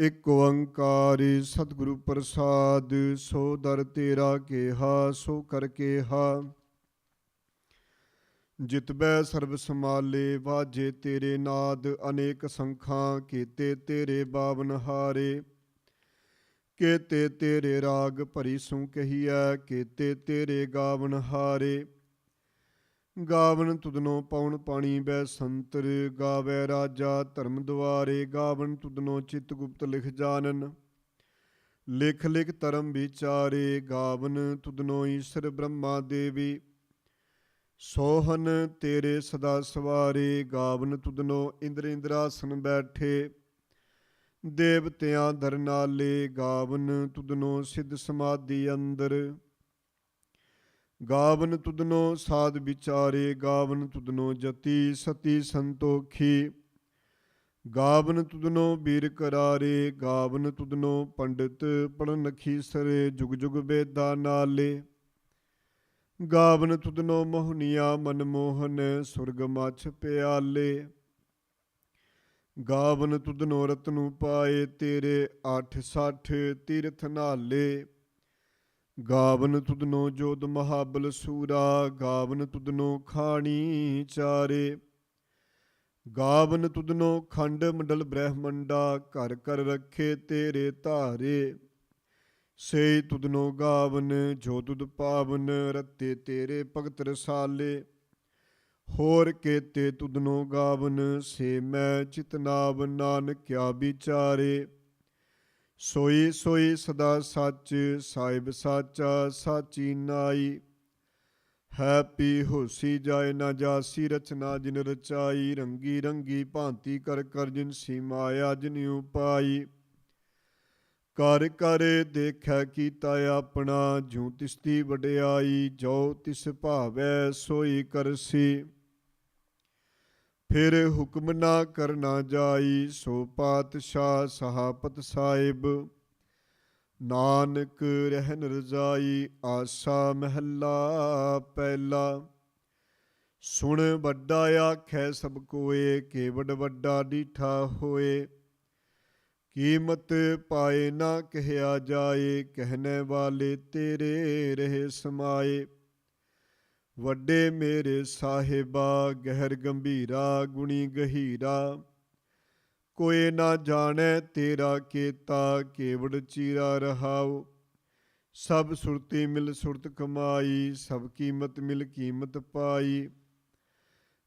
ਇਕ ਓੰਕਾਰ ਸਤਿਗੁਰੂ ਪ੍ਰਸਾਦ। ਸੋ ਦਰ ਤੇਰਾ ਕੇਹਾ ਸੋ ਕਰ ਕੇਹਾ। ਜਿਤਬੈ ਸਰਬ ਸਮਾਲੇ ਵਾਜੇ ਤੇਰੇ ਨਾਦ। ਅਨੇਕ ਸੰਖਾਂ ਕੀਤੇ ਤੇਰੇ ਬਾਵਨ ਹਾਰੇ। ਕੇਤੇ ਤੇਰੇ ਰਾਗ ਭਰੀ ਸੁ ਕਹੀਐ। ਕੇਤੇ ਤੇਰੇ ਗਾਵਨ ਹਾਰੇ। ਗਾਵਨ ਤੁਧਨੋ ਪਉਣ ਪਾਣੀ ਬੈ ਸੰਤਰ। ਗਾਵੈ ਰਾਜਾ ਧਰਮ ਦੁਆਰੇ। ਗਾਵਨ ਤੁਧਨੋ ਚਿਤ ਗੁਪਤ ਲਿਖ ਜਾਨਨ। ਲਿਖ ਲਿਖ ਧਰਮ ਵਿਚਾਰੇ। ਗਾਵਨ ਤੁਧਨੋ ਈਸ਼ਰ ਬ੍ਰਹਮਾ ਦੇਵੀ। ਸੋਹਨ ਤੇਰੇ ਸਦਾ ਸਵਾਰੇ। ਗਾਵਨ ਤੁਧਨੋ ਇੰਦਰ ਇੰਦਰਾਸਨ ਬੈਠੇ। ਦੇਵਤਿਆਂ ਧਰਨਾਲੇ। ਗਾਵਨ ਤੁਧਨੋ ਸਿੱਧ ਸਮਾਧੀ ਅੰਦਰ। ਗਾਵਨ ਤੁਧਨੋ ਸਾਧ ਵਿਚਾਰੇ। ਗਾਵਨ ਤੁਧਨੋ ਜਤੀ ਸਤੀ ਸੰਤੋਖੀ। ਗਾਵਨ ਤੁਧਨੋ ਬੀਰ ਕਰਾਰੇ। ਗਾਵਨ ਤੁਧਨੋ ਪੰਡਿਤ ਪੜਨ ਖੀਸਰੇ। ਜੁਗ ਜੁਗ ਵੇਦਾਂ ਨਾਲੇ। ਗਾਵਨ ਤੁਧਨੋ ਮੋਹਨੀਆ ਮਨਮੋਹਨ। ਸੁਰਗ ਮਛ ਪਿਆਲੇ। ਗਾਵਨ ਤੁਧਨੋ ਰਤਨੁ ਪਾਏ। ਤੇਰੇ 860 ਤੀਰਥ ਨਾਲੇ। ਗਾਵਨ ਤੁਧਨੋ ਜੋਧ ਮਹਾਬਲ ਸੂਰਾ। ਗਾਵਨ ਤੁਧਨੋ ਖਾਣੀ ਚਾਰੇ। ਗਾਵਨ ਤੁਧਨੋ ਖੰਡ ਮੰਡਲ ਬ੍ਰਹਮੰਡਾ। ਘਰ ਘਰ ਰੱਖੇ ਤੇਰੇ ਧਾਰੇ। ਸੇ ਤੁਧਨੋ ਗਾਵਨ ਜੋ ਤੁਧ ਪਾਵਨ। ਰਤੇ ਤੇਰੇ ਭਗਤ ਰਸਾਲੇ। ਹੋਰ ਕੇਤੇ ਤੁਧਨੋ ਗਾਵਨ। ਸੇ ਮੈਂ ਚਿਤਨਾਵ ਨਾਨਕ ਕਿਆ ਵਿਚਾਰੇ। ਸੋਈ ਸੋਈ ਸਦਾ ਸੱਚ ਸਾਹਿਬ ਸਾਚਾ। ਸਾਚੀ ਨਾਈ ਹੈ ਪੀ ਹੋਸੀ ਜਾਏ ਨਾ ਜਾਸੀ। ਰਚਨਾ ਜਿਨ ਰਚਾਈ। ਰੰਗੀ ਰੰਗੀ ਭਾਂਤੀ ਕਰ ਕਰ ਜਿਨ ਸੀ ਮਾਇਆ ਜਿਨ ਉਪਾਈ। ਕਰ ਕਰ ਦੇਖੈ ਕੀਤਾ ਆਪਣਾ। ਜੂ ਤਿਸਦੀ ਵਡਿਆਈ। ਜੋ ਤਿਸ ਭਾਵੈ ਸੋਈ ਕਰਸੀ। ਫਿਰ ਹੁਕਮ ਨਾ ਕਰਨਾ ਜਾਈ। ਸੋ ਪਾਤਸ਼ਾਹ ਸਹਾਪਤ ਸਾਹਿਬ। ਨਾਨਕ ਰਹਿਨ ਰਜਾਈ। ਆਸਾ ਮਹਿਲਾ ਪਹਿਲਾ। ਸੁਣ ਵੱਡਾ ਆਖੈ ਸਭ ਕੋਏ। ਕੇਵਡ ਵੱਡਾ ਡੀਠਾ ਹੋਏ। ਕੀਮਤ ਪਾਏ ਨਾ ਕਹਿਆ ਜਾਏ। ਕਹਿਣੇ ਵਾਲੇ ਤੇਰੇ ਰਹੇ ਸਮਾਏ। ਵੱਡੇ ਮੇਰੇ ਸਾਹਿਬਾ ਗਹਿਰ ਗੰਭੀਰਾ। ਗੁਣੀ ਗਹੀਰਾ ਕੋਏ ਨਾ ਜਾਣੈ ਤੇਰਾ ਕੀਤਾ। ਕੇਵੜ ਚੀਰਾ ਰਹਾਉ। ਸਭ ਸੁਰਤੀ ਮਿਲ ਸੁਰਤ ਕਮਾਈ। ਸਭ ਕੀਮਤ ਮਿਲ ਕੀਮਤ ਪਾਈ।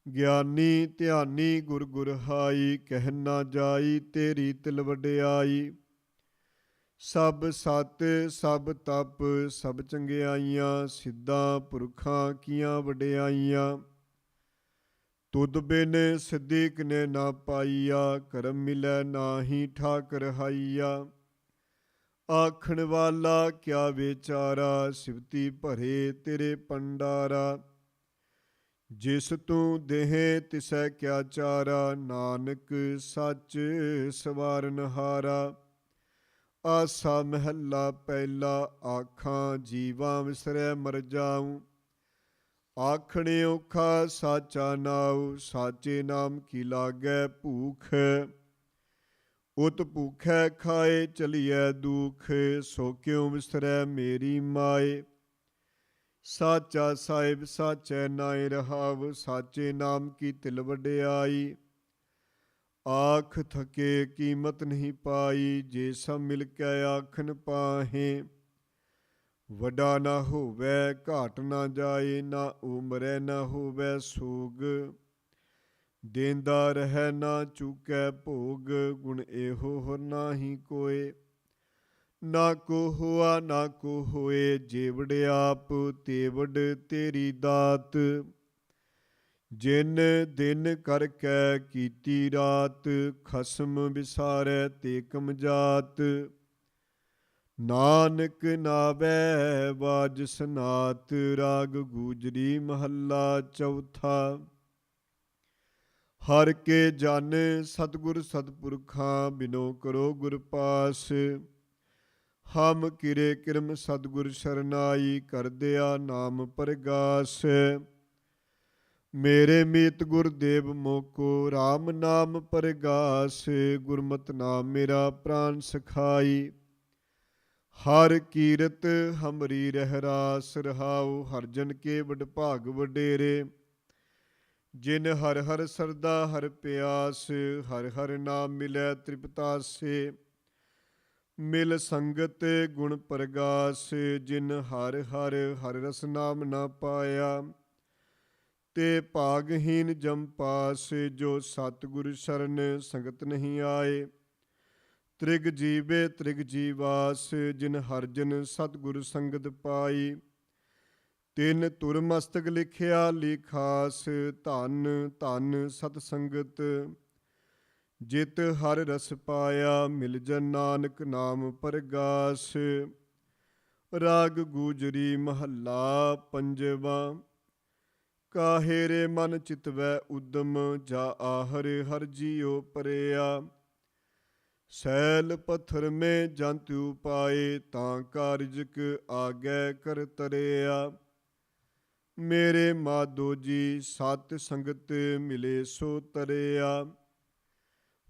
ਗਿਆਨੀ ਧਿਆਨੀ ਗੁਰ ਗੁਰ ਹਾਈ। ਕਹਿ ਨਾ ਜਾਈ ਤੇਰੀ ਤਿਲ ਵਡਿਆਈ। ਸਭ ਸਤ ਸਭ ਤਪ ਸਭ ਚੰਗਿਆਈਆਂ। ਸਿੱਧਾਂ ਪੁਰਖਾਂ ਕੀਆਂ ਵਡਿਆਈਆਂ। ਤੁਧ ਬਿਨ ਸਿੱਧੀ ਕਿਨੇ ਨਾ ਪਾਈਆ। ਕਰਮ ਮਿਲੈ ਨਾਹੀ ਠਾਕ ਰਹਾਈਆ। ਆਖਣ ਵਾਲਾ ਕਿਆ ਵਿਚਾਰਾ। ਸਿਵਤੀ ਭਰੇ ਤੇਰੇ ਪੰਡਾਰਾ। ਜਿਸ ਤੂੰ ਦੇਹ ਤਿਸੈ ਕਿਆ ਚਾਰਾ। ਨਾਨਕ ਸੱਚ ਸਵਾਰਨ ਹਾਰਾ। ਆਸਾ ਮਹਿਲਾ ਪਹਿਲਾ। ਆਖਾਂ ਜੀਵਾਂ ਵਿਸਰੈ ਮਰ ਜਾਊ। ਆਖਣੇ ਔਖਾ ਸਾਚਾ ਨਾਉ। ਸਾਚੇ ਨਾਮ ਕੀ ਲਾਗੈ ਭੂਖ। ਉਤ ਭੂਖੈ ਖਾਏ ਚਲੀਐ ਦੁਖ। ਸੋ ਕਿਉ ਵਿਸਰੈ ਮੇਰੀ ਮਾਏ। ਸਾਚਾ ਸਾਹਿਬ ਸਾਚੈ ਨਾਇ ਰਹਾਵ। ਸਾਚੇ ਨਾਮ ਕੀ ਤਿਲ ਵਡਿਆਈ। ਆਖ ਥਕੇ ਕੀਮਤ ਨਹੀਂ ਪਾਈ। ਜੇ ਸਭ ਮਿਲ ਕੇ ਆਖਣ ਪਾਹੇ। ਵੱਡਾ ਨਾ ਹੋਵੈ ਘਾਟ ਨਾ ਜਾਏ। ਨਾ ਉਮਰੈ ਨਾ ਹੋਵੈ ਸੋਗ। ਦੇਂਦਾ ਰਹਿ ਨਾ ਚੁਕੈ ਭੋਗ। ਗੁਣ ਇਹੋ ਹੋਰ ਨਾਹੀ ਕੋਏ। ਨਾ ਕੋ ਹੋਆ ਨਾ ਕੋ ਹੋਏ। ਜੇਵੜ ਆਪ ਤੇਵੜ ਤੇਰੀ ਦਾਤ। ਜਿਨ ਦਿਨ ਕਰਕੇ ਕੀਤੀ ਰਾਤ। ਖਸਮ ਵਿਸਾਰੈ ਤੇ ਕਮਜਾਤ। ਨਾਨਕ ਨਾਵੈ ਬਾਜ ਸਨਾਤ। ਰਾਗ ਗੂਜਰੀ ਮਹੱਲਾ ਚੌਥਾ। ਹਰ ਕੇ ਜਨ ਸਤਿਗੁਰ ਸਤਿਪੁਰਖਾਂ। ਬਿਨੋ ਕਰੋ ਗੁਰ ਪਾਸ। ਹਮ ਕਿਰੇ ਕਿਰਮ ਸਤਿਗੁਰ ਸਰਨਾਈ। ਕਰਦਿਆ ਨਾਮ ਪਰਗਾਸ। ਮੇਰੇ ਮੀਤ ਗੁਰਦੇਵ ਮੋਕੋ RAM ਨਾਮ ਪਰਗਾਸ। ਗੁਰਮਤਿ ਨਾਮ ਮੇਰਾ ਪ੍ਰਾਨ ਸਖਾਈ। ਹਰ ਕੀਰਤ ਹਮਰੀ ਰਹਿ ਰਾਸ। ਰਹਾਉ ਹਰ ਜਨ ਕੇ ਵਡ ਭਾਗ ਵਡੇਰੇ। ਜਿਨ ਹਰ ਹਰ ਸਰਦਾ ਹਰ ਪਿਆਸ। ਹਰ ਹਰ ਨਾਮ ਮਿਲੈ ਤ੍ਰਿਪਤਾਸੇ। ਮਿਲ ਸੰਗਤ ਗੁਣ ਪਰਗਾਸ। ਜਿਨ ਹਰ ਹਰ ਹਰ ਰਸ ਨਾਮ ਨਾ ਪਾਇਆ। ਤੇ ਭਾਗਹੀਨ ਜਮ ਪਾਸ। ਜੋ ਸਤਿਗੁਰ ਸ਼ਰਨ ਸੰਗਤ ਨਹੀਂ ਆਏ। ਤ੍ਰਿਗ ਜੀਵੇ ਤ੍ਰਿਗ ਜੀਵਾਸ। ਜਿਨ ਹਰ ਜਨ ਸਤਿਗੁਰ ਸੰਗਤ ਪਾਈ। ਤਿਨ ਤੁਰ ਮਸਤਕ ਲਿਖਿਆ ਲਿਖਾਸ। ਧਨ ਧਨ ਸਤ ਸੰਗਤ। ਜਿਤ ਹਰ ਰਸ ਪਾਇਆ। ਮਿਲ ਜਨ ਨਾਨਕ ਨਾਮ ਪਰਗਾਸ। ਰਾਗ ਗੂਜਰੀ ਮਹੱਲਾ ਪੰਜਵਾਂ। ਕਾਹੇ ਰੇ ਮਨ ਚਿਤਵੈ ਉਦਮ। ਜਾ ਆਹਰ ਹਰ ਜੀਉ ਪਰਿਆ। ਸੈਲ ਪੱਥਰ ਮੇ ਜੰਤ ਉਪਾਏ। ਤਾਂ ਕਾਰਜਕ ਆਗੈ ਕਰ ਤਰਿਆ। ਮੇਰੇ ਮਾਧੋ ਜੀ ਸਤ ਸੰਗਤ ਮਿਲੇ ਸੋ ਤਰਿਆ।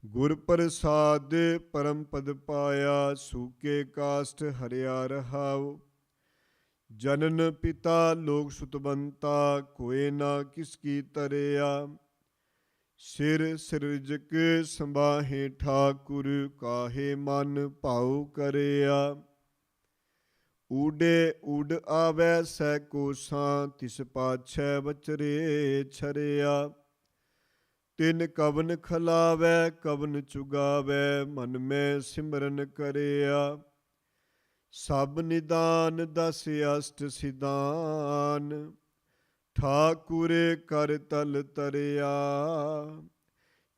ਗੁਰ ਪ੍ਰਸਾਦ ਪਰਮ ਪਦ ਪਾਇਆ। ਸੂਕੇ ਕਾਸ਼ਟ ਹਰਿਆ ਰਹਾਉ। ਜਨਨ ਪਿਤਾ ਲੋਕ ਸੁਤਵੰਤਾ। ਕੋਏ ਨਾ ਕਿਸ ਕੀ ਤਰਿਆ। ਸਿਰ ਸਿਰਜਕ ਸੰਭਾਹੇ ਠਾਕੁਰ। ਕਾਹੇ ਮਨ ਭਾਉ ਕਰਿਆ। ਊਡੇ ਊਡ ਆਵੈ ਸੈ ਕੋਸਾਂ। ਤਿਸ ਪਾਛੈ ਵਚਰੇ ਛਰਿਆ। ਤਿਨ ਕਵਨ ਖਲਾਵੈ ਕਵਨ ਚੁਗਾਵੈ। ਮਨ ਮੈਂ ਸਿਮਰਨ ਕਰਿਆ। ਸਭ ਨਿਦਾਨ ਦਸ ਅਸ਼ਟ ਸਿਧਾਨ। ਠਾਕੁਰ ਕਰ ਤਲ ਤਰਿਆ।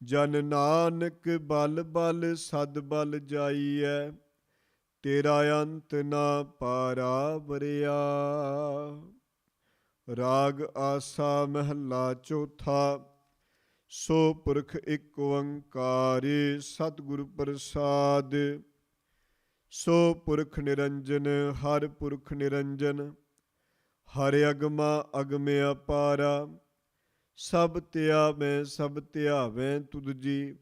ਜਨ ਨਾਨਕ ਬਲ ਬਲ ਸਦ ਬਲ ਜਾਈਐ। ਤੇਰਾ ਅੰਤ ਨਾ ਪਾਰਾ ਵਰਿਆ। ਰਾਗ ਆਸਾ ਮਹੱਲਾ ਚੌਥਾ। ਸੋ ਪੁਰਖ ਇਕ ਓੰਕਾਰ। ਸਤਿਗੁਰ ਪ੍ਰਸਾਦ। ਸੋ ਪੁਰਖ ਨਿਰੰਜਨ ਹਰ ਪੁਰਖ ਨਿਰੰਜਨ। ਹਰਿ ਅਗਮਾ ਅਗਮ ਅਪਾਰਾ। ਸਭ ਧਿਆਵੈ ਸਭ ਧਿਆਵੈ ਤੁਧ ਜੀ।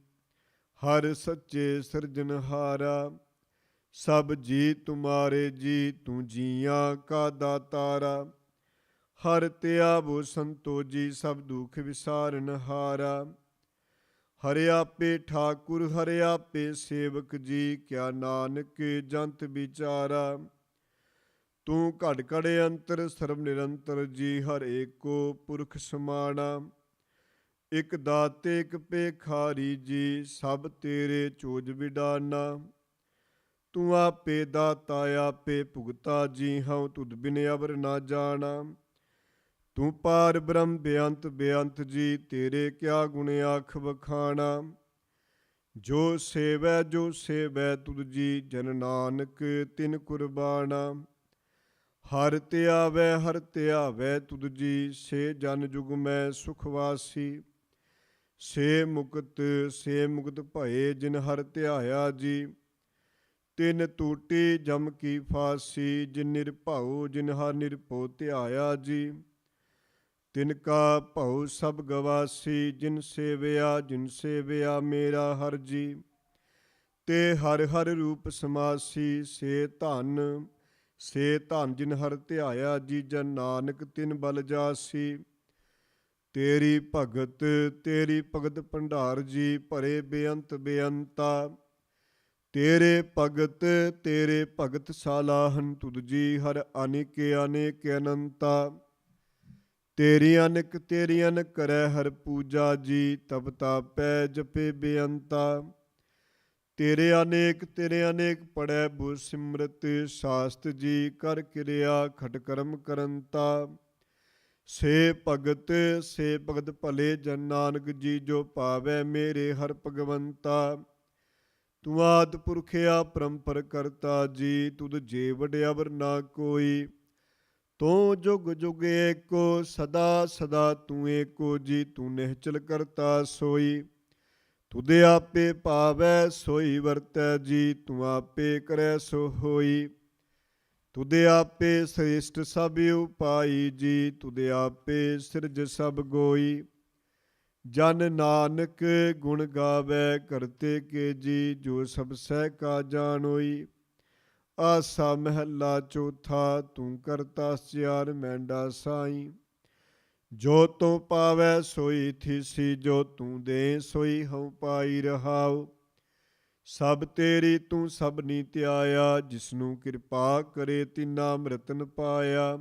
ਹਰ ਸੱਚੇ ਸਿਰਜਨਹਾਰਾ। ਸਭ ਜੀ ਤੁਮਾਰੇ ਜੀ। ਤੂੰ ਜੀਆਂ ਕਾ ਦਾਤਾਰਾ। ਹਰ ਧਿਆਵੋ ਸੰਤੋ ਜੀ। ਸਭ ਦੁਖ ਵਿਸਾਰਨਹਾਰਾ। ਹਰਿ ਆਪੇ ਠਾਕੁਰ ਹਰਿ ਆਪੇ ਸੇਵਕ ਜੀ। ਕਿਆ ਨਾਨਕ ਜੰਤ ਵਿਚਾਰਾ। ਤੂੰ ਘੜ ਘੜ ਅੰਤਰ ਸਰਬ ਨਿਰੰਤਰ ਜੀ। ਹਰ ਏਕੋ ਪੁਰਖ ਸਮਾਣਾ। ਇਕ ਦਾਤੇ ਇਕ ਭੇਖਾਰੀ ਜੀ। ਸਭ ਤੇਰੇ ਚੋਜ ਵਿਡਾਨਾ। ਤੂੰ ਆਪੇ ਦਾਤਾ ਆਪੇ ਭੁਗਤਾ ਜੀ। ਹਉ ਤੁਧ ਬਿਨ ਅਵਰ ਨਾ ਜਾਣਾ। ਤੂੰ ਪਾਰ ਬ੍ਰਹਮ ਬੇਅੰਤ ਬੇਅੰਤ ਜੀ। ਤੇਰੇ ਕਿਆ ਗੁਣ ਆਖ ਵਖਾਣਾ। ਜੋ ਸੇਵੈ ਤੁਧ ਜੀ। ਜਨ ਨਾਨਕ ਤਿਨ ਕੁਰਬਾਨਾ। ਹਰ ਧਿਆਵੈ ਤੁਧ ਜੀ। ਸੇ ਜਨ ਜੁਗ ਮੈਂ ਸੁਖਵਾਸੀ। ਸੇ ਮੁਕਤ ਭਏ ਜਿਨ ਹਰ ਧਿਆਇਆ ਜੀ। ਤਿਨ ਟੂਟੀ ਜਮ ਕੀ ਫਾਸੀ। ਜਿਨ ਨਿਰਭਉ ਜਿਨ ਹਰ ਨਿਰਭਉ ਧਿਆਇਆ ਜੀ। ਤਿਨ ਕਾ ਭਉ ਸਭ ਗਵਾਸੀ। ਜਿਨ ਸੇਵਿਆ ਮੇਰਾ ਹਰ ਜੀ। ਤੇ ਹਰ ਹਰ ਰੂਪ ਸਮਾਸੀ। ਸੇ ਧਨ ਜਿਨ ਹਰ ਧਿਆਇਆ ਜੀ। ਜਨ ਨਾਨਕ ਤਿਨ ਬਲ ਜਾਸੀ। ਤੇਰੀ ਭਗਤ ਭੰਡਾਰ ਜੀ। ਭਰੇ ਬੇਅੰਤ ਬੇਅੰਤਾ। ਤੇਰੇ ਭਗਤ ਸਾਲਾਹਨ ਤੁਧ ਜੀ। ਹਰ ਅਨੇਕ ਅਨੇਕ ਅਨੰਤਾ। ਤੇਰੀ ਅਨਕ ਕਰੈ ਹਰ ਪੂਜਾ ਜੀ। ਤਬ ਤਾਪੈ ਜਪੇ ਬੇਅੰਤਾ। ਤੇਰੇ ਅਨੇਕ ਪੜੈ ਬੁ ਸਿਮਰਤ। ਸਾਸਤ ਜੀ ਕਰ ਕਿਰਿਆ ਖਟ ਕਰਮ ਕਰੰਤਾ। ਸੇ ਭਗਤ ਭਲੇ ਜਨ ਨਾਨਕ ਜੀ। ਜੋ ਪਾਵੈ ਮੇਰੇ ਹਰ ਭਗਵੰਤਾ। ਤੂੰ ਆਦਿ ਪੁਰਖ ਆਪਰੰਪਰ ਕਰਤਾ ਜੀ। ਤੁਧ ਜੇ ਵਡ ਅਵਰ ਨਾ ਕੋਈ। ਤੂੰ ਜੁਗ ਜੁਗ ਏਕੋ ਸਦਾ ਸਦਾ ਤੂੰ ਏਕੋ ਜੀ। ਤੂੰ ਨਿਹਚਲ ਕਰਤਾ ਸੋਈ। ਤੁਧ ਆਪੇ ਭਾਵੈ ਸੋਈ ਵਰਤੈ ਜੀ। ਤੂੰ ਆਪੇ ਕਰੈ ਸੋ ਹੋਈ। ਤੁਦੇ ਆਪੇ ਸ੍ਰੇਸ਼ਟ ਸਭ ਉਪਾਈ ਜੀ, ਤੁਦੇ ਆਪੇ ਸਿਰਜ ਸਭ ਗੋਈ। ਜਨ ਨਾਨਕ ਗੁਣ ਗਾਵੇ ਕਰਤੇ ਕੇ ਜੀ, ਜੋ ਸਭ ਸਹਿ ਕਾ ਜਾਣੋਈ। ਆਸਾ ਮਹਿਲਾ ਚੌਥਾ, ਤੂੰ ਕਰਤਾ ਸਿਆਰ ਮੈਂਡਾ ਸਾਈ। ਜੋ ਤੂੰ ਪਾਵੈ ਸੋਈ ਥੀਸੀ, ਜੋ ਤੂੰ ਦੇ ਸੋਈ ਹਉ ਪਾਈ ਰਹਾਉ। ਸਭ ਤੇਰੀ ਤੂੰ ਸਭਨੀ ਧਿਆਇਆ, ਜਿਸਨੂੰ ਕਿਰਪਾ ਕਰੇ ਤਿਨਾ ਅੰਮ੍ਰਿਤਨ ਪਾਇਆ।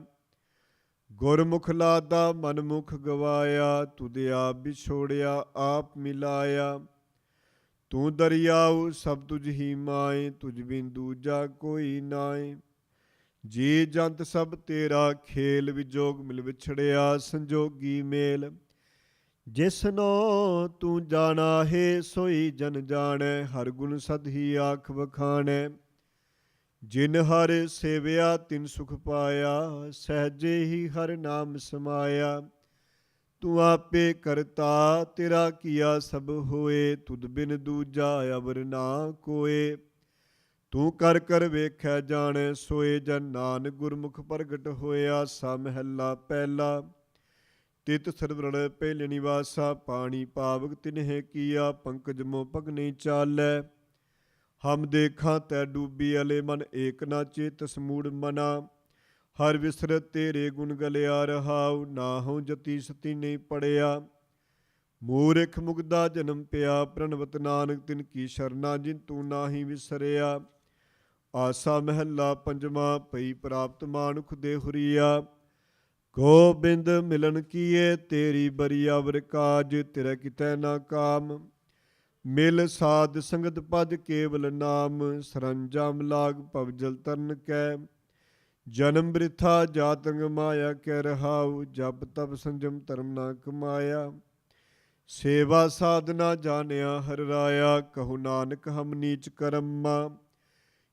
ਗੁਰਮੁਖ ਲਾਦਾ ਮਨਮੁਖ ਗਵਾਇਆ, ਤੁਧ ਆਪ ਵਿਛੋੜਿਆ ਆਪ ਮਿਲਾਇਆ। ਤੂੰ ਦਰਿਆਉ ਸਭ ਤੁਝ ਹੀ ਮਾਏ, ਤੁਝ ਬਿਨ ਦੂਜਾ ਕੋਈ ਨਾਏ। ਜੀ ਜੰਤ ਸਭ ਤੇਰਾ ਖੇਲ, ਵਿਜੋਗ ਮਿਲ ਵਿਛੜਿਆ ਸੰਜੋਗੀ ਮੇਲ। ਜਿਸਨੋ ਤੂੰ ਜਾਣਾ ਹੈ ਸੋਈ ਜਨ ਜਾਣੈ, ਹਰ ਗੁਣ ਸਦ ਹੀ ਆਖ ਵਖਾਣੈ। ਜਿਨ ਹਰ ਸੇਵਿਆ ਤਿਨ ਸੁਖ ਪਾਇਆ, ਸਹਿਜੇ ਹੀ ਹਰ ਨਾਮ ਸਮਾਇਆ। ਤੂੰ ਆਪੇ ਕਰਤਾ ਤੇਰਾ ਕੀਆ ਸਭ ਹੋਏ, ਤੁਧ ਬਿਨ ਦੂਜਾ ਅਵਰ ਨਾ ਕੋਏ। ਤੂੰ ਕਰ ਕਰ ਵੇਖੈ ਜਾਣੈ ਸੋਏ, ਜਨ ਨਾਨਕ ਗੁਰਮੁਖ ਪ੍ਰਗਟ ਹੋਇਆ। ਸਾ ਮਹਿਲਾ ਪਹਿਲਾ। ਤਿਤ ਸਰਵਰਣ ਪਹਿਲੇ ਨਿਵਾਸਾ, ਪਾਣੀ ਪਾਵਕ ਤਿਨਹਿ ਕੀਆ। ਪੰਕਜ ਮੋ ਪਗ ਨਹੀਂ ਚਾਲੈ, ਹਮ ਦੇਖਾਂ ਤੈ ਡੂਬੀ ਅਲੇ। ਮਨ ਏਕ ਨਾ ਚੇਤਸ ਮੂੜ ਮਨਾ, ਹਰ ਵਿਸਰਤ ਤੇਰੇ ਗੁਣ ਗਲਿਆ ਰਹਾਉ। ਨਾਹਉ ਜਤੀ ਸਤੀ ਨਹੀਂ ਪੜਿਆ, ਮੂਰਖ ਮੁਗਦਾ ਜਨਮ ਪਿਆ। ਪ੍ਰਣਵਤ ਨਾਨਕ ਤਿਨ ਕੀ ਸ਼ਰਨਾ, ਜਿਨ ਤੂੰ ਨਾਹੀ ਵਿਸਰਿਆ। ਆਸਾ ਮਹਿਲਾ ਪੰਜਵਾ, ਪਈ ਪ੍ਰਾਪਤ ਮਾਨੁਖ ਦੇ ਹੁਰੀਆ। ਗੋਬਿੰਦ ਮਿਲਨ ਕੀਏ ਤੇਰੀ ਬਰੀਆ, ਵਰ ਕਾਜ ਤੇਰਾ ਕਿਤੈ ਨਾ ਕਾਮ। ਮਿਲ ਸਾਧ ਸੰਗਤ ਪਦ ਕੇਵਲ ਨਾਮ, ਸਰੰਜਾਮ ਲਾਗ ਭਵ ਜਲ ਤਰਨ ਕੈ। ਜਨਮ ਬ੍ਰਿਥਾ ਜਾਤੰਗ ਮਾਇਆ ਕਹਿ ਰਹਾਉ, ਜਪ ਤਪ ਸੰਜਮ ਧਰਮ ਨਾ ਕਮਾਇਆ। ਸੇਵਾ ਸਾਧਨਾ ਜਾਣਿਆ ਹਰ ਰਾਇਆ, ਕਹੋ ਨਾਨਕ ਹਮ ਨੀਚ ਕਰਮਾ।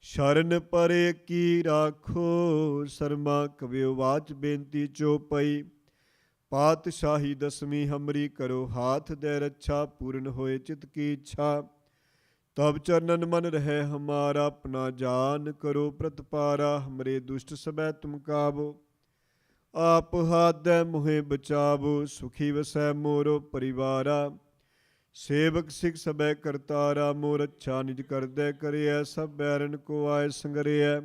ਸ਼ਰਨ ਪਰੇ ਕੀ ਰਾਖੋ ਸਰਮਾ, ਕਵਿਓ ਵਾਚ ਬੇਨਤੀ ਚੋਪਈ। ਪਾਤਸ਼ਾਹੀ ਦਸਵੀਂ ਹਮਰੀ, ਕਰੋ ਹਾਥ ਦੇ ਰੱਛਾ। ਪੂਰਨ ਹੋਏ ਚਿਤ ਕੀ ਇੱਛਾ, ਤਬ ਚਰਨਨ ਮਨ ਰਹਿ ਹਮਾਰਾ। ਆਪਣਾ ਜਾਨ ਕਰੋ ਪ੍ਰਤਪਾਰਾ, ਹਮਰੇ ਦੁਸ਼ਟ ਸਭੈ ਤੁਮ ਕਾਬੋ। ਆਪ ਹਾਥੈ ਮੋਹਿ ਬਚਾਵੋ, ਸੁਖੀ ਵਸੈ ਮੋਰੋ ਪਰਿਵਾਰਾ। ਸੇਵਕ ਸਿਖ ਸਭੈ ਕਰਤਾਰਾ, ਮੋਰ ਅੱਛਾ ਨਿਜ ਕਰਦੈ ਕਰਿਐ। ਸਭ ਬੈਰਨ ਕੋ ਆਏ ਸੰਗਰਿਐ,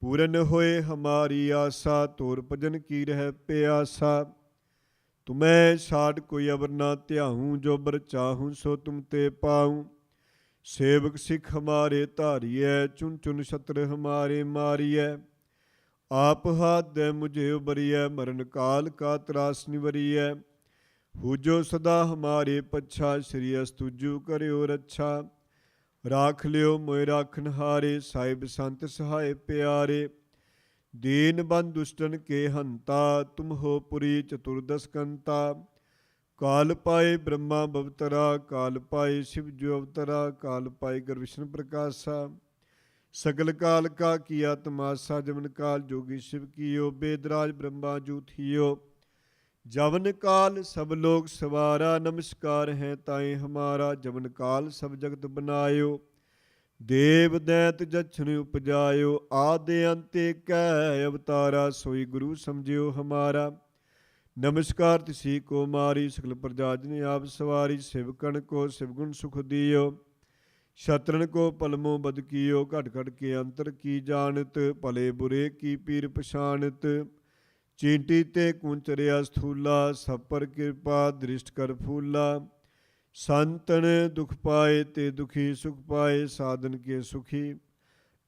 ਪੂਰਨ ਹੋਏ ਹਮਾਰੀ ਆਸਾ। ਤੋਰ ਭਜਨ ਕੀ ਰਹਿ ਪਿਆਸਾ, ਤੁਮੈ ਛਾੜ ਕੋਈ ਅਵਰ ਨਾ ਧਿਆਹੂੰ। ਜੋ ਬਰ ਚਾਹੂੰ ਸੋ ਤੁਮ ਤੇ ਪਾਊਂ। ਸੇਵਕ ਸਿੱਖ ਹਮਾਰੇ ਧਾਰੀਐ, ਚੁਨ ਚੁਨ ਛਤਰ ਹਮਾਰੇ ਮਾਰੀਐ। ਆਪ ਹਾਥ ਦੇ ਮੁਝੇ ਉਬਰੀਐ, ਮਰਨ ਕਾਲ ਕਾ ਤਰਾਸ ਨਿਵਰੀਐ। ਹੂਜੋ ਸਦਾ ਹਮਾਰੇ ਪੱਛਾ, ਸ੍ਰੀ ਅਸ ਤੁਜੂ ਕਰਿਓ ਰੱਛਾ। ਰਾਖ ਲਿਓ ਮੋਇ ਰਾਖਨ ਹਾਰੇ, ਸਾਹਿਬ ਸੰਤ ਸਹਾਏ ਪਿਆਰੇ। ਦੀਨ ਬੰਧ ਦੁਸ਼ਟਨ ਕੇ ਹੰਤਾ, ਤੁਮ ਹੋ ਪੁਰੀ ਚਤੁਰਦਸ ਕੰਤਾ। ਕਾਲ ਪਾਏ ਬ੍ਰਹਮਾ ਬਵਤਰਾ, ਕਾਲ ਪਾਏ ਸ਼ਿਵ ਜੋ ਅਵਤਰਾ। ਕਾਲ ਪਾਏ ਗੁਰ ਵਿਸ਼ਨ ਪ੍ਰਕਾਸ਼ਾ, ਸਗਲ ਕਾਲ ਕਾ ਕੀਆ ਤਮਾਸਾ। ਜਮਨ ਕਾਲ ਜੋਗੀ ਸ਼ਿਵ ਕੀਓ, ਬੇਦਰਾਜ ਬ੍ਰਹਮਾ ਜੂ ਥੀਓ। ਜਵਨ ਕਾਲ ਸਭ ਲੋਕ ਸਵਾਰਾ, ਨਮਸਕਾਰ ਹੈ ਤਾਏ ਹਮਾਰਾ। ਜਵਨ ਕਾਲ ਸਭ ਜਗਤ ਬਨਾਇਓ, ਦੇਵ ਦੈਤ ਜਛਨ ਉਪਜਾਇਓ। ਆਦਿ ਅੰਤੇ ਕੈ ਅਵਤਾਰਾ, ਸੋਈ ਗੁਰੂ ਸਮਝਿਓ ਹਮਾਰਾ। ਨਮਸਕਾਰ ਤਿਸੀ ਕੋ ਮਾਰੀ, ਸਕਲ ਪ੍ਰਜਾ ਜਨ ਆਪ ਸਵਾਰੀ। ਸਿਵਕਣ ਕੋ ਸਿਵਗੁਣ ਸੁਖ ਦਿਓ, ਸ਼ਤਰਨ ਕੋ ਪਲਮੋ ਬਦ ਕੀਓ। ਘਟ ਘਟ ਕੇ ਅੰਤਰ ਕੀ ਜਾਣਤ, ਭਲੇ ਬੁਰੇ ਕੀ ਪੀਰ ਪਛਾਨਤ। ਚੀਂਟੀ ਤੇ ਕੁੰਚਰਿਆ ਸਥੂਲਾ, ਸਭ ਪਰ ਕਿਰਪਾ ਦ੍ਰਿਸ਼ਟ ਕਰ ਫੂਲਾ। ਸੰਤਨ ਦੁਖ ਪਾਏ ਤੇ ਦੁਖੀ ਸੁਖ ਪਾਏ, ਸਾਧਨ ਕੇ ਸੁਖੀ।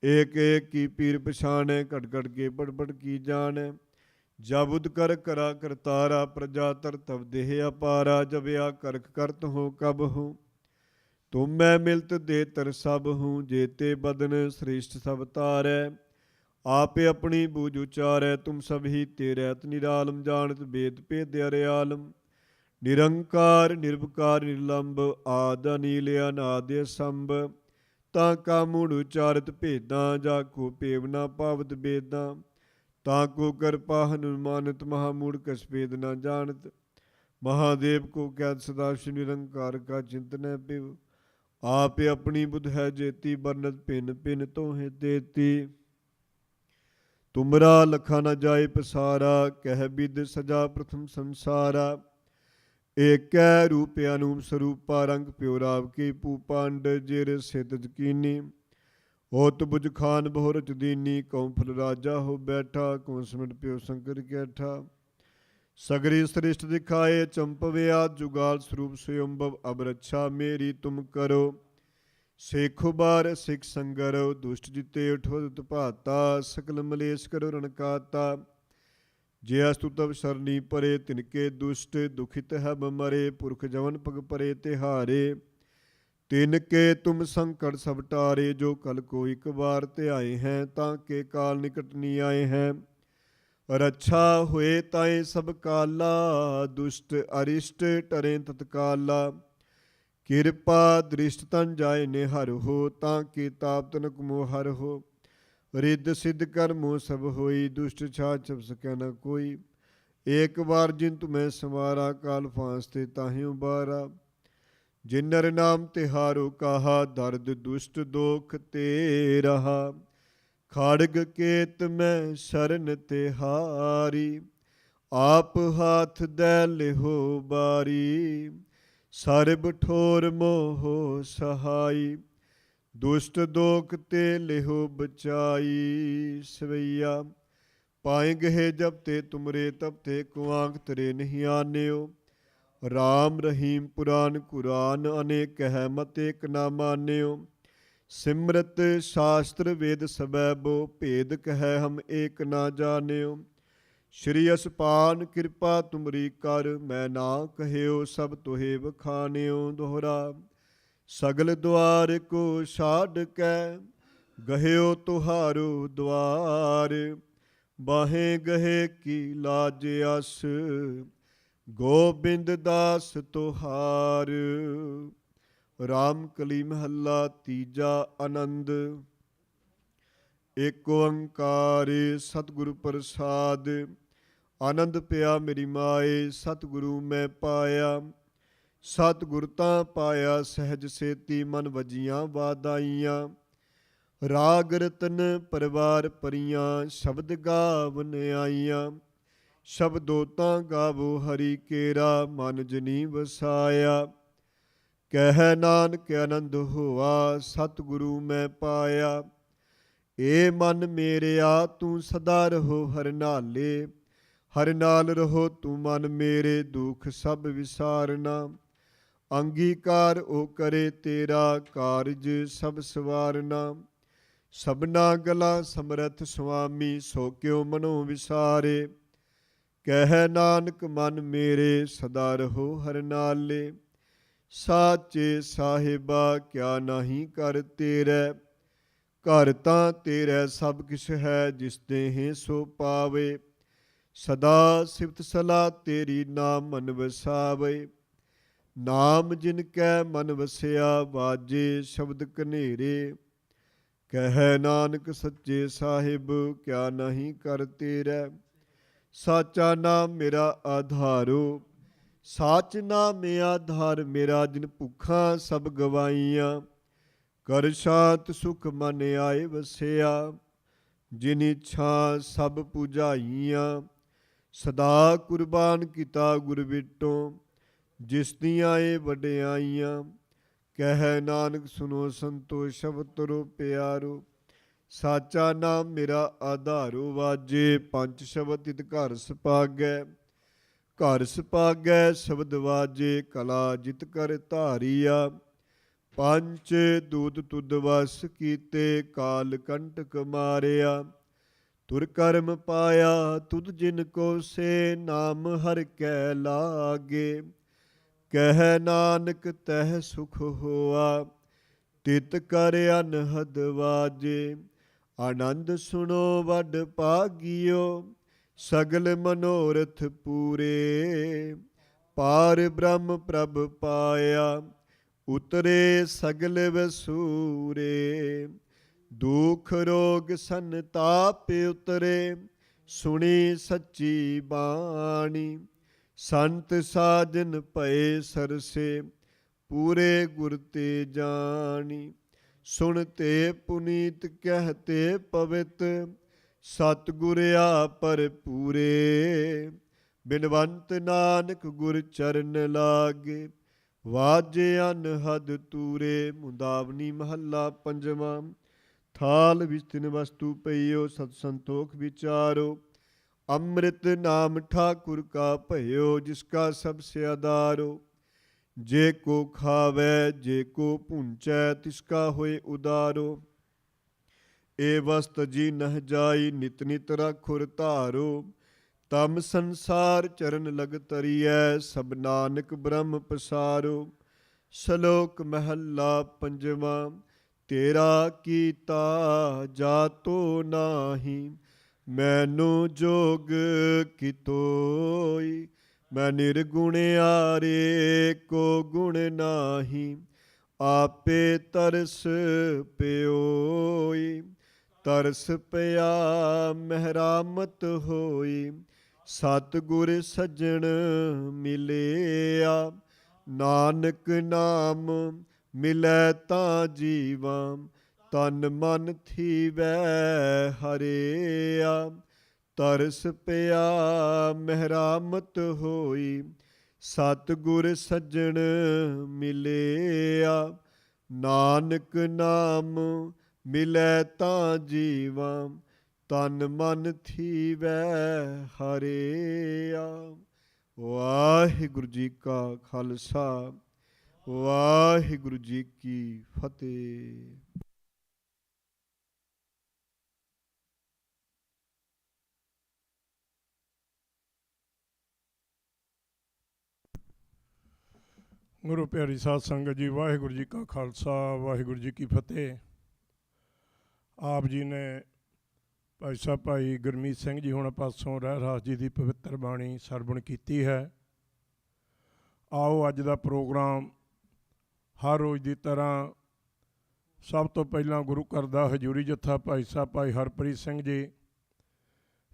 ਏਕ ਏਕ ਕੀ ਪੀਰ ਪਛਾਣੈ, ਘਟ ਘਟ ਕੇ ਪੜ ਪੜ ਕੀ ਜਾਣੈ। ਜਬੁਦ ਕਰ ਕਰਾ ਕਰਤਾਰਾ, ਪ੍ਰਜਾ ਤਰ ਤਵ ਦੇਹ ਅਪਾਰਾ। ਜਬਿਆ ਕਰਖ ਕਰਤ ਹੋ ਕਬ ਹੂੰ, ਤੁਮ ਮੈਂ ਮਿਲਤ ਦੇ ਤਰ ਸਭ ਹੂੰ। ਜੇਤੇ ਬਦਨ ਸ੍ਰੇਸ਼ਟ ਸਭ ਤਾਰੈ, ਆਪੇ ਆਪਣੀ ਬੂਝ ਉਚਾਰੈ। ਤੁਮ ਸਭ ਹੀ ਤੇਰੇ ਅਤ ਨਿਰਾਲਮ, ਜਾਣਤ ਬੇਦ ਭੇਦ ਅਰਿਆਲਮ। ਨਿਰੰਕਾਰ ਨਿਰਵਕਾਰ ਨਿਰਲੰਭ, ਆਦਿ ਅਨੀਲ ਅਨਾਦਿ ਅਸੰਭ। ਤਾਂ ਕਾ ਮੂੜ ਉਚਾਰਤ ਭੇਦਾਂ, ਜਾ ਕੋ ਭੇਵ ਨਾ ਪਾਵਤ ਬੇਦਾਂ। ਤਾਂ ਕੋ ਕਿਰਪਾ ਹਨੁਮਾਨਤ, ਮਹਾਮੂੜ ਕਛ ਭੇਦ ਨਾ ਜਾਣਤ। ਮਹਾਦੇਵ ਕੋ ਕੈਦ ਸਦਾ ਸ਼ਿਵ, ਨਿਰੰਕਾਰ ਕਾ ਚਿੰਤਨੈ ਪਿਵ। ਆਪੇ ਆਪਣੀ ਬੁਧ ਹੈ ਜੇਤੀ, ਬਰਨਤ ਭਿੰਨ ਭਿੰਨ ਤੋਹਿ ਦੇਤੀ। ਤੁਮਰਾ ਲਖਾ ਨ ਜਾਏ ਪਸਾਰਾ, ਕਹਿ ਬਿਦ ਸਜਾ ਪ੍ਰਥਮ ਸੰਸਾਰਾ। ਏਕੈ ਰੂਪ ਅਨੂਪ ਸਰੂਪਾ, ਰੰਗ ਪਿਓ ਰਾਵ ਕੀ ਪੂਪਾਂਡ, ਜਿਰ ਸਿਧ ਯਕੀਨੀ। ਹੋਤ ਬੁਝ ਖਾਨ ਬਹੁ ਰਚ ਦੀਨੀ, ਕਉ ਫਲ ਰਾਜਾ ਹੋ ਬੈਠਾ, ਕਉ ਸਿਮਟ ਪਿਓ ਸ਼ੰਕਰ ਕੈਠਾ। ਸਗਰੀ ਸ੍ਰਿਸ਼ਟ ਦਿਖਾਏ ਚੰਪਵਿਆ, ਜੁਗਾਲ ਸਰੂਪ ਸਯੰਭਵ ਅਬ ਰੱਛਾ ਮੇਰੀ ਤੁਮ ਕਰੋ। ਸੇਖੋ ਬਾਰ ਸਿਖ ਸੰਗਰੋ, ਦੁਸ਼ਟ ਜਿਤੇ ਉਠੋ ਉਤਪਾਤਾ, ਸਕਲ ਮਲੇਸ਼ ਕਰੋ ਰਣਕਾਤਾ। ਜੇ ਅਸਤੁ ਤਬ ਸਰਨੀ ਪਰੇ, ਤਿਨਕੇ ਦੁਸ਼ਟ ਦੁਖਿਤ ਹਬ ਮਰੇ, ਪੁਰਖ ਜਵਨ ਪਗ ਪਰੇ ਤਿਹਾਰੇ। ਤਿਨਕੇ ਤੁਮ ਸੰਕਟ ਸਭ ਟਾਰੇ, ਜੋ ਕਲ ਕੋ ਇਕ ਬਾਰ ਧਿਆਏ ਹੈ, ਤਾਂ ਕੇ ਕਾਲ ਨਿਕਟ ਨੀ ਆਏ ਹੈ। ਰੱਛਾ ਹੋਏ ਤਾਏ ਸਭ ਕਾਲਾ, ਦੁਸ਼ਟ ਅਰਿਸ਼ਟ ਟਰੇ ਤਤਕਾਲਾ। ਕਿਰਪਾ ਦ੍ਰਿਸ਼ਟ ਤਨ ਜਾਏ ਨਿਹਰ ਹੋ, ਤਾਂ ਕੀ ਤਾਪ ਤਨਕ ਮੋਹ ਹਰ ਹੋ। ਰਿੱਧ ਸਿੱਧ ਕਰਮੋ ਸਭ ਹੋਈ, ਦੁਸ਼ਟ ਛਾਛ ਛਪ ਸਕੈ ਨ ਕੋਈ। ਏਕ ਵਾਰ ਜਿਨ ਤੁਮੈ ਸਮਾਰਾ, ਕਾਲ ਫਾਂਸ ਤੇ ਤਾਹਿ ਉਬਾਰਾ। ਜਿਨ ਨਰ ਨਾਮ ਤਿਹਾਰੋ ਕਾਹਾ, ਦਰਦ ਦੁਸ਼ਟ ਦੋਖ ਤੇ ਰਹਾ। ਖਾੜਗ ਕੇਤ ਮੈਂ ਸ਼ਰਨ ਤਿਹਾਰੀ, ਆਪ ਹਾਥ ਦੈ ਲਿਹੋ ਬਾਰੀ। ਸਰਬ ਠੋਰ ਮੋਹ ਸਹਾਈ, ਦੁਸ਼ਟ ਦੋਖ ਤੇ ਲਿਹੋ ਬਚਾਈ। ਸਵਈਆ ਪਾਏ ਗਏ ਜਬ ਤੇ ਤੁਮਰੇ, ਤਬ ਤੇ ਕੁਆਂਕ ਤਰੇ ਨਹੀਂ ਆਨਿਓ। ਰਾਮ ਰਹੀਮ ਪੁਰਾਨ ਕੁਰਾਨ, ਅਨੇਕ ਕਹਿ ਮਤ ਏਕ ਨਾ ਮਾਨਿਓ। ਸਿਮਰਤ ਸ਼ਾਸਤਰ ਵੇਦ ਸਬੈ ਬੋ, ਭੇਦ ਕਹਿ ਹਮ ਏਕ ਨਾ ਜਾਣਿਓ। ਸ਼੍ਰੀ ਅਸਪਾਨ ਕਿਰਪਾ ਤੁਮਰੀ ਕਰ, ਮੈਂ ਨਾ ਕਹਿਓ ਸਭ ਤੋਹੇ ਵਖਾਣਿਓ। ਦੋਹਰਾ ਸਗਲ ਦੁਆਰ ਕੋ ਛਾਡ ਕੈ, ਗਹਿਓ ਤੁਹਾਰੋ ਦੁਆਰ। ਬਾਹੇ ਗਹੇ ਕੀ ਲਾਜ ਅਸ, ਗੋਬਿੰਦ ਦਾਸ ਤੁਹਾਰ। ਰਾਮ ਕਲੀ ਮਹੱਲਾ ਤੀਜਾ। ਆਨੰਦ। ਏਕ ਓੰਕਾਰ ਸਤਿਗੁਰ ਪ੍ਰਸਾਦ, ਆਨੰਦ ਪਿਆ ਮੇਰੀ ਮਾਏ, ਸਤਿਗੁਰੂ ਮੈਂ ਪਾਇਆ। ਸਤਿਗੁਰ ਤਾਂ ਪਾਇਆ ਸਹਿਜ ਸੇਤੀ, ਮਨ ਵਜੀਆਂ ਵਾਦਾਈਆਂ। ਰਾਗ ਰਤਨ ਪਰਵਾਰ ਪਰੀਆਂ, ਸ਼ਬਦ ਗਾਵਨ ਆਈਆਂ। ਸ਼ਬਦੋ ਤਾਂ ਗਾਵੋ ਹਰੀ ਕੇਰਾ, ਮਨ ਜਨੀ ਵਸਾਇਆ। ਕਹਿ ਨਾਨਕ ਆਨੰਦ ਹੋਆ, ਸਤਿਗੁਰੂ ਮੈਂ ਪਾਇਆ। ਏ ਮਨ ਮੇਰਿਆ ਤੂੰ ਸਦਾ ਰਹੋ ਹਰਿ ਨਾਲੇ, ਹਰਿ ਨਾਲ ਰਹੋ ਤੂੰ ਮਨ ਮੇਰੇ, ਦੁਖ ਸਭ ਵਿਸਾਰਨਾ। ਅੰਗੀਕਾਰ ਓ ਕਰੇ ਤੇਰਾ, ਕਾਰਜ ਸਭ ਸਵਾਰਨਾ। ਸਭਨਾ ਗਲਾ ਸਮਰਥ ਸੁਆਮੀ, ਸੋ ਕਿਉ ਮਨੋ ਵਿਸਾਰੇ। ਕਹਿ ਨਾਨਕ ਮਨ ਮੇਰੇ, ਸਦਾ ਰਹੋ ਹਰਿ ਨਾਲੇ। ਸਾਚੇ ਸਾਹਿਬਾ ਕਿਆ ਨਾਹੀ ਕਰ ਤੇਰੈ, ਘਰ ਤਾਂ ਤੇਰੈ ਸਭ ਕਿਛ ਹੈ, ਜਿਸ ਦੇਹੇ ਸੋ ਪਾਵੇ। ਸਦਾ ਸਿਫਤ ਸਲਾਹ ਤੇਰੀ, ਨਾਮ ਮਨ ਵਸਾਵੇ। ਨਾਮ ਜਿਨ ਕੈ ਮਨ ਵਸਿਆ, ਵਾਜੇ ਸ਼ਬਦ ਕਨੇਰੇ। ਕਹਿ ਨਾਨਕ ਸੱਚੇ ਸਾਹਿਬ, ਕਿਆ ਨਾਹੀ ਕਰ ਤੇਰੈ। ਸਾਚਾ ਨਾਮ ਮੇਰਾ ਆਧਾਰੋ, ਸਾਚ ਨਾਮ ਆਧਾਰ ਮੇਰਾ। ਜਿਨ ਭੁੱਖਾਂ ਸਭ ਗਵਾਈਆਂ, ਕਰ ਸ਼ਾਂਤ ਸੁਖ ਮਨ ਆਏ ਵਸਿਆ। ਜਿਨ ਇੱਛਾ ਸਭ ਪੁਜਾਈਆਂ, ਸਦਾ ਕੁਰਬਾਨ ਕੀਤਾ ਗੁਰ ਵਿਟੋਂ। ਜਿਸ ਦੀਆਂ ਏ ਵਡਿਆਈਆਂ, ਕਹਿ ਨਾਨਕ ਸੁਨੋ ਸੰਤੋ ਸ਼ਬਦ ਤਰੋ ਪਿਆਰੋ। ਸਾਚਾ ਨਾਮ ਮੇਰਾ ਆਧਾਰੋ, ਵਾਜੇ ਪੰਜ ਸ਼ਬਦ ਤਿਤ ਘਰ ਸੁਭਾਗੈ। ਘਰ ਸੁਭਾਗੈ ਸ਼ਬਦ ਵਾਜੇ, ਕਲਾ ਜਿਤ ਕਰ ਧਾਰੀਆ। ਪੰਚ ਦੂਤ ਤੁਧ ਵਸ ਕੀਤੇ, ਕਾਲ ਕੰਟਕ ਮਾਰਿਆ। ਤੁਰ ਕਰਮ ਪਾਇਆ ਤੁਧ ਜਿਨ ਕੋ ਸੇ, ਨਾਮ ਹਰਿ ਕੈ ਲਾਗੇ। ਕਹਿ ਨਾਨਕ ਤਹਿ ਸੁਖ ਹੋਆ, ਤਿਤ ਕਰ ਅਨਹਦ ਵਾਜੇ। ਆਨੰਦ ਸੁਣੋ ਵੱਡ ਭਾਗਿਓ, ਸਗਲ ਮਨੋਰਥ ਪੂਰੇ। ਪਾਰ ਬ੍ਰਹਮ ਪ੍ਰਭ ਪਾਇਆ, ਉਤਰੇ ਸਗਲ ਵਸੂਰੇ। ਦੁਖ ਰੋਗ ਸੰਤਾਪ ਉਤਰੇ, ਸੁਣੀ ਸੱਚੀ ਬਾਣੀ। ਸੰਤ ਸਾਜਨ ਭਏ ਸਰਸੇ, ਪੂਰੇ ਗੁਰ ਤੇ ਜਾਣੀ। ਸੁਣਤੇ ਪੁਨੀਤ ਕਹਿਤੇ ਪਵਿੱਤ, ਸਤਿਗੁਰ ਆਪਰ ਪੂਰੇ, ਬਿਨਵੰਤ ਨਾਨਕ ਗੁਰ ਚਰਨ ਲਾਗੇ। ਵਾਜੇ ਅਨਹਦ ਤੂਰੇ, ਮੁੰਦਾਵਨੀ ਮਹੱਲਾ ਪੰਜਵਾਂ। ਥਾਲ ਵਿੱਚ ਤਿਨ ਵਸਤੂ ਪਈਓ, ਸਤ ਸੰਤੋਖ ਵਿਚਾਰੋ। ਅੰਮ੍ਰਿਤ ਨਾਮ ਠਾਕੁਰ ਕਾ ਭਇਓ, ਜਿਸ ਕਾ ਸਭ ਸੇ ਆਧਾਰੋ। ਜੇ ਕੋ ਖਾਵੈ ਜੇ ਕੋ ਭੁੰਚੈ, ਤਿਸ ਕਾ ਹੋਏ ਉਦਾਰੋ। ਏ ਵਸਤ ਜੀ ਨਹ ਜਾਈ, ਨਿਤ ਨਿਤ ਰਾਖੁਰ ਧਾਰੋ। ਤਮ ਸੰਸਾਰ ਚਰਨ ਲਗ ਤਰੀਐ, ਸਭ ਨਾਨਕ ਬ੍ਰਹਮ ਪਸਾਰੋ। ਸ਼ਲੋਕ ਮਹੱਲਾ ਪੰਜਵਾਂ। ਤੇਰਾ ਕੀਤਾ ਜਾਤੋ ਨਾਹੀ, ਮੈਨੂੰ ਜੋਗ ਕੀ ਤੋਈ। ਮੈਂ ਨਿਰਗੁਣਿਆਰੇ ਕੋ ਗੁਣ ਨਾਹੀ, ਆਪੇ ਤਰਸ ਪਿਓਈ। ਤਰਸ ਪਿਆ ਮਹਿਰਾਮਤ ਹੋਈ, ਸਤਿਗੁਰ ਸੱਜਣ ਮਿਲਿਆ। ਨਾਨਕ ਨਾਮ ਮਿਲੈ ਤਾਂ ਜੀਵਾਂ, ਤਨ ਮਨ ਥੀਵੈ ਹਰਿਆ। ਤਰਸ ਪਿਆ ਮਹਿਰਾਮਤ ਹੋਈ, ਸਤਿਗੁਰ ਸੱਜਣ ਮਿਲਿਆ। ਨਾਨਕ ਨਾਮ ਮਿਲੈ ਤਾਂ ਜੀਵਾਂ, ਤਨ ਮਨ ਥੀਵੈ ਹਰਿਆ। ਵਾਹਿਗੁਰੂ ਜੀ ਕਾ ਖਾਲਸਾ, ਵਾਹਿਗੁਰੂ ਜੀ ਕੀ ਫਤਿਹ। ਗੁਰੂ ਪਿਆਰੀ ਸਾਧ ਸੰਗਤ ਜੀ, ਵਾਹਿਗੁਰੂ ਜੀ ਕਾ ਖਾਲਸਾ, ਵਾਹਿਗੁਰੂ ਜੀ ਕੀ ਫਤਿਹ। ਆਪ ਜੀ ਨੇ ਭਾਈ ਸਾਹਿਬ ਭਾਈ ਗੁਰਮੀਤ ਸਿੰਘ ਜੀ ਹੁਣ ਪਾਸੋਂ ਰਹਿਰਾਸ ਜੀ ਦੀ ਪਵਿੱਤਰ ਬਾਣੀ ਸਰਵਣ ਕੀਤੀ ਹੈ। ਆਓ ਅੱਜ ਦਾ ਪ੍ਰੋਗਰਾਮ ਹਰ ਰੋਜ਼ ਦੀ ਤਰ੍ਹਾਂ ਸਭ ਤੋਂ ਪਹਿਲਾਂ ਗੁਰੂ ਘਰ ਦਾ ਹਜ਼ੂਰੀ ਜੱਥਾ ਭਾਈ ਸਾਹਿਬ ਭਾਈ ਹਰਪ੍ਰੀਤ ਸਿੰਘ ਜੀ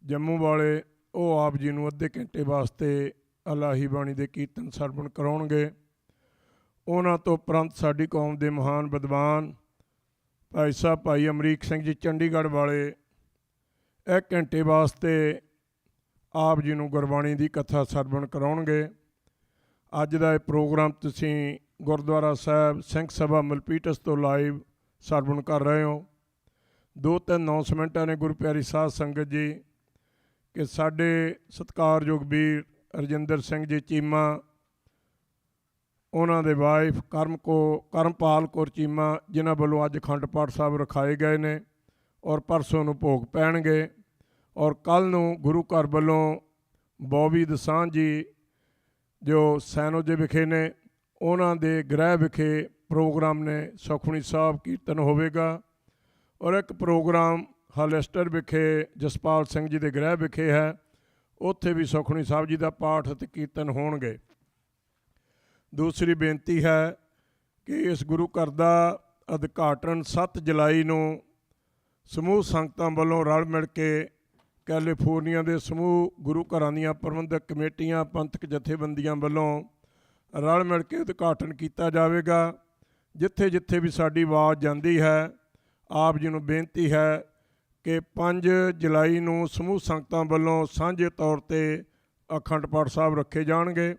ਜੰਮੂ ਵਾਲੇ, ਉਹ ਆਪ ਜੀ ਨੂੰ ਅੱਧੇ ਘੰਟੇ ਵਾਸਤੇ ਇਲਾਹੀ ਬਾਣੀ ਦੇ ਕੀਰਤਨ ਸਰਵਣ ਕਰਾਉਣਗੇ। ਉਹਨਾਂ ਤੋਂ ਉਪਰੰਤ ਸਾਡੀ ਕੌਮ ਦੇ ਮਹਾਨ ਵਿਦਵਾਨ ਭਾਈ ਸਾਹਿਬ ਭਾਈ ਅਮਰੀਕ ਸਿੰਘ ਜੀ ਚੰਡੀਗੜ੍ਹ ਵਾਲੇ 1 ਘੰਟੇ ਵਾਸਤੇ ਆਪ ਜੀ ਨੂੰ ਗੁਰਬਾਣੀ ਦੀ ਕਥਾ ਸਰਵਣ ਕਰਾਉਣਗੇ। ਅੱਜ ਦਾ ਇਹ ਪ੍ਰੋਗਰਾਮ ਤੁਸੀਂ ਗੁਰਦੁਆਰਾ ਸਾਹਿਬ ਸਿੰਘ ਸਭਾ ਮਲਪੀਟਸ ਤੋਂ ਲਾਈਵ ਸਰਵਣ ਕਰ ਰਹੇ ਹੋ। 2-3 ਅਨਾਉਂਸਮੈਂਟਾਂ ਨੇ ਗੁਰੂ ਪਿਆਰੀ ਸਾਧ ਸੰਗਤ ਜੀ, ਕਿ ਸਾਡੇ ਸਤਿਕਾਰਯੋਗ ਵੀਰ ਰਜਿੰਦਰ ਸਿੰਘ ਜੀ ਚੀਮਾ, ਉਹਨਾਂ ਦੇ ਵਾਈਫ ਕਰਮਪਾਲ ਕੌਰ ਚੀਮਾ, ਜਿਨ੍ਹਾਂ ਵੱਲੋਂ ਅੱਜ ਅਖੰਡ ਪਾਠ ਸਾਹਿਬ ਰਖਾਏ ਗਏ ਨੇ ਔਰ ਪਰਸੋਂ ਨੂੰ ਭੋਗ ਪੈਣਗੇ। ਔਰ ਕੱਲ੍ਹ ਨੂੰ ਗੁਰੂ ਘਰ ਵੱਲੋਂ ਬੋਬੀ ਦਸਾਂਝ ਜੀ ਜੋ ਸੈਨੋਜੇ ਵਿਖੇ ਨੇ, ਉਹਨਾਂ ਦੇ ਗ੍ਰਹਿ ਵਿਖੇ ਪ੍ਰੋਗਰਾਮ ਨੇ। ਸੁਖਮਨੀ ਸਾਹਿਬ ਕੀਰਤਨ ਹੋਵੇਗਾ। ਔਰ ਇੱਕ ਪ੍ਰੋਗਰਾਮ ਹਾਲੈਸਟਰ ਵਿਖੇ ਜਸਪਾਲ ਸਿੰਘ ਜੀ ਦੇ ਗ੍ਰਹਿ ਵਿਖੇ ਹੈ, ਉੱਥੇ ਵੀ ਸੁਖਮਨੀ ਸਾਹਿਬ ਜੀ ਦਾ ਪਾਠ ਅਤੇ ਕੀਰਤਨ ਹੋਣਗੇ। ਦੂਸਰੀ ਬੇਨਤੀ ਹੈ ਕਿ ਇਸ ਗੁਰੂ ਘਰ ਦਾ ਉਦਘਾਟਨ 7 ਜੁਲਾਈ ਨੂੰ ਸਮੂਹ ਸੰਗਤਾਂ ਵੱਲੋਂ ਰਲ ਮਿਲ ਕੇ ਕੈਲੀਫੋਰਨੀਆ ਦੇ ਸਮੂਹ ਗੁਰੂ ਘਰਾਂ ਦੀਆਂ ਪ੍ਰਬੰਧਕ ਕਮੇਟੀਆਂ, ਪੰਥਕ ਜਥੇਬੰਦੀਆਂ ਵੱਲੋਂ ਰਲ ਮਿਲ ਕੇ ਉਦਘਾਟਨ ਕੀਤਾ ਜਾਵੇਗਾ। ਜਿੱਥੇ ਜਿੱਥੇ ਵੀ ਸਾਡੀ ਆਵਾਜ਼ ਜਾਂਦੀ ਹੈ, ਆਪ ਜੀ ਨੂੰ ਬੇਨਤੀ ਹੈ ਕਿ 5 ਜੁਲਾਈ ਨੂੰ ਸਮੂਹ ਸੰਗਤਾਂ ਵੱਲੋਂ ਸਾਂਝੇ ਤੌਰ 'ਤੇ ਅਖੰਡ ਪਾਠ ਸਾਹਿਬ ਰੱਖੇ ਜਾਣਗੇ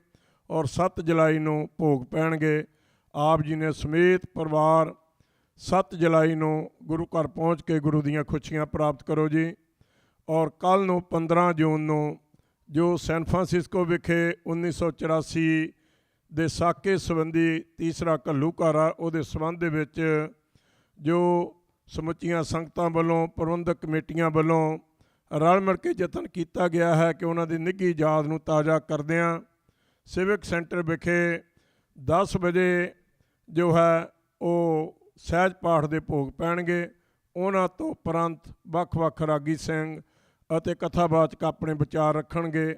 ਔਰ 7 ਜੁਲਾਈ ਨੂੰ ਭੋਗ ਪੈਣਗੇ। ਆਪ ਜੀ ਨੇ ਸਮੇਤ ਪਰਿਵਾਰ 7 ਜੁਲਾਈ ਨੂੰ ਗੁਰੂ ਘਰ ਪਹੁੰਚ ਕੇ ਗੁਰੂ ਦੀਆਂ ਖੁਸ਼ੀਆਂ ਪ੍ਰਾਪਤ ਕਰੋ ਜੀ। ਔਰ ਕੱਲ੍ਹ ਨੂੰ 15 ਜੂਨ ਨੂੰ ਜੋ ਸੈਨ ਫਰਾਂਸਿਸਕੋ ਵਿਖੇ 1984 ਦੇ ਸਾਕੇ ਸੰਬੰਧੀ ਤੀਸਰਾ ਘੱਲੂਘਾਰਾ, ਉਹਦੇ ਸੰਬੰਧ ਦੇ ਵਿੱਚ ਜੋ ਸਮੁੱਚੀਆਂ ਸੰਗਤਾਂ ਵੱਲੋਂ, ਪ੍ਰਬੰਧਕ ਕਮੇਟੀਆਂ ਵੱਲੋਂ ਰਲ ਮਿਲ ਕੇ ਯਤਨ ਕੀਤਾ ਗਿਆ ਹੈ ਕਿ ਉਹਨਾਂ ਦੀ ਨਿੱਘੀ ਯਾਦ ਨੂੰ ਤਾਜ਼ਾ ਕਰਦਿਆਂ ਸਿਵਿਕ ਸੈਂਟਰ ਵਿਖੇ 10 ਵਜੇ ਜੋ ਹੈ ਉਹ ਸਹਿਜ ਪਾਠ ਦੇ ਭੋਗ ਪੈਣਗੇ। ਉਹਨਾਂ ਤੋਂ ਉਪਰੰਤ ਵੱਖ-ਵੱਖ ਰਾਗੀ ਸਿੰਘ ਅਤੇ ਕਥਾਵਾਚਕ ਆਪਣੇ ਵਿਚਾਰ ਰੱਖਣਗੇ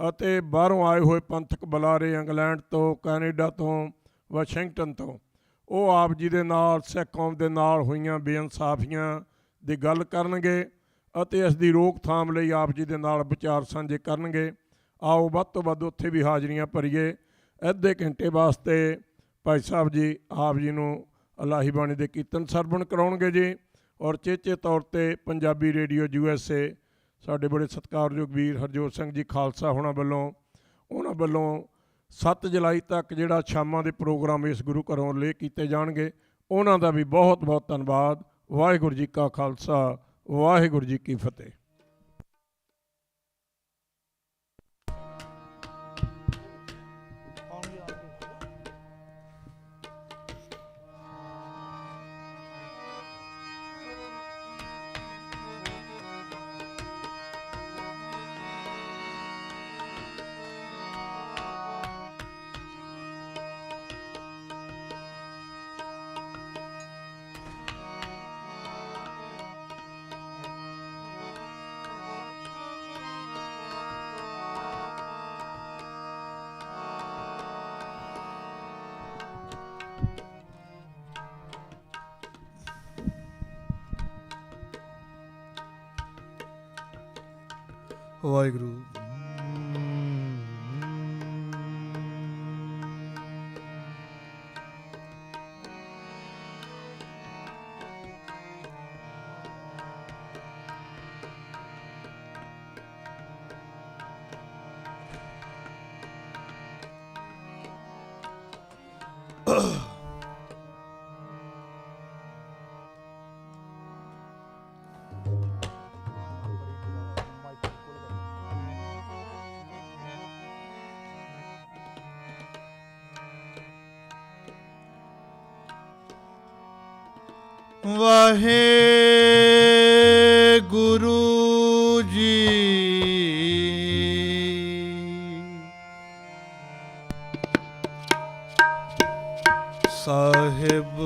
ਅਤੇ ਬਾਹਰੋਂ ਆਏ ਹੋਏ ਪੰਥਕ ਬੁਲਾਰੇ ਇੰਗਲੈਂਡ ਤੋਂ, ਕੈਨੇਡਾ ਤੋਂ, ਵਾਸ਼ਿੰਗਟਨ ਤੋਂ, ਉਹ ਆਪ ਜੀ ਦੇ ਨਾਲ ਸਿੱਖ ਕੌਮ ਦੇ ਨਾਲ ਹੋਈਆਂ ਬੇਇਨਸਾਫੀਆਂ ਦੀ ਗੱਲ ਕਰਨਗੇ ਅਤੇ ਇਸ ਦੀ ਰੋਕਥਾਮ ਲਈ ਆਪ ਜੀ ਦੇ ਨਾਲ ਵਿਚਾਰ ਸਾਂਝੇ ਕਰਨਗੇ। ਆਓ ਵੱਧ ਤੋਂ ਵੱਧ ਉੱਥੇ ਵੀ ਹਾਜ਼ਰੀਆਂ ਭਰੀਏ। ਅੱਧੇ ਘੰਟੇ ਵਾਸਤੇ ਭਾਈ ਸਾਹਿਬ ਜੀ ਆਪ ਜੀ ਨੂੰ ਇਲਾਹੀ ਬਾਣੀ ਦੇ ਕੀਰਤਨ ਸਰਵਣ ਕਰਾਉਣਗੇ ਜੀ। ਔਰ ਚੇਚੇ ਤੌਰ 'ਤੇ ਪੰਜਾਬੀ ਰੇਡੀਓ USA ਸਾਡੇ ਬੜੇ ਸਤਿਕਾਰਯੋਗ ਵੀਰ ਹਰਜੋਤ ਸਿੰਘ ਜੀ ਖਾਲਸਾ ਉਹਨਾਂ ਵੱਲੋਂ 7 ਜੁਲਾਈ ਤੱਕ ਜਿਹੜਾ ਸ਼ਾਮਾਂ ਦੇ ਪ੍ਰੋਗਰਾਮ ਇਸ ਗੁਰੂ ਘਰੋਂ ਲੈ ਕੀਤੇ ਜਾਣਗੇ, ਉਹਨਾਂ ਦਾ ਵੀ ਬਹੁਤ ਬਹੁਤ ਧੰਨਵਾਦ। ਵਾਹਿਗੁਰੂ ਜੀ ਕਾ ਖਾਲਸਾ, ਵਾਹਿਗੁਰੂ ਜੀ ਕੀ ਫਤਿਹ। ਵਾਹਿਗੁਰੂ। ਵਾਹਿਗੁਰੂ ਜੀ ਸਾਹਿਬ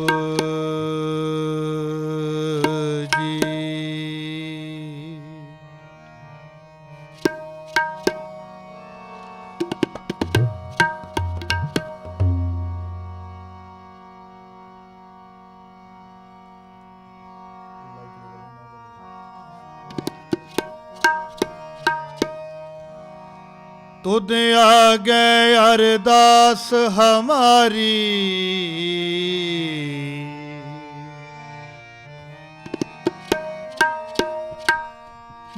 ਜੀ। तुद आगे अरदास हमारी,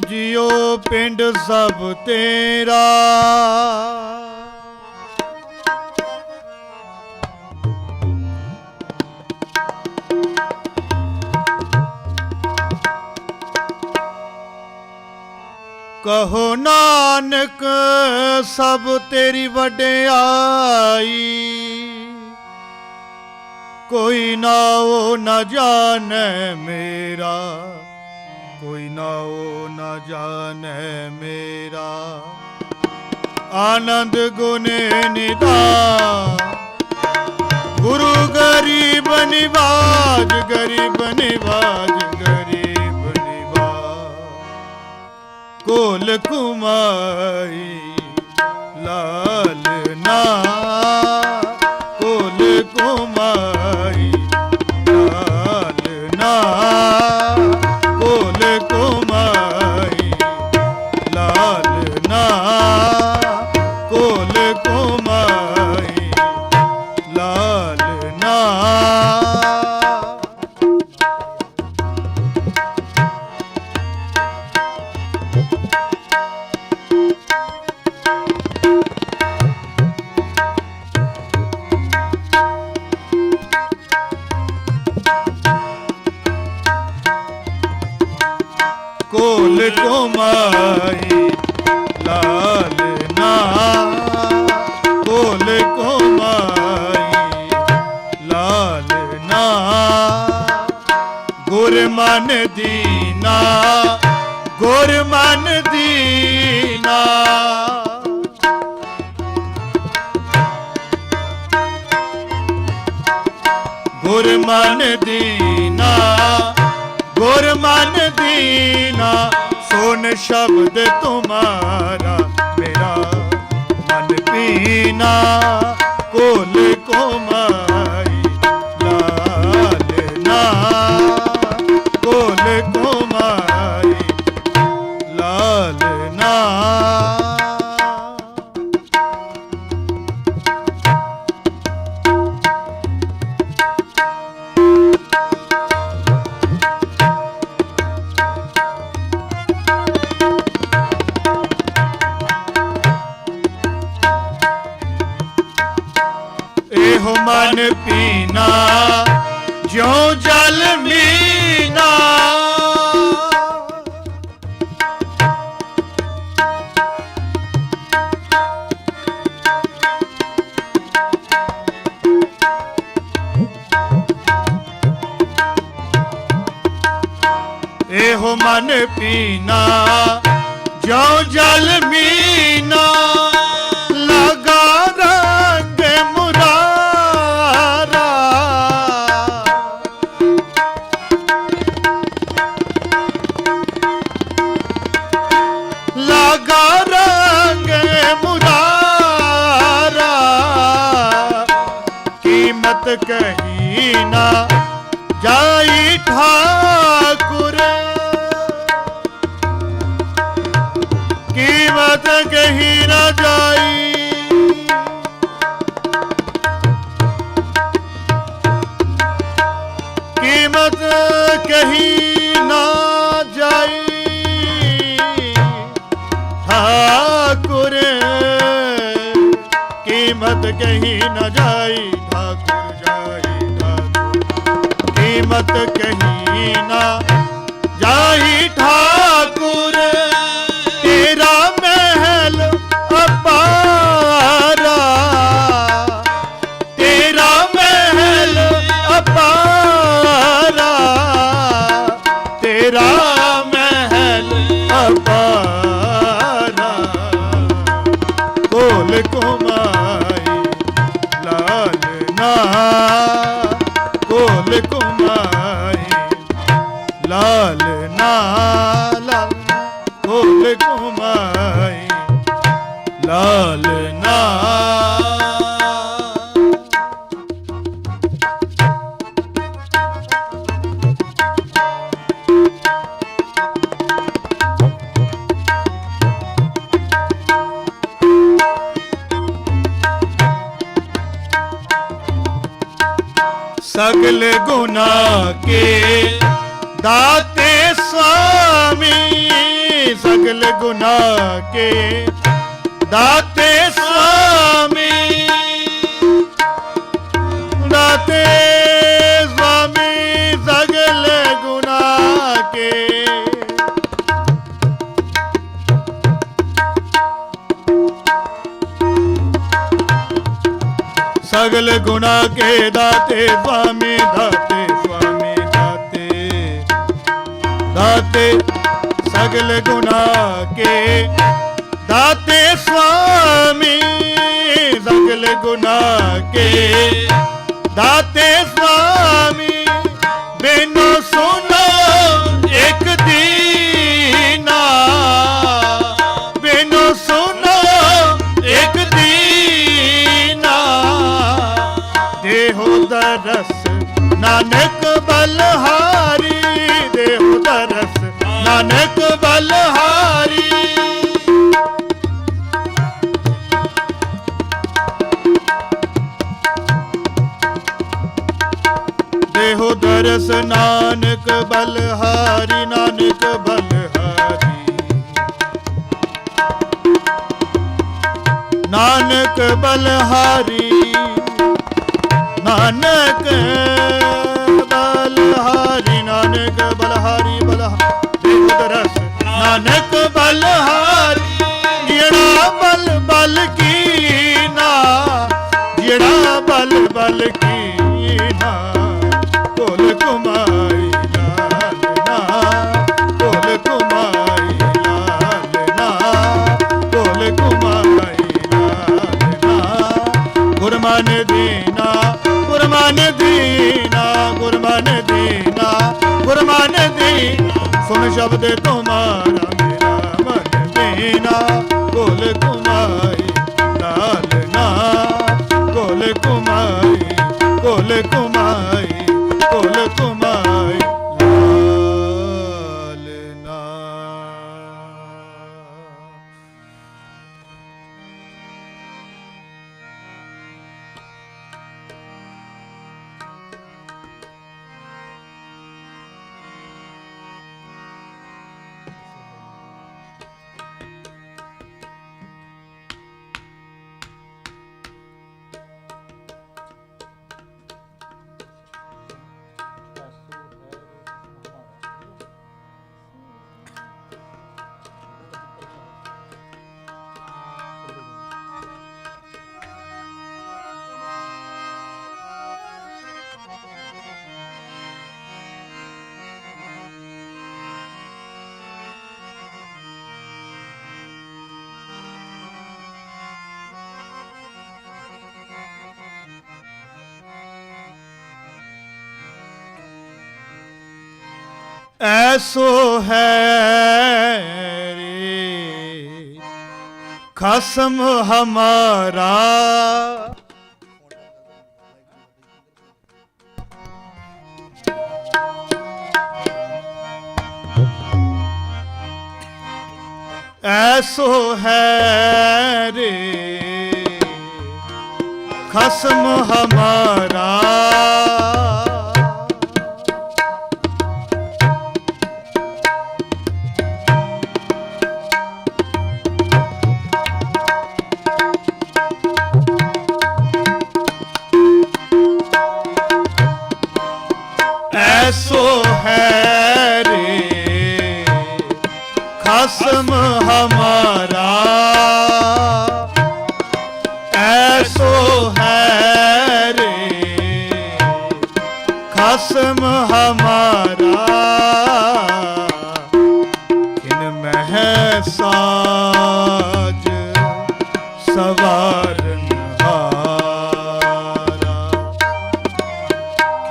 जियो पिंड सब तेरा। कहो नानक सब तेरी वड्याई, कोई ना ओ न जाने मेरा, कोई ना ओ न जाने मेरा। आनंद गुण निधान गुरु गरीब निवाज, गरीब निवाज, गरीब निवाज। कोल कुमाई लाल ना, कोल कुमाई लाल ना, कोल कुमाई लाल ना, कोल कुमाई लाल ना। कोल कुमाई लाल ना, कोल कुमाई लाल ना। गुर मन दीना, गुर मन दीना। गुर मन दीना, गुर मन दीना। सुन शब्द तुम्हारा मेरा मन पीना। कोल कुमाई लाल ना, कोल कुमाई लाल ना। देहो मन पीना जो जल मीना लगा रंग मुरारा लगा रंग मुरारा कीमत कही ना जाई ठाकुर कीमत कही न जाई कीमत कही न जाई ठाकुर कीमत कही न जाई ठाकुर जाई ठाकुर कीमत कही न जाई ठाकुर तेरा महल अपारा तेरा महल अपारा तेरा महल अपारा कोल कुमाई लाल ना कोल कुमाई लाल ना लाल कोल कुमाई लाल ना सगल गुना के दाते स्वामी सगल गुना के दाते स्वामी दाते स्वामी सगल गुना के सगल गुना के दाते स्वामी दाते स्वामी दाते दाते सगल गुना के दाते स्वामी सगल गुना के दाते स्वामी बिनु सुनो एक दीना बिनु सुनो एक दीना देहो दरस नानक बलहारी देहो दरस नानक बलहारी देहो दरस नानक बलहारी नानक बलहारी नानक बलहारी नानक बलहारी नानक बलहारी बलहारी दरस नानक बलहारी जेड़ा बल बल की ना जेड़ा बल बल की ना कोल कुमाई लाल ना कोल कुमाई लाल ना कोल कुमाई लाल ना गुरमान दीना गुरमान दीना गुरमान दीना गुरमान दीना सुन शब्द तुम्हारा मेरा मन दीना कोल कुमाई लाल ना कोल कुमाई कोल कुमाई कोल कुमाई लाल ना ऐसो है रे खसम हमारा। ऐसो है रे खसम हमारा। ऐसो है रे खसम हमारा। ऐसो है रे खसम हमारा। इनमें है साज सवारन हारा।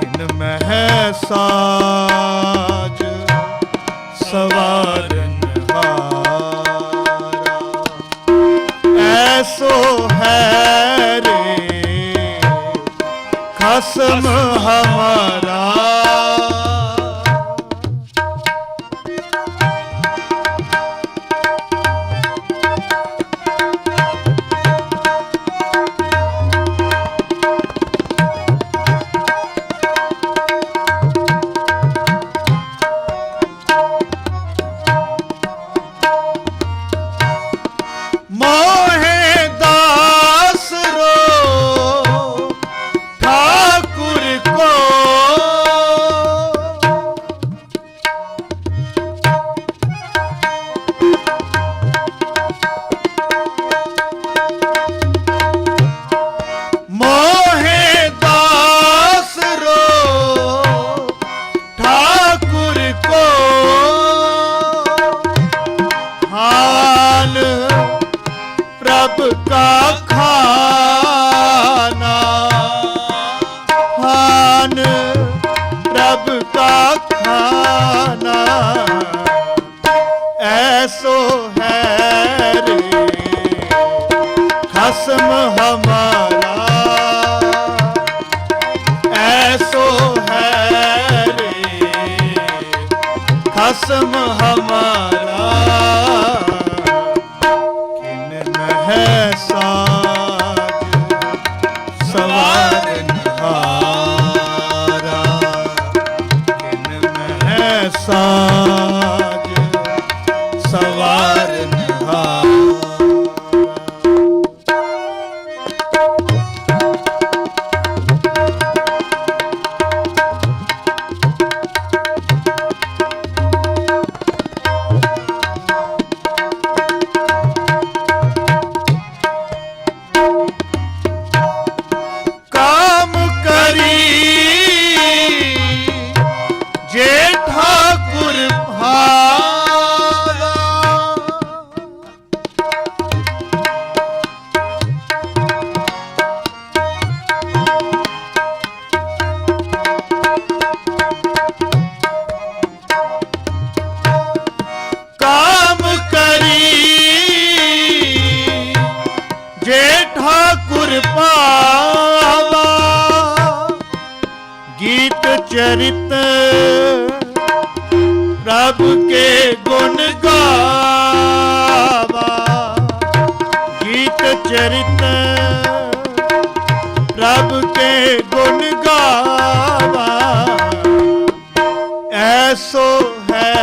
इनमें है साज सवारन हारा। ऐसो है रे खसम हमारा। मोहे दास रो ठाकुर को। मोहे दास रो ठाकुर को। हाल प्रभु का खाना। हान प्रभु का खाना। ऐसो है रे खसम हमारा। ऐसो है रे खसम हमारा। है साज सवारन हारा। इनमें है साज सवारन हारा। काम करी जे ठाकुर भावा। काम करी जे ठाकुर पावा। गीत चरित प्रभु के गुण गावा। गीत चरित प्रभु के गुण गावा। ऐसो है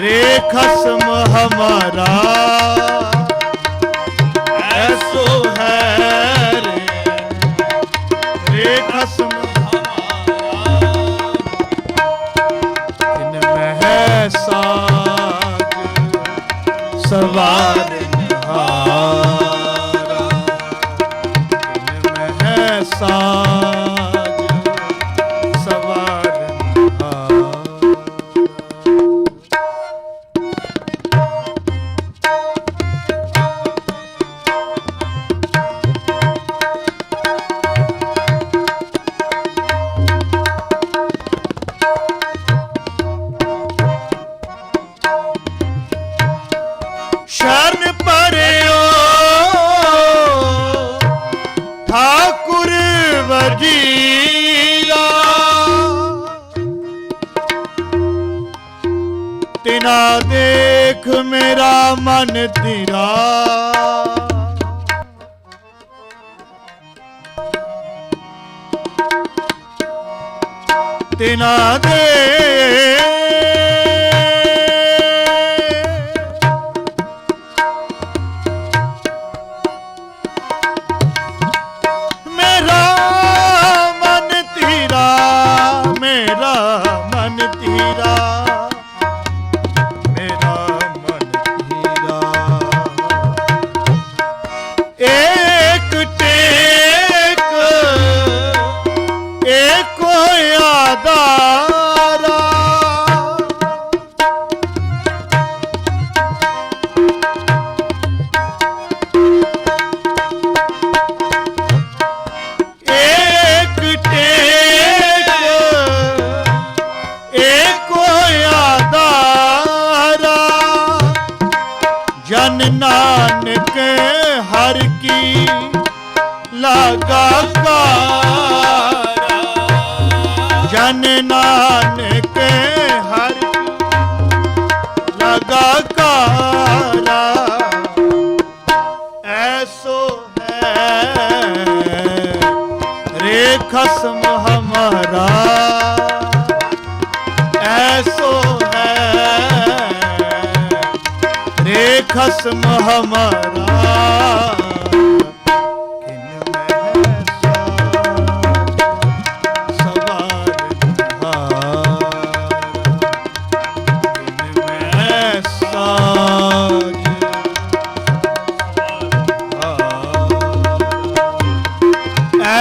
रे खसम हमारा। ऐसो है रे खसम हमारा। इनमें है साज सवारन हारा। इनमें है साज सवारन हारा। तिना देख मेरा मन तेरा, तिना देख मेरा मन तेरा, मेरा मन तेरा, मेरा मन तेरा। एक टेक एको आधारा, एक टेक एको आधारा, जन नानक हर की लगा कारा, जन नानक हर लगा कारा। ऐसो है रे खसम हमारा, ऐसो है रे खसम हमारा।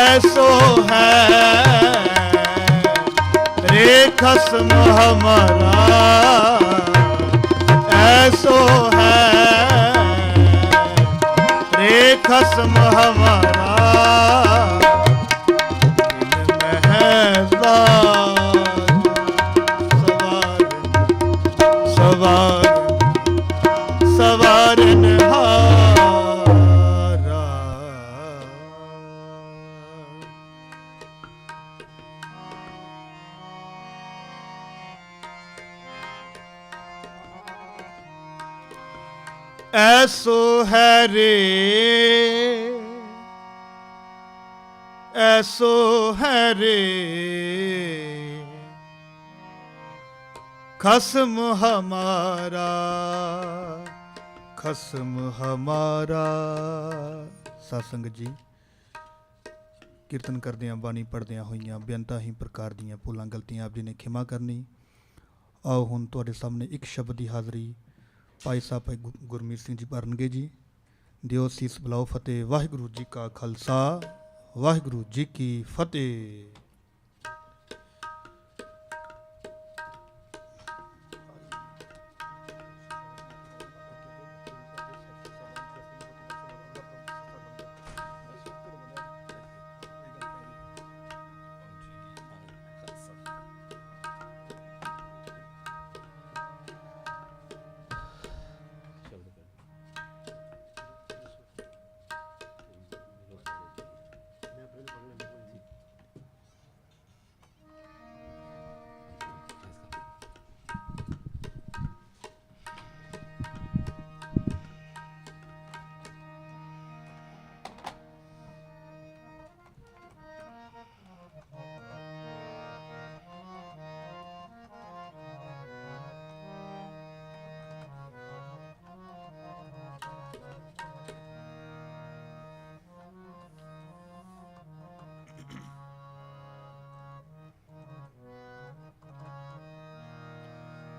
ऐसो है रे खसम हमारा, ऐसो है रे खसम हमारा। इनमें है सवार सवारनहारा। ऐसो है रे, ऐसो है रे खसम हमारा, खसम हमारा। सत्संग जी, ਕੀਰਤਨ ਕਰਦਿਆਂ ਬਾਣੀ ਪੜ੍ਹਦਿਆਂ ਹੋਈਆਂ ਬੇਅੰਤਾਂ ਹੀ ਪ੍ਰਕਾਰ ਦੀਆਂ ਭੁੱਲਾਂ ਗਲਤੀਆਂ ਆਪ ਜੀ ਨੇ ਖਿਮਾ ਕਰਨੀ। ਆਓ ਹੁਣ ਤੁਹਾਡੇ ਸਾਹਮਣੇ ਇੱਕ ਸ਼ਬਦ ਦੀ ਹਾਜ਼ਰੀ ਭਾਈ ਸਾਹਿਬ ਭਾਈ ਗੁਰਮੀਤ ਸਿੰਘ ਜੀ ਭਰਨਗੇ ਜੀ। ਦਿਓ ਸੀਸ ਬੁਲਾਓ ਫਤਿਹ। ਵਾਹਿਗੁਰੂ ਜੀ ਕਾ ਖਾਲਸਾ, ਵਾਹਿਗੁਰੂ ਜੀ ਕੀ ਫਤਿਹ।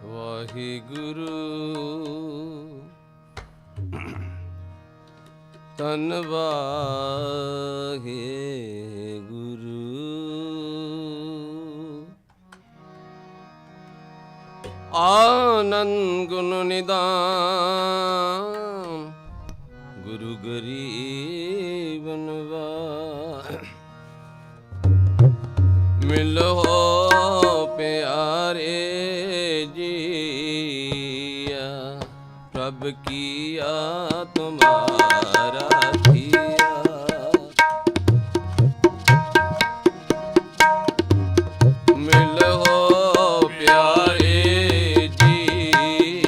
ਵਾਹਿਗੁਰੂ ਧੰਨ ਵਾਹਿਗੁਰੂ ਆਨੰਦ ਗੁਣ ਨਿਦਾਨ ਗੁਰੂ ਗਰੀਬ ਨਿਵਾਜ ਮਿਲੋ ਪਿਆਰੇ ਜੀਆ ਪ੍ਰਭ ਕੀਆ ਤੁਮਾਰਾ ਥੀਆ ਮਿਲੋ ਪਿਆਰੇ ਜੀਆ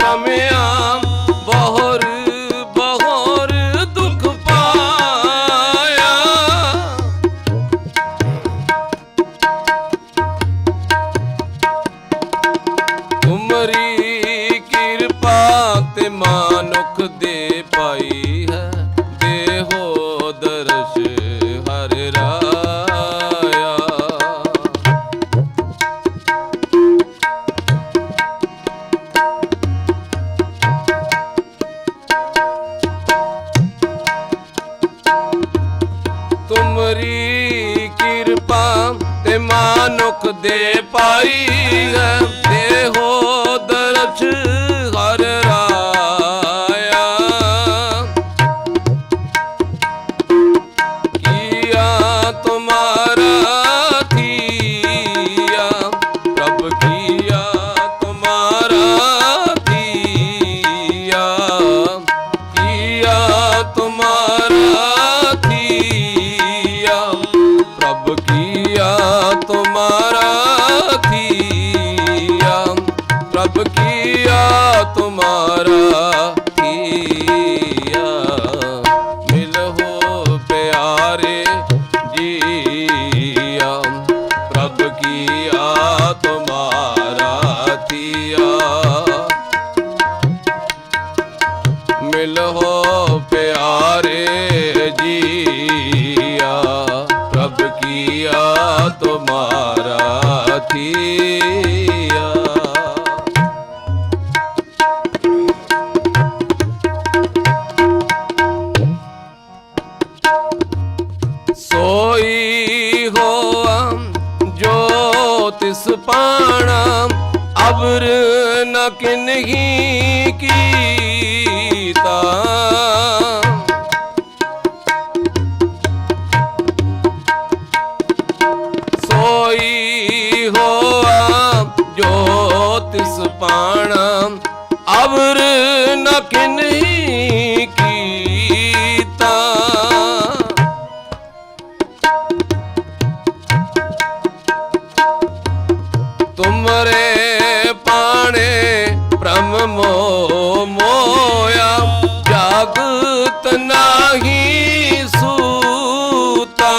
ਭ੍ਰਮਿਆ ਬਹੁਰ ਬਹੁਰ ਦੁਖ ਪਾਇਆ। ਤੁਮਰੀ ਕਿਰਪਾ ਤੇ ਮਾਨੁਖ ਦੇ ਪਾਈ ਹੈ, ਦੇਹੋ ਦਰਸ਼ ਹਰ ਰਾਇਆ। ਤੁਮਰੀ ਕਿਰਪਾ ਤੇ ਮਾਨੁਖ ਦੇ ਪਾਈ ਹੈ, ਦੇਹੋ ਦਰਸ਼ ਹਰ ਰਾਇਆ। ਕੀਆ ਤੁਮਾਰਾ ਥੀਆ ਪ੍ਰਭ ਕੀਆ ਤੁਮਾਰਾ ਥੀਆ। ਕੀਆ ਤੁਮਾਰਾ ਥੀਆ ਪ੍ਰਭ ਕੀਆ ਤੁਮਾਰਾ ਥੀਆ। ਪ੍ਰਭ ਕੀਆ ਤੁਮਾਰਾ ਥੀਆ। ਮਿਲਹੁ ਪਿਆਰੇ ਜੀਆ ਪ੍ਰਭ ਕੀਆ ਤੁਮਾਰਾ ਥੀਆ। ਮਿਲਹੁ ਪਿਆਰੇ ਜੀਆ ਪ੍ਰਭ ਕੀਆ ਤੁਮਾਰਾ ਥੀਆ। ਸੋਈ ਹੋਆ ਜੋ ਤਿਸ ਪਾਣਾ, ਅਬਰ ਨ ਕਿਨਹੀ ਕੀਤਾ। ਸੋਈ ਹੋਆ ਜੋ ਤਿਸ ਪਾਣਾ, ਅਬਰ ਨ ਕਿਨਹੀ ਕੀਤਾ। ਤੁਮਰੇ ਪਾਣੇ ਭ੍ਰਮ ਮੋਹ ਮੋਇਆ, ਜਾਗਤ ਨਾਹੀ ਸੂਤਾ।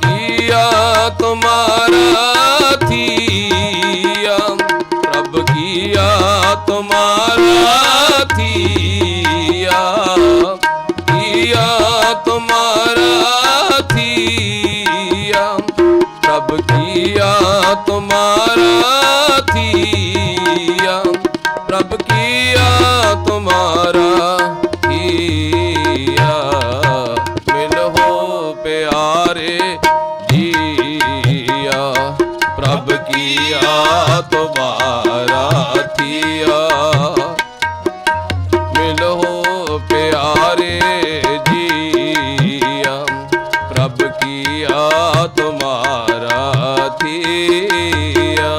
ਕੀਆ ਤੁਮਾਰਾ ਥੀਆ ਪ੍ਰਭ ਕੀਆ ਤੁਮਾਰਾ ਥੀਆ। ਕੀਆ ਤੁਮਾਰਾ ਥੀਆ ਪ੍ਰਭ ਕੀਆ ਤੁਮਾਰਾ ਥੀਆ। ਪ੍ਰਭ ਕੀਆ ਤੁਮਾਰਾ ਥੀਆ। ਮਿਲਹੁ ਪਿਆਰੇ ਜੀਆ ਪ੍ਰਭ ਕੀਆ ਤੁਮਾਰਾ ਥੀਆ। ਮਿਲਹੁ ਪਿਆਰੇ ਜੀਆ ਪ੍ਰਭ ਕੀਆ ਤੁਮਾਰਾ ਥੀਆ।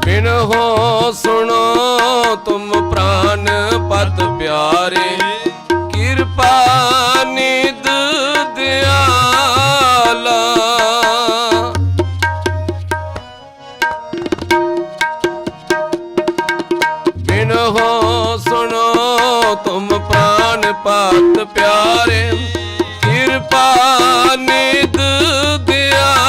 ਬਿਨਹੁ ਸੁਣੋ ਤੁਮ ਪ੍ਰਾਨ ਪਤ ਪਿਆਰੇ, ਕਿਰਪਾ ਨਿਧ ਦਿਆਲਾ। ਬਿਨਹੁ ਸੁਣੋ ਤੁਮ ਪ੍ਰਾਨ ਪਤ ਪਿਆਰੇ, ਕਿਰਪਾ ਨਿਧ ਦਿਆਲਾ।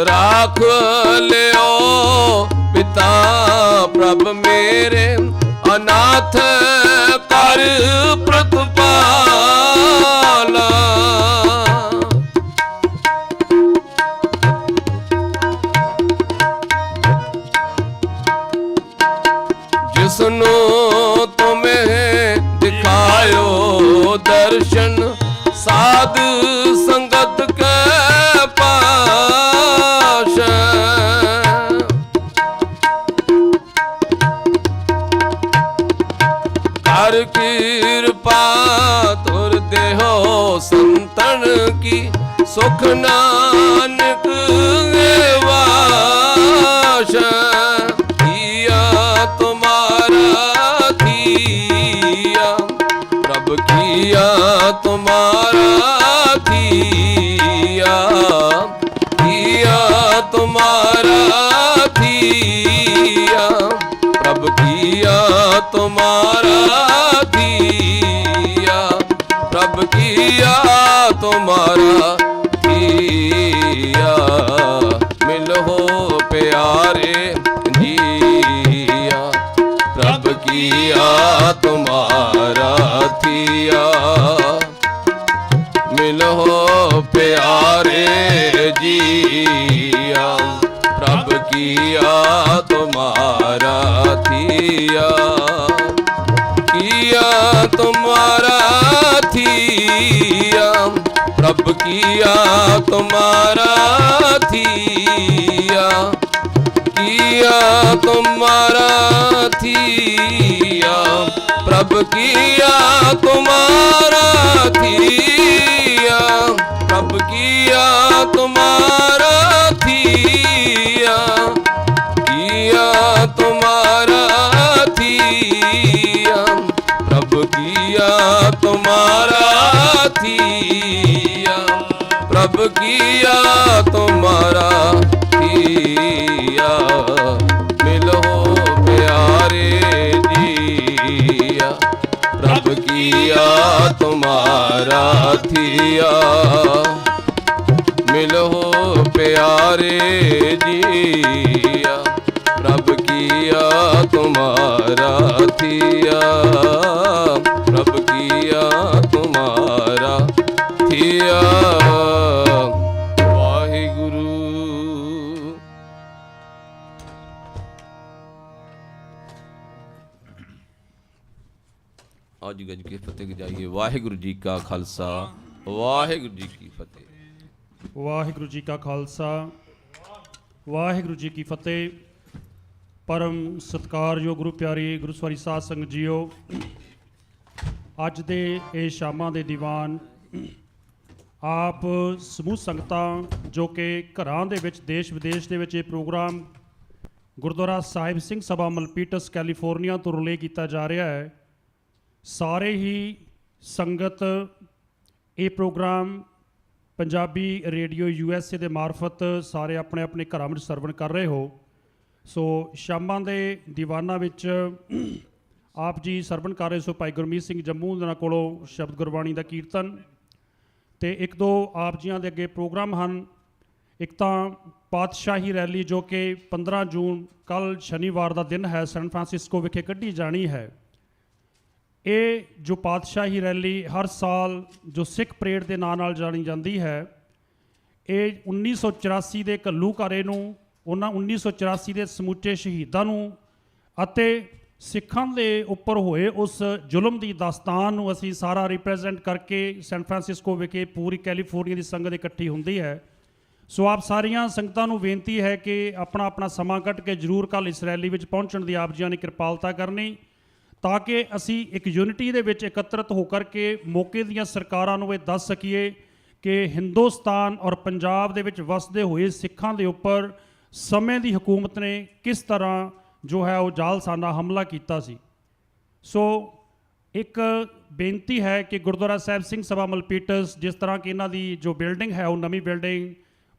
ਰਾਖ ਲਿਓ ਪਿਤਾ ਪ੍ਰਭ ਮੇਰੇ, ਅਨਾਥ ਕਰ ਪ੍ਰਤਪਾਲਾ। ਜਿਸਨੂੰ ਤੁਮੇ ਦਿਖਾਇਓ ਦਰਸ਼ਨ, ਸਾਧ ਸੰਗਤ ਕੈ ਪਾਸ਼ਾ। ਸੁਖ ਨਾਨਕ ਵਾਸ ਕੀਆ ਤੁਮਾਰਾ ਥੀਆ ਪ੍ਰਭ ਕੀਆ ਤੁਮਾਰਾ ਥੀਆ ਕੀਆ ਤੁਮਾਰਾ ਥੀਆ ਪ੍ਰਭ ਕੀਆ ਤੁਮਾਰਾ ਥੀਆ ਪ੍ਰਭ ਕੀਆ ਤੁਮਾਰਾ ਥੀਆ ਮਿਲੋ ਪਿਆਰੇ ਜੀਆ ਪ੍ਰਭ ਕੀਆ ਤੁਮਾਰਾ ਥੀਆ ਮਿਲੋ ਪਿਆਰੇ ਜੀਆ ਪ੍ਰਭ ਕੀਆ ਤੁਮਾਰਾ ਥੀਆ ਕੀਆ ਤੁਮਾਰਾ ਥੀਆ ਪ੍ਰਭ ਕੀਆ ਤੁਮਾਰਾ ਥੀਆ ਕੀਆ ਤੁਮਾਰਾ ਥੀਆ ਪ੍ਰਭ ਕੀਆ ਤੁਮਾਰਾ ਥੀਆ ਪ੍ਰਭ ਕੀਆ ਤੁਮਾਰਾ ਥੀਆ ਕੀਆ ਤੁਮਾਰਾ ਥੀਆ ਪ੍ਰਭ ਕੀਆ ਤੁਮਾਰਾ ਥੀਆ ਪ੍ਰਭ ਕੀਆ ਤੁਮਾਰਾ ਥੀਆ ਮਿਲੋ ਪਿਆਰੇ ਜੀਆ ਪ੍ਰਭ ਕੀਆ ਤੁਮਾਰਾ ਥੀਆ ਮਿਲੋ ਪਿਆਰੇ ਜੀਆ ਪ੍ਰਭ ਕੀਆ ਤੁਮਾਰਾ ਥੀਆ ਪ੍ਰਭ ਕੀਆ ਤੁਮਾਰਾ ਥੀਆ ਵਾਹਿਗੁਰੂ। ਅੱਜ ਗੱਜ ਕੇ ਫਤਿਹ ਜਾਈਏ। ਵਾਹਿਗੁਰੂ ਜੀ ਕਾ ਖਾਲਸਾ ਵਾਹਿਗੁਰੂ ਜੀ ਕੀ ਫਤਿਹ। ਵਾਹਿਗੁਰੂ ਜੀ ਕਾ ਖਾਲਸਾ ਵਾਹਿਗੁਰੂ ਜੀ ਕੀ ਫਤਿਹ। ਪਰਮ ਸਤਿਕਾਰਯੋਗ ਗੁਰੂ ਪਿਆਰੀ ਗੁਰੂ ਸਵਾਰੀ ਸਾਧ ਸੰਗਤ ਜੀਓ, ਅੱਜ ਦੇ ਇਹ ਸ਼ਾਮਾਂ ਦੇ ਦੀਵਾਨ ਆਪ ਸਮੂਹ ਸੰਗਤਾਂ ਜੋ ਕਿ ਘਰਾਂ ਦੇ ਵਿੱਚ ਦੇਸ਼ ਵਿਦੇਸ਼ ਦੇ ਵਿੱਚ ਇਹ ਪ੍ਰੋਗਰਾਮ ਗੁਰਦੁਆਰਾ ਸਾਹਿਬ ਸਿੰਘ ਸਭਾ ਮਲਪੀਟਸ ਕੈਲੀਫੋਰਨੀਆ ਤੋਂ ਰਿਲੇ ਕੀਤਾ ਜਾ ਰਿਹਾ ਹੈ, ਸਾਰੇ ਹੀ ਸੰਗਤ ਇਹ ਪ੍ਰੋਗਰਾਮ ਪੰਜਾਬੀ ਰੇਡੀਓ USA ਦੇ ਮਾਰਫਤ ਸਾਰੇ ਆਪਣੇ ਆਪਣੇ ਘਰਾਂ ਵਿੱਚ ਸਰਵਣ ਕਰ ਰਹੇ ਹੋ। ਸੋ ਸ਼ਾਮਾਂ ਦੇ ਦੀਵਾਨਾਂ ਵਿੱਚ ਆਪ ਜੀ ਸਰਵਣ ਕਰ ਰਹੇ ਸੋ ਭਾਈ ਗੁਰਮੀਤ ਸਿੰਘ ਜੰਮੂ ਦੇ ਕੋਲੋਂ ਸ਼ਬਦ ਗੁਰਬਾਣੀ ਦਾ ਕੀਰਤਨ, ਅਤੇ ਇੱਕ ਦੋ ਆਪ ਜੀਆਂ ਦੇ ਅੱਗੇ ਪ੍ਰੋਗਰਾਮ ਹਨ। ਇੱਕ ਤਾਂ ਪਾਤਸ਼ਾਹੀ ਰੈਲੀ ਜੋ ਕਿ 15 ਜੂਨ ਕੱਲ੍ਹ ਸ਼ਨੀਵਾਰ ਦਾ ਦਿਨ ਹੈ ਸੈਨ ਫਰਾਂਸਿਸਕੋ ਵਿਖੇ ਕੱਢੀ ਜਾਣੀ ਹੈ। ਇਹ ਜੋ ਪਾਤਸ਼ਾਹੀ ਰੈਲੀ ਹਰ ਸਾਲ ਜੋ ਸਿੱਖ ਪਰੇਡ ਦੇ ਨਾਂ ਨਾਲ ਜਾਣੀ ਜਾਂਦੀ ਹੈ, ਇਹ 1984 ਦੇ ਘੱਲੂਘਾਰੇ ਨੂੰ, ਉਹਨਾਂ 1984 ਦੇ ਸਮੁੱਚੇ ਸ਼ਹੀਦਾਂ ਨੂੰ ਅਤੇ ਸਿੱਖਾਂ ਦੇ ਉੱਪਰ ਹੋਏ ਉਸ ਜ਼ੁਲਮ ਦੀ ਦਾਸਤਾਨ ਨੂੰ ਅਸੀਂ ਸਾਰਾ ਰਿਪਰੈਜ਼ੈਂਟ ਕਰਕੇ ਸੈਨ ਫਰਾਂਸਿਸਕੋ ਵਿਖੇ ਪੂਰੀ ਕੈਲੀਫੋਰਨੀਆ ਦੀ ਸੰਗਤ ਇਕੱਠੀ ਹੁੰਦੀ ਹੈ। ਸੋ ਆਪ ਸਾਰੀਆਂ ਸੰਗਤਾਂ ਨੂੰ ਬੇਨਤੀ ਹੈ ਕਿ ਆਪਣਾ ਆਪਣਾ ਸਮਾਂ ਕੱਢ ਕੇ ਜ਼ਰੂਰ ਕੱਲ੍ਹ ਇਸ ਰੈਲੀ ਵਿੱਚ ਪਹੁੰਚਣ ਦੀ ਆਪ ਜੀਆਂ ਨੇ ਕਿਰਪਾਲਤਾ ਕਰਨੀ, ਤਾਂ ਕਿ ਅਸੀਂ ਇੱਕ ਯੂਨਿਟੀ ਦੇ ਵਿੱਚ ਇਕੱਤਰਿਤ ਹੋ ਕਰਕੇ ਮੌਕੇ ਦੀਆਂ ਸਰਕਾਰਾਂ ਨੂੰ ਇਹ ਦੱਸ ਸਕੀਏ ਕਿ ਹਿੰਦੁਸਤਾਨ ਔਰ ਪੰਜਾਬ ਦੇ ਵਿੱਚ ਵਸਦੇ ਹੋਏ ਸਿੱਖਾਂ ਦੇ ਉੱਪਰ ਸਮੇਂ ਦੀ ਹਕੂਮਤ ਨੇ ਕਿਸ ਤਰ੍ਹਾਂ ਜੋ ਹੈ ਉਹ ਜਾਲਸਾਨਾ ਹਮਲਾ ਕੀਤਾ ਸੀ। ਸੋ ਇੱਕ ਬੇਨਤੀ ਹੈ ਕਿ ਗੁਰਦੁਆਰਾ ਸਾਹਿਬ ਸਿੰਘ ਸਭਾ ਮਲਪੀਟਸ, ਜਿਸ ਤਰ੍ਹਾਂ ਕਿ ਇਹਨਾਂ ਦੀ ਜੋ ਬਿਲਡਿੰਗ ਹੈ ਉਹ ਨਵੀਂ ਬਿਲਡਿੰਗ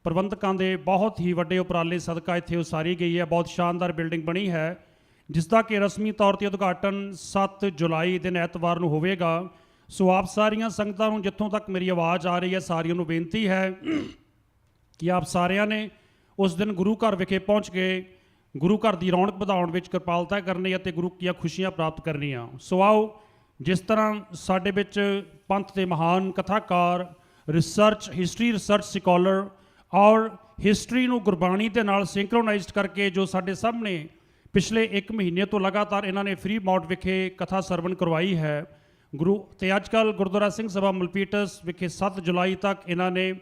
ਪ੍ਰਬੰਧਕਾਂ ਦੇ ਬਹੁਤ ਹੀ ਵੱਡੇ ਉਪਰਾਲੇ ਸਦਕਾ ਇੱਥੇ ਉਸਾਰੀ ਗਈ ਹੈ, ਬਹੁਤ ਸ਼ਾਨਦਾਰ ਬਿਲਡਿੰਗ ਬਣੀ ਹੈ, ਜਿਸ ਦਾ ਕਿ ਰਸਮੀ ਤੌਰ 'ਤੇ ਉਦਘਾਟਨ 7 ਜੁਲਾਈ ਦਿਨ ਐਤਵਾਰ ਨੂੰ ਹੋਵੇਗਾ। ਸੋ ਆਪ ਸਾਰੀਆਂ ਸੰਗਤਾਂ ਨੂੰ, ਜਿੱਥੋਂ ਤੱਕ ਮੇਰੀ ਆਵਾਜ਼ ਆ ਰਹੀ ਹੈ, ਸਾਰਿਆਂ ਨੂੰ ਬੇਨਤੀ ਹੈ ਕਿ ਆਪ ਸਾਰਿਆਂ ਨੇ ਉਸ ਦਿਨ ਗੁਰੂ ਘਰ ਵਿਖੇ ਪਹੁੰਚ ਕੇ ਗੁਰੂ ਘਰ ਦੀ ਰੌਣਕ ਵਧਾਉਣ ਵਿੱਚ ਕਿਰਪਾਲਤਾ ਕਰਨੀ ਅਤੇ ਗੁਰੂ ਦੀਆਂ ਖੁਸ਼ੀਆਂ ਪ੍ਰਾਪਤ ਕਰਨੀਆਂ। ਸੋ ਆਓ, ਜਿਸ ਤਰ੍ਹਾਂ ਸਾਡੇ ਵਿੱਚ ਪੰਥ ਦੇ ਮਹਾਨ ਕਥਾਕਾਰ, ਹਿਸਟਰੀ ਰਿਸਰਚ ਸਕਾਲਰ ਔਰ ਹਿਸਟਰੀ ਨੂੰ ਗੁਰਬਾਣੀ ਦੇ ਨਾਲ ਸਿੰਕਰੋਨਾਈਜ਼ਡ ਕਰਕੇ ਜੋ ਸਾਡੇ ਸਾਹਮਣੇ ਪਿਛਲੇ 1 ਮਹੀਨੇ ਤੋਂ ਲਗਾਤਾਰ ਇਹਨਾਂ ਨੇ ਫ੍ਰੀ ਮਾਊਂਟ ਵਿਖੇ ਕਥਾ ਸਰਵਣ ਕਰਵਾਈ ਹੈ ਤੇ ਅੱਜ ਕੱਲ੍ਹ ਗੁਰਦੁਆਰਾ ਸਿੰਘ ਸਭਾ ਮਲਪੀਟਸ ਵਿਖੇ 7 ਜੁਲਾਈ ਤੱਕ ਇਹਨਾਂ ਨੇ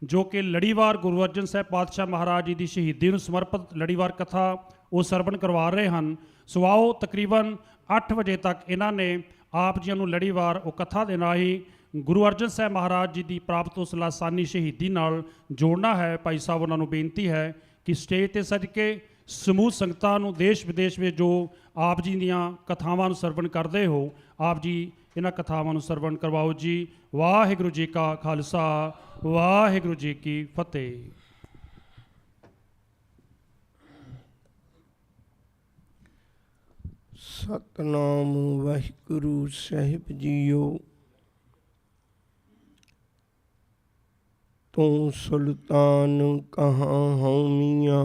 ਜੋ ਕਿ ਲੜੀਵਾਰ ਗੁਰੂ ਅਰਜਨ ਸਾਹਿਬ ਪਾਤਸ਼ਾਹ ਮਹਾਰਾਜ ਜੀ ਦੀ ਸ਼ਹੀਦੀ ਨੂੰ ਸਮਰਪਿਤ ਲੜੀਵਾਰ ਕਥਾ ਉਹ ਸਰਵਣ ਕਰਵਾ ਰਹੇ ਹਨ। ਸੋ ਆਓ, ਤਕਰੀਬਨ 8 ਵਜੇ ਤੱਕ ਇਹਨਾਂ ਨੇ ਆਪ ਜੀਆਂ ਨੂੰ ਲੜੀਵਾਰ ਉਹ ਕਥਾ ਦੇ ਨਾਲ ਹੀ ਗੁਰੂ ਅਰਜਨ ਸਾਹਿਬ ਮਹਾਰਾਜ ਜੀ ਦੀ ਪ੍ਰਾਪਤ ਉਸ ਲਾਸਾਨੀ ਸ਼ਹੀਦੀ ਨਾਲ ਜੋੜਨਾ ਹੈ। ਭਾਈ ਸਾਹਿਬ ਉਹਨਾਂ ਨੂੰ ਬੇਨਤੀ ਹੈ ਕਿ ਸਟੇਜ 'ਤੇ ਸੱਜ ਕੇ ਸਮੂਹ ਸੰਗਤਾਂ ਨੂੰ ਦੇਸ਼ ਵਿਦੇਸ਼ ਵਿੱਚ ਜੋ ਆਪ ਜੀ ਦੀਆਂ ਕਥਾਵਾਂ ਨੂੰ ਸਰਵਣ ਕਰਦੇ ਹੋ, ਆਪ ਜੀ ਇਹਨਾਂ ਕਥਾਵਾਂ ਨੂੰ ਸਰਵਣ ਕਰਵਾਓ ਜੀ। ਵਾਹਿਗੁਰੂ ਜੀ ਕਾ ਖਾਲਸਾ, ਵਾਹਿਗੁਰੂ ਜੀ ਕੀ ਫਤਿਹ। ਸਤਨਾਮ ਵਾਹਿਗੁਰੂ ਸਾਹਿਬ ਜੀਓ। ਤੂੰ ਸੁਲਤਾਨ ਕਹਾਂ ਹਉ ਮੀਆਂ,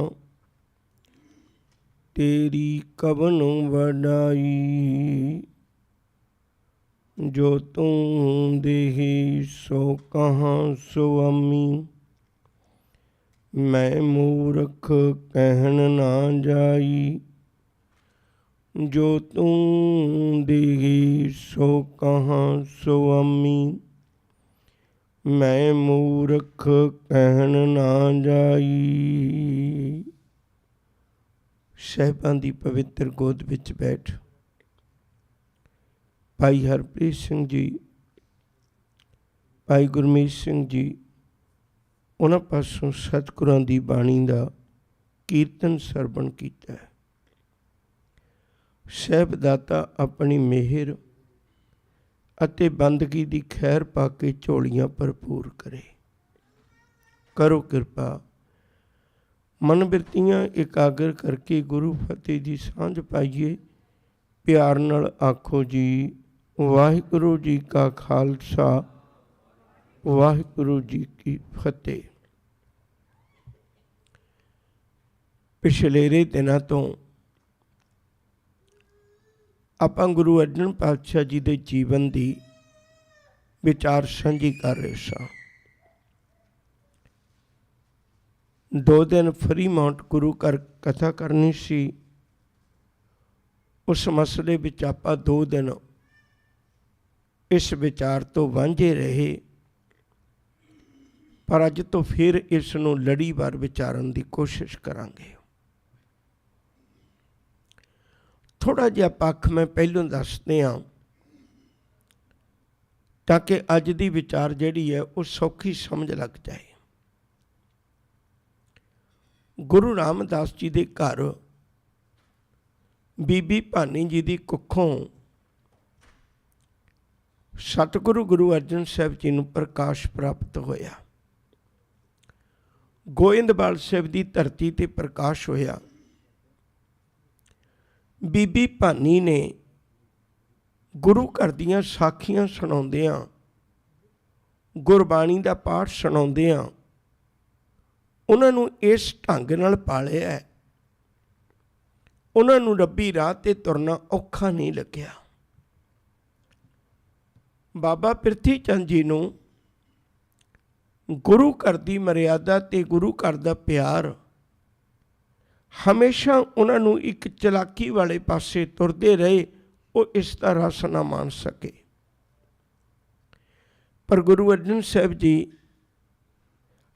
ਤੇਰੀ ਕਵਨ ਵਡਾਈ। ਜੋ ਤੂੰ ਦੇਹੀ ਸੋ ਕਹਾਂ ਸੁਆਮੀ, ਮੈਂ ਮੂਰਖ ਕਹਿਣ ਨਾ ਜਾਈ। ਜੋ ਤੂੰ ਦੇਹੀ ਸੋ ਕਹਾਂ ਸੁਆਮੀ, ਮੈਂ ਮੂਰਖ ਕਹਿਣ ਨਾ ਜਾਈ। ਸਾਹਿਬਾਂ ਦੀ ਪਵਿੱਤਰ ਗੋਦ ਵਿੱਚ ਬੈਠ ਭਾਈ ਹਰਪ੍ਰੀਤ ਸਿੰਘ ਜੀ, ਭਾਈ ਗੁਰਮੀਤ ਸਿੰਘ ਜੀ, ਉਹਨਾਂ ਪਾਸੋਂ ਸਤਿਗੁਰਾਂ ਦੀ ਬਾਣੀ ਦਾ ਕੀਰਤਨ ਸਰਵਣ ਕੀਤਾ ਹੈ। ਸਾਹਿਬਦਾਤਾ ਆਪਣੀ ਮਿਹਰ ਅਤੇ ਬੰਦਗੀ ਦੀ ਖੈਰ ਪਾ ਕੇ ਝੋਲੀਆਂ ਭਰਪੂਰ ਕਰੇ। ਕਰੋ ਕਿਰਪਾ, ਮਨ ਬਿਰਤੀਆਂ ਇਕਾਗਰ ਕਰਕੇ ਗੁਰੂ ਫਤਿਹ ਦੀ ਸਾਂਝ ਪਾਈਏ। ਪਿਆਰ ਨਾਲ ਆਖੋ ਜੀ, ਵਾਹਿਗੁਰੂ ਜੀ ਕਾ ਖਾਲਸਾ, ਵਾਹਿਗੁਰੂ ਜੀ ਕੀ ਫਤਿਹ। ਪਿਛਲੇ ਦਿਨਾਂ ਤੋਂ ਆਪਾਂ ਗੁਰੂ ਅਰਜਨ ਪਾਤਸ਼ਾਹ ਜੀ ਦੇ ਜੀਵਨ ਦੀ ਵਿਚਾਰ ਸਾਂਝੀ ਕਰ ਰਹੇ ਸਾਂ। 2 ਦਿਨ ਫਰੀਮਾਉਂਟ ਗੁਰੂ ਘਰ ਕਥਾ ਕਰਨੀ ਸੀ। ਉਸ ਮਸਲੇ ਵਿੱਚ ਆਪਾਂ 2 ਦਿਨ ਇਸ ਵਿਚਾਰ ਤੋਂ ਵਾਂਝੇ ਰਹੇ, ਪਰ ਅੱਜ ਤੋਂ ਫਿਰ ਇਸ ਨੂੰ ਲੜੀਵਾਰ ਵਿਚਾਰਨ ਦੀ ਕੋਸ਼ਿਸ਼ ਕਰਾਂਗੇ। ਥੋੜ੍ਹਾ ਜਿਹਾ ਪੱਖ ਮੈਂ ਪਹਿਲੋਂ ਦੱਸਦੇ ਹਾਂ ਤਾਂ ਕਿ ਅੱਜ ਦੀ ਵਿਚਾਰ ਜਿਹੜੀ ਹੈ ਉਹ ਸੌਖੀ ਸਮਝ ਲੱਗ ਜਾਏ। ਗੁਰੂ ਰਾਮਦਾਸ ਜੀ ਦੇ ਘਰ ਬੀਬੀ ਭਾਨੀ ਜੀ ਦੀ ਕੁੱਖੋਂ ਸਤਿਗੁਰੂ ਗੁਰੂ ਅਰਜਨ ਸਾਹਿਬ ਜੀ ਨੂੰ ਪ੍ਰਕਾਸ਼ ਪ੍ਰਾਪਤ ਹੋਇਆ। ਗੋਇੰਦਵਾਲ ਸਾਹਿਬ ਦੀ ਧਰਤੀ ਤੇ ਪ੍ਰਕਾਸ਼ ਹੋਇਆ। ਬੀਬੀ ਭਾਨੀ ਨੇ ਗੁਰੂ ਘਰ ਦੀਆਂ ਸਾਖੀਆਂ ਸੁਣਾਉਂਦਿਆਂ, ਗੁਰਬਾਣੀ ਦਾ ਪਾਠ ਸੁਣਾਉਂਦਿਆਂ ਉਹਨਾਂ ਨੂੰ ਇਸ ਢੰਗ ਨਾਲ ਪਾਲਿਆ ਹੈ, ਉਹਨਾਂ ਨੂੰ ਰੱਬੀ ਰਾਹ 'ਤੇ ਤੁਰਨਾ ਔਖਾ ਨਹੀਂ ਲੱਗਿਆ। ਬਾਬਾ ਪ੍ਰਿਥੀ ਚੰਦ ਜੀ ਨੂੰ ਗੁਰੂ ਘਰ ਦੀ ਮਰਿਆਦਾ ਤੇ ਗੁਰੂ ਘਰ ਦਾ ਪਿਆਰ ਹਮੇਸ਼ਾ ਉਹਨਾਂ ਨੂੰ ਇੱਕ ਚਲਾਕੀ ਵਾਲੇ ਪਾਸੇ ਤੁਰਦੇ ਰਹੇ, ਉਹ ਇਸ ਦਾ ਰਸ ਨਾ ਮਾਣ ਸਕੇ। ਪਰ ਗੁਰੂ ਅਰਜਨ ਸਾਹਿਬ ਜੀ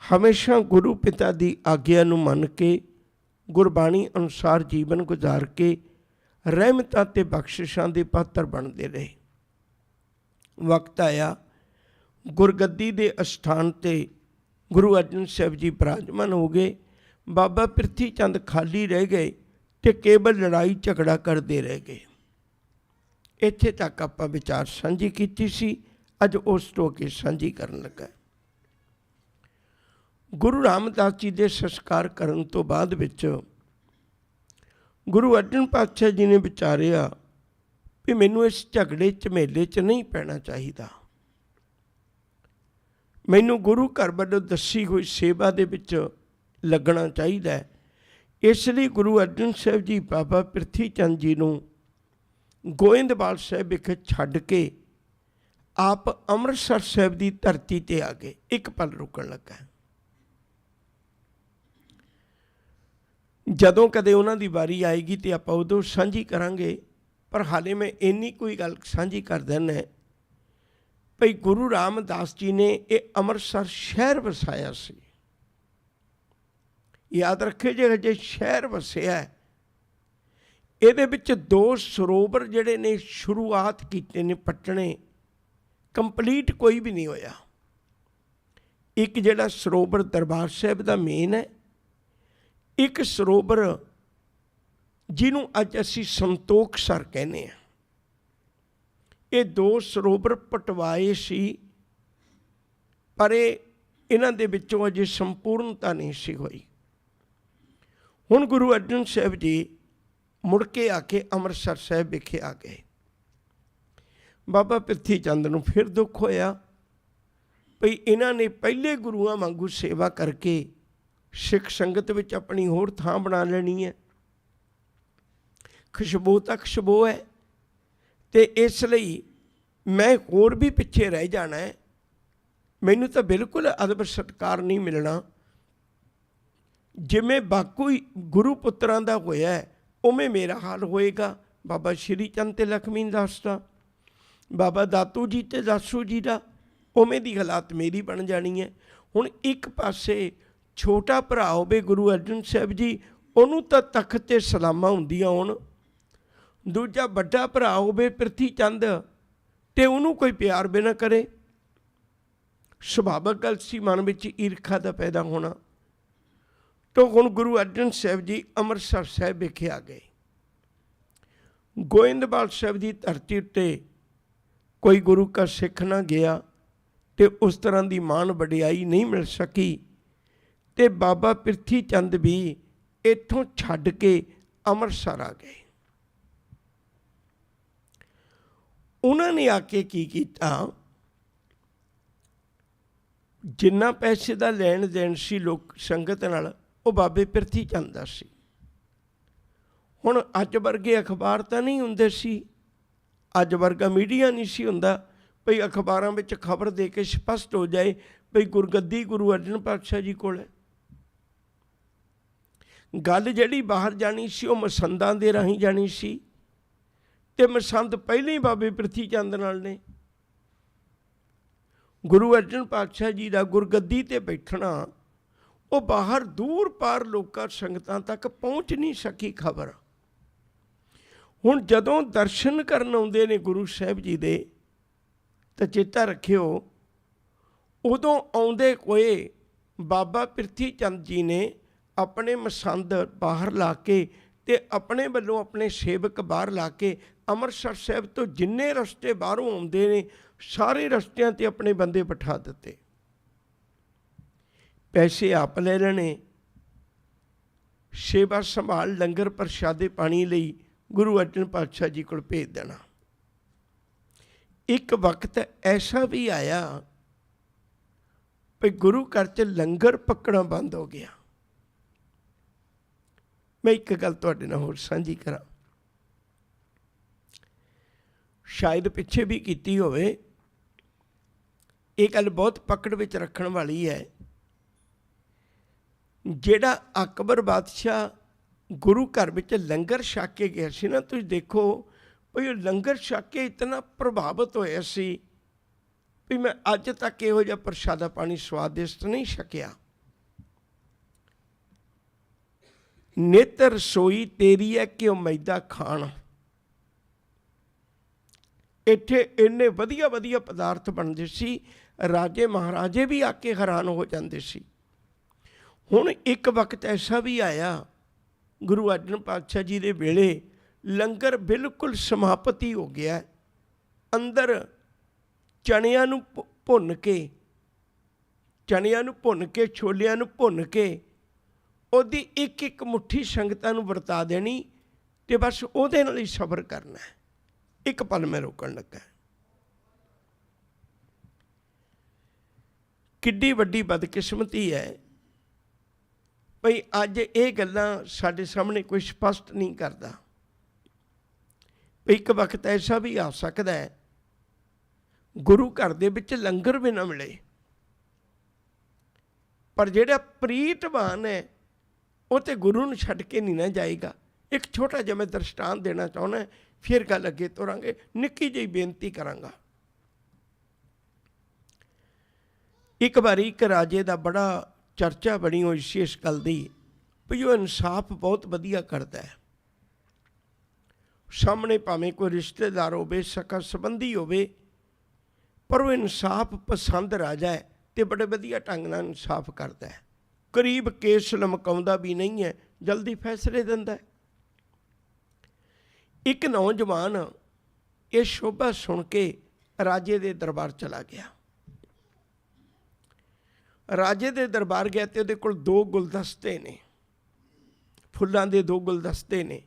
ਹਮੇਸ਼ਾ ਗੁਰੂ ਪਿਤਾ ਦੀ ਆਗਿਆ ਨੂੰ ਮੰਨ ਕੇ ਗੁਰਬਾਣੀ ਅਨੁਸਾਰ ਜੀਵਨ ਗੁਜ਼ਾਰ ਕੇ ਰਹਿਮਤਾਂ ਤੇ ਬਖਸ਼ਿਸ਼ਾਂ ਦੇ ਪਾਤਰ ਬਣਦੇ ਰਹੇ। ਵਕਤ ਆਇਆ, ਗੁਰਗੱਦੀ ਦੇ ਅਸਥਾਨ 'ਤੇ ਗੁਰੂ ਅਰਜਨ ਸਾਹਿਬ ਜੀ ਬਿਰਾਜਮਾਨ ਹੋ ਗਏ। ਬਾਬਾ ਪ੍ਰਿਥੀ ਚੰਦ ਖਾਲੀ ਰਹਿ ਗਏ ਤੇ ਕੇਵਲ ਲੜਾਈ ਝਗੜਾ ਕਰਦੇ ਰਹਿ ਗਏ। ਇੱਥੇ ਤੱਕ ਆਪਾਂ ਵਿਚਾਰ ਸਾਂਝੀ ਕੀਤੀ ਸੀ। ਅੱਜ ਉਸ ਤੋਂ ਅੱਗੇ ਸਾਂਝੀ ਕਰਨ ਲੱਗਾ। ਗੁਰੂ ਰਾਮਦਾਸ ਜੀ ਦੇ ਸੰਸਕਾਰ ਕਰਨ ਤੋਂ ਬਾਅਦ ਵਿੱਚ ਗੁਰੂ ਅਰਜਨ ਪਾਤਸ਼ਾਹ ਜੀ ਨੇ ਵਿਚਾਰਿਆ ਵੀ ਮੈਨੂੰ ਇਸ ਝਗੜੇ ਝਮੇਲੇ 'ਚ ਨਹੀਂ ਪੈਣਾ ਚਾਹੀਦਾ, ਮੈਨੂੰ ਗੁਰੂ ਘਰ ਵੱਲੋਂ ਦੱਸੀ ਹੋਈ ਸੇਵਾ ਦੇ ਵਿੱਚ ਲੱਗਣਾ ਚਾਹੀਦਾ ਹੈ। ਇਸ ਲਈ ਗੁਰੂ ਅਰਜਨ ਸਾਹਿਬ ਜੀ ਬਾਬਾ ਪ੍ਰਿਥੀ ਚੰਦ ਜੀ ਨੂੰ ਗੋਇੰਦਵਾਲ ਸਾਹਿਬ ਵਿਖੇ ਛੱਡ ਕੇ ਆਪ ਅੰਮ੍ਰਿਤਸਰ ਸਾਹਿਬ ਦੀ ਧਰਤੀ 'ਤੇ ਆ ਗਏ। ਇੱਕ ਪਲ ਰੁਕਣ ਲੱਗਾ। ਜਦੋਂ ਕਦੇ ਉਹਨਾਂ ਦੀ ਵਾਰੀ ਆਏਗੀ ਤੇ ਆਪਾਂ ਉਦੋਂ ਸਾਂਝੀ ਕਰਾਂਗੇ, ਪਰ ਹਾਲੇ ਮੈਂ ਇੰਨੀ ਕੋਈ ਗੱਲ ਸਾਂਝੀ ਕਰ ਦਿੰਦਾ ਭਈ ਗੁਰੂ ਰਾਮਦਾਸ ਜੀ ਨੇ ਇਹ ਅੰਮ੍ਰਿਤਸਰ ਸ਼ਹਿਰ ਵਸਾਇਆ ਸੀ। ਯਾਦ ਰੱਖੇ, ਜੇ ਸ਼ਹਿਰ ਵਸਿਆ ਇਹਦੇ ਵਿੱਚ 2 ਸਰੋਵਰ ਜਿਹੜੇ ਨੇ ਸ਼ੁਰੂਆਤ ਕੀਤੇ ਨੇ ਪੱਟਣੇ, ਕੰਪਲੀਟ ਕੋਈ ਵੀ ਨਹੀਂ ਹੋਇਆ। ਇੱਕ ਜਿਹੜਾ ਸਰੋਵਰ ਦਰਬਾਰ ਸਾਹਿਬ ਦਾ ਮੇਨ ਹੈ, ਇੱਕ ਸਰੋਵਰ ਜਿਹਨੂੰ ਅੱਜ ਅਸੀਂ ਸੰਤੋਖ ਸਰ ਕਹਿੰਦੇ ਹਾਂ। ਇਹ ਦੋ ਸਰੋਵਰ ਪਟਵਾਏ ਸੀ, ਪਰ ਇਹਨਾਂ ਦੇ ਵਿੱਚੋਂ ਅਜੇ ਸੰਪੂਰਨਤਾ ਨਹੀਂ ਸੀ ਹੋਈ। ਹੁਣ ਗੁਰੂ ਅਰਜਨ ਸਾਹਿਬ ਜੀ ਮੁੜ ਕੇ ਆ ਕੇ ਅੰਮ੍ਰਿਤਸਰ ਸਾਹਿਬ ਵਿਖੇ ਆ ਗਏ। ਬਾਬਾ ਪ੍ਰਿਥੀ ਚੰਦ ਨੂੰ ਫਿਰ ਦੁੱਖ ਹੋਇਆ ਭਈ ਇਹਨਾਂ ਨੇ ਪਹਿਲੇ ਗੁਰੂਆਂ ਵਾਂਗੂ ਸੇਵਾ ਕਰਕੇ ਸਿੱਖ ਸੰਗਤ ਵਿੱਚ ਆਪਣੀ ਹੋਰ ਥਾਂ ਬਣਾ ਲੈਣੀ ਹੈ। ਖੁਸ਼ਬੂ ਤਾਂ ਖੁਸ਼ਬੂ ਹੈ, ਅਤੇ ਇਸ ਲਈ ਮੈਂ ਹੋਰ ਵੀ ਪਿੱਛੇ ਰਹਿ ਜਾਣਾ ਹੈ। ਮੈਨੂੰ ਤਾਂ ਬਿਲਕੁਲ ਅਦਬ ਸਤਿਕਾਰ ਨਹੀਂ ਮਿਲਣਾ। ਜਿਵੇਂ ਬਾਕੀ ਗੁਰੂ ਪੁੱਤਰਾਂ ਦਾ ਹੋਇਆ ਉਵੇਂ ਮੇਰਾ ਹਾਲ ਹੋਏਗਾ। ਬਾਬਾ ਸ਼੍ਰੀ ਚੰਦ ਤੇ ਲਖਮੀ ਦਾਸ ਦਾ, ਬਾਬਾ ਦਾਤੂ ਜੀ ਤੇ ਦਾਸੂ ਜੀ ਦਾ, ਉਵੇਂ ਦੀ ਹਾਲਾਤ ਮੇਰੀ ਬਣ ਜਾਣੀ ਹੈ। ਹੁਣ ਇੱਕ ਪਾਸੇ ਛੋਟਾ ਭਰਾ ਹੋਵੇ ਗੁਰੂ ਅਰਜਨ ਸਾਹਿਬ ਜੀ, ਉਹਨੂੰ ਤਾਂ ਤਖਤ 'ਤੇ ਸਲਾਮਾਂ ਹੁੰਦੀਆਂ ਹੋਣ। ਦੂਜਾ ਵੱਡਾ ਭਰਾ ਹੋਵੇ ਪ੍ਰਿਥੀ ਚੰਦ, ਅਤੇ ਉਹਨੂੰ ਕੋਈ ਪਿਆਰ ਵੀ ਨਾ ਕਰੇ। ਸੁਭਾਵਿਕ ਗੱਲ ਸੀ ਮਨ ਵਿੱਚ ਈਰਖਾ ਦਾ ਪੈਦਾ ਹੋਣਾ। ਤਾਂ ਹੁਣ ਗੁਰੂ ਅਰਜਨ ਸਾਹਿਬ ਜੀ ਅੰਮ੍ਰਿਤਸਰ ਸਾਹਿਬ ਵਿਖੇ ਆ ਗਏ। ਗੋਇੰਦਵਾਲ ਸਾਹਿਬ ਦੀ ਧਰਤੀ ਉੱਤੇ ਕੋਈ ਗੁਰੂ ਕਾ ਸਿੱਖ ਨਾ ਗਿਆ, ਅਤੇ ਉਸ ਤਰ੍ਹਾਂ ਦੀ ਮਾਣ ਵਡਿਆਈ ਨਹੀਂ ਮਿਲ ਸਕੀ। ਅਤੇ ਬਾਬਾ ਪ੍ਰਿਥੀ ਚੰਦ ਵੀ ਇੱਥੋਂ ਛੱਡ ਕੇ ਅੰਮ੍ਰਿਤਸਰ ਆ ਗਏ। ਉਹਨਾਂ ਨੇ ਆ ਕੇ ਕੀ ਕੀਤਾ, ਜਿੰਨਾ ਪੈਸੇ ਦਾ ਲੈਣ ਦੇਣ ਸੀ ਲੋਕ ਸੰਗਤ ਨਾਲ, ਉਹ ਬਾਬੇ ਪ੍ਰਿਥੀ ਚੰਦ ਦਾ ਸੀ। ਹੁਣ ਅੱਜ ਵਰਗੇ ਅਖਬਾਰ ਤਾਂ ਨਹੀਂ ਹੁੰਦੇ ਸੀ, ਅੱਜ ਵਰਗਾ ਮੀਡੀਆ ਨਹੀਂ ਸੀ ਹੁੰਦਾ ਭਈ ਅਖਬਾਰਾਂ ਵਿੱਚ ਖਬਰ ਦੇ ਕੇ ਸਪਸ਼ਟ ਹੋ ਜਾਏ ਭਈ ਗੁਰਗੱਦੀ ਗੁਰੂ ਅਰਜਨ ਪਾਤਸ਼ਾਹ ਜੀ ਕੋਲ ਹੈ। ਗੱਲ ਜਿਹੜੀ ਬਾਹਰ ਜਾਣੀ ਸੀ ਉਹ ਮਸੰਦਾਂ ਦੇ ਰਾਹੀਂ ਜਾਣੀ ਸੀ, ਅਤੇ ਮਸੰਦ ਪਹਿਲਾਂ ਹੀ ਬਾਬੇ ਪ੍ਰਿਥੀ ਚੰਦ ਨਾਲ ਨੇ। ਗੁਰੂ ਅਰਜਨ ਪਾਤਸ਼ਾਹ ਜੀ ਦਾ ਗੁਰਗੱਦੀ 'ਤੇ ਬੈਠਣਾ, ਉਹ ਬਾਹਰ ਦੂਰ ਪਾਰ ਲੋਕਾਂ ਸੰਗਤਾਂ ਤੱਕ ਪਹੁੰਚ ਨਹੀਂ ਸਕੀ ਖਬਰ। ਹੁਣ ਜਦੋਂ ਦਰਸ਼ਨ ਕਰਨ ਆਉਂਦੇ ਨੇ ਗੁਰੂ ਸਾਹਿਬ ਜੀ ਦੇ, ਤਾਂ ਚੇਤਾ ਰੱਖਿਓ, ਉਦੋਂ ਆਉਂਦੇ ਹੋਏ ਬਾਬਾ ਪ੍ਰਿਥੀ ਚੰਦ ਜੀ ਨੇ ਆਪਣੇ ਮਸੰਦ ਬਾਹਰ ਲਾ ਕੇ, ਅਤੇ ਆਪਣੇ ਵੱਲੋਂ ਆਪਣੇ ਸੇਵਕ ਬਾਹਰ ਲਾ ਕੇ ਅੰਮ੍ਰਿਤਸਰ ਸਾਹਿਬ ਤੋਂ ਜਿੰਨੇ ਰਸਤੇ ਬਾਹਰੋਂ ਆਉਂਦੇ ਨੇ, ਸਾਰੇ ਰਸਤਿਆਂ 'ਤੇ ਆਪਣੇ ਬੰਦੇ ਬਿਠਾ ਦਿੱਤੇ। ਪੈਸੇ ਆਪ ਲੈ ਲੈਣੇ, ਸੇਵਾ ਸੰਭਾਲ ਲੰਗਰ ਪ੍ਰਸ਼ਾਦੇ ਪਾਣੀ ਲਈ ਗੁਰੂ ਅਰਜਨ ਪਾਤਸ਼ਾਹ ਜੀ ਕੋਲ ਭੇਜ ਦੇਣਾ। ਇੱਕ ਵਕਤ ਐਸਾ ਵੀ ਆਇਆ ਵੀ ਗੁਰੂ ਘਰ 'ਚ ਲੰਗਰ ਪੱਕਣਾ ਬੰਦ ਹੋ ਗਿਆ। ਮੈਂ ਇੱਕ ਗੱਲ ਤੁਹਾਡੇ ਨਾਲ ਹੋਰ ਸਾਂਝੀ ਕਰਾਂ, ਸ਼ਾਇਦ ਪਿੱਛੇ ਵੀ ਕੀਤੀ ਹੋਵੇ। ਇਹ ਗੱਲ ਬਹੁਤ ਪਕੜ ਵਿੱਚ ਰੱਖਣ ਵਾਲੀ ਹੈ। ਜਿਹੜਾ ਅਕਬਰ ਬਾਦਸ਼ਾਹ ਗੁਰੂ ਘਰ ਵਿੱਚ ਲੰਗਰ ਛਕ ਕੇ ਗਿਆ ਸੀ ਨਾ, ਤੁਸੀਂ ਦੇਖੋ ਵੀ ਉਹ ਲੰਗਰ ਛਕ ਕੇ ਇਤਨਾ ਪ੍ਰਭਾਵਿਤ ਹੋਇਆ ਸੀ ਵੀ ਮੈਂ ਅੱਜ ਤੱਕ ਇਹੋ ਜਿਹਾ ਪ੍ਰਸ਼ਾਦਾ ਪਾਣੀ ਸਵਾਦਿਸ਼ਟ ਨਹੀਂ ਛਕਿਆ। ਨਿਤ ਰਸੋਈ ਤੇਰੀ ਹੈ ਕਿ ਉਹ ਮੈਦਾ ਖਾਣ। ਇੱਥੇ ਇੰਨੇ ਵਧੀਆ ਵਧੀਆ ਪਦਾਰਥ ਬਣਦੇ ਸੀ, ਰਾਜੇ ਮਹਾਰਾਜੇ ਵੀ ਆ ਕੇ ਹੈਰਾਨ ਹੋ ਜਾਂਦੇ ਸੀ। ਹੁਣ ਇੱਕ ਵਕਤ ਐਸਾ ਵੀ ਆਇਆ ਗੁਰੂ ਅਰਜਨ ਪਾਤਸ਼ਾਹ ਜੀ ਦੇ ਵੇਲੇ, ਲੰਗਰ ਬਿਲਕੁਲ ਸਮਾਪਤੀ ਹੋ ਗਿਆ। ਅੰਦਰ ਚਣਿਆਂ ਨੂੰ ਭੁੰਨ ਕੇ, ਛੋਲਿਆਂ ਨੂੰ ਭੁੰਨ ਕੇ ਉਹਦੀ ਇੱਕ ਇੱਕ ਮੁੱਠੀ ਸੰਗਤਾਂ ਨੂੰ ਵਰਤਾ ਦੇਣੀ, ਅਤੇ ਬਸ ਉਹਦੇ ਨਾਲ ਹੀ ਸਬਰ ਕਰਨਾ ਹੈ। ਇੱਕ ਪਲ ਮੈਂ ਰੋਕਣ ਲੱਗਾ। ਕਿੱਡੀ ਵੱਡੀ ਬਦਕਿਸਮਤੀ ਹੈ ਭਈ ਅੱਜ ਇਹ ਗੱਲਾਂ ਸਾਡੇ ਸਾਹਮਣੇ ਕੋਈ ਸਪਸ਼ਟ ਨਹੀਂ ਕਰਦਾ। ਇੱਕ ਵਕਤ ਐਸਾ ਵੀ ਆ ਸਕਦਾ ਹੈ ਗੁਰੂ ਘਰ ਦੇ ਵਿੱਚ ਲੰਗਰ ਵੀ ਨਾ ਮਿਲੇ, ਪਰ ਜਿਹੜਾ ਪ੍ਰੀਤਵਾਨ ਹੈ ਉਹ ਤੇ ਗੁਰੂ ਨੂੰ ਛੱਡ ਕੇ ਨਹੀਂ ਨਾ ਜਾਏਗਾ। ਇੱਕ ਛੋਟਾ ਜਿਹਾ ਮੈਂ ਦ੍ਰਿਸ਼ਟਾਂਤ ਦੇਣਾ ਚਾਹੁੰਦਾ, ਫਿਰ ਗੱਲ ਅੱਗੇ ਤੋਰਾਂਗੇ। ਨਿੱਕੀ ਜਿਹੀ ਬੇਨਤੀ ਕਰਾਂਗਾ। ਇੱਕ ਵਾਰੀ ਇੱਕ ਰਾਜੇ ਦਾ ਬੜਾ ਚਰਚਾ ਬਣੀ ਹੋਈ ਸੀ ਇਸ ਗੱਲ ਦੀ ਵੀ ਉਹ ਇਨਸਾਫ ਬਹੁਤ ਵਧੀਆ ਕਰਦਾ ਹੈ। ਸਾਹਮਣੇ ਭਾਵੇਂ ਕੋਈ ਰਿਸ਼ਤੇਦਾਰ ਹੋਵੇ, ਸਕਾ ਸੰਬੰਧੀ ਹੋਵੇ, ਪਰ ਉਹ ਇਨਸਾਫ ਪਸੰਦ ਰਾਜਾ ਹੈ ਤੇ ਬੜੇ ਵਧੀਆ ਢੰਗ ਨਾਲ ਇਨਸਾਫ ਕਰਦਾ ਹੈ। ਕਰੀਬ ਕੇਸ ਲਮਕਾਉਂਦਾ ਵੀ ਨਹੀਂ ਹੈ, ਜਲਦੀ ਫੈਸਲੇ ਦਿੰਦਾ ਹੈ। ਇੱਕ ਨੌਜਵਾਨ ਇਹ ਸ਼ੋਭਾ ਸੁਣ ਕੇ ਰਾਜੇ ਦੇ ਦਰਬਾਰ ਚਲਾ ਗਿਆ। ਰਾਜੇ ਦੇ ਦਰਬਾਰ ਗਿਆ ਤੇ ਉਹਦੇ ਕੋਲ 2 ਗੁਲਦਸਤੇ ਨੇ, ਫੁੱਲਾਂ ਦੇ 2 ਗੁਲਦਸਤੇ ਨੇ।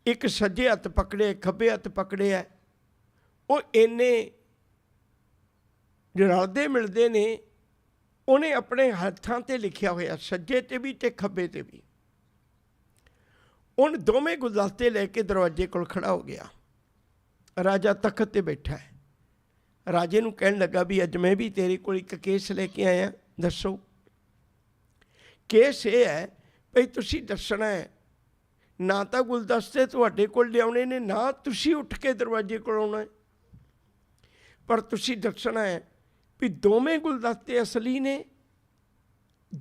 ਇੱਕ ਸੱਜੇ ਹੱਥ ਪਕੜਿਆ, ਖੱਬੇ ਹੱਥ ਪਕੜਿਆ। ਉਹ ਇੰਨੇ ਰਲਦੇ ਮਿਲਦੇ ਨੇ। ਉਹਨੇ ਆਪਣੇ ਹੱਥਾਂ ਤੇ ਲਿਖਿਆ ਹੋਇਆ, ਸੱਜੇ ਤੇ ਵੀ ਤੇ ਖੱਬੇ ਤੇ ਵੀ। ਉਹਨੇ ਦੋਵੇਂ ਗੁਲਦਸਤੇ ਲੈ ਕੇ ਦਰਵਾਜ਼ੇ ਕੋਲ ਖੜਾ ਹੋ ਗਿਆ। ਰਾਜਾ ਤਖਤ ਤੇ ਬੈਠਾ ਹੈ। ਰਾਜੇ ਨੂੰ ਕਹਿਣ ਲੱਗਾ ਵੀ ਅੱਜ ਮੈਂ ਵੀ ਤੇਰੇ ਕੋਲ ਇੱਕ ਕੇਸ ਲੈ ਕੇ ਆਇਆ, ਦੱਸੋ। ਕੇਸ ਇਹ ਹੈ ਭਈ ਤੁਸੀਂ ਦੱਸਣਾ ਹੈ, ਨਾ ਤਾਂ ਗੁਲਦਸਤੇ ਤੁਹਾਡੇ ਕੋਲ ਲਿਆਉਣੇ ਨੇ, ਨਾ ਤੁਸੀਂ ਉੱਠ ਕੇ ਦਰਵਾਜ਼ੇ ਕੋਲ ਆਉਣਾ ਹੈ, ਪਰ ਤੁਸੀਂ ਦੱਸਣਾ ਹੈ ਵੀ ਦੋਵੇਂ ਗੁਲਦਸਤੇ ਅਸਲੀ ਨੇ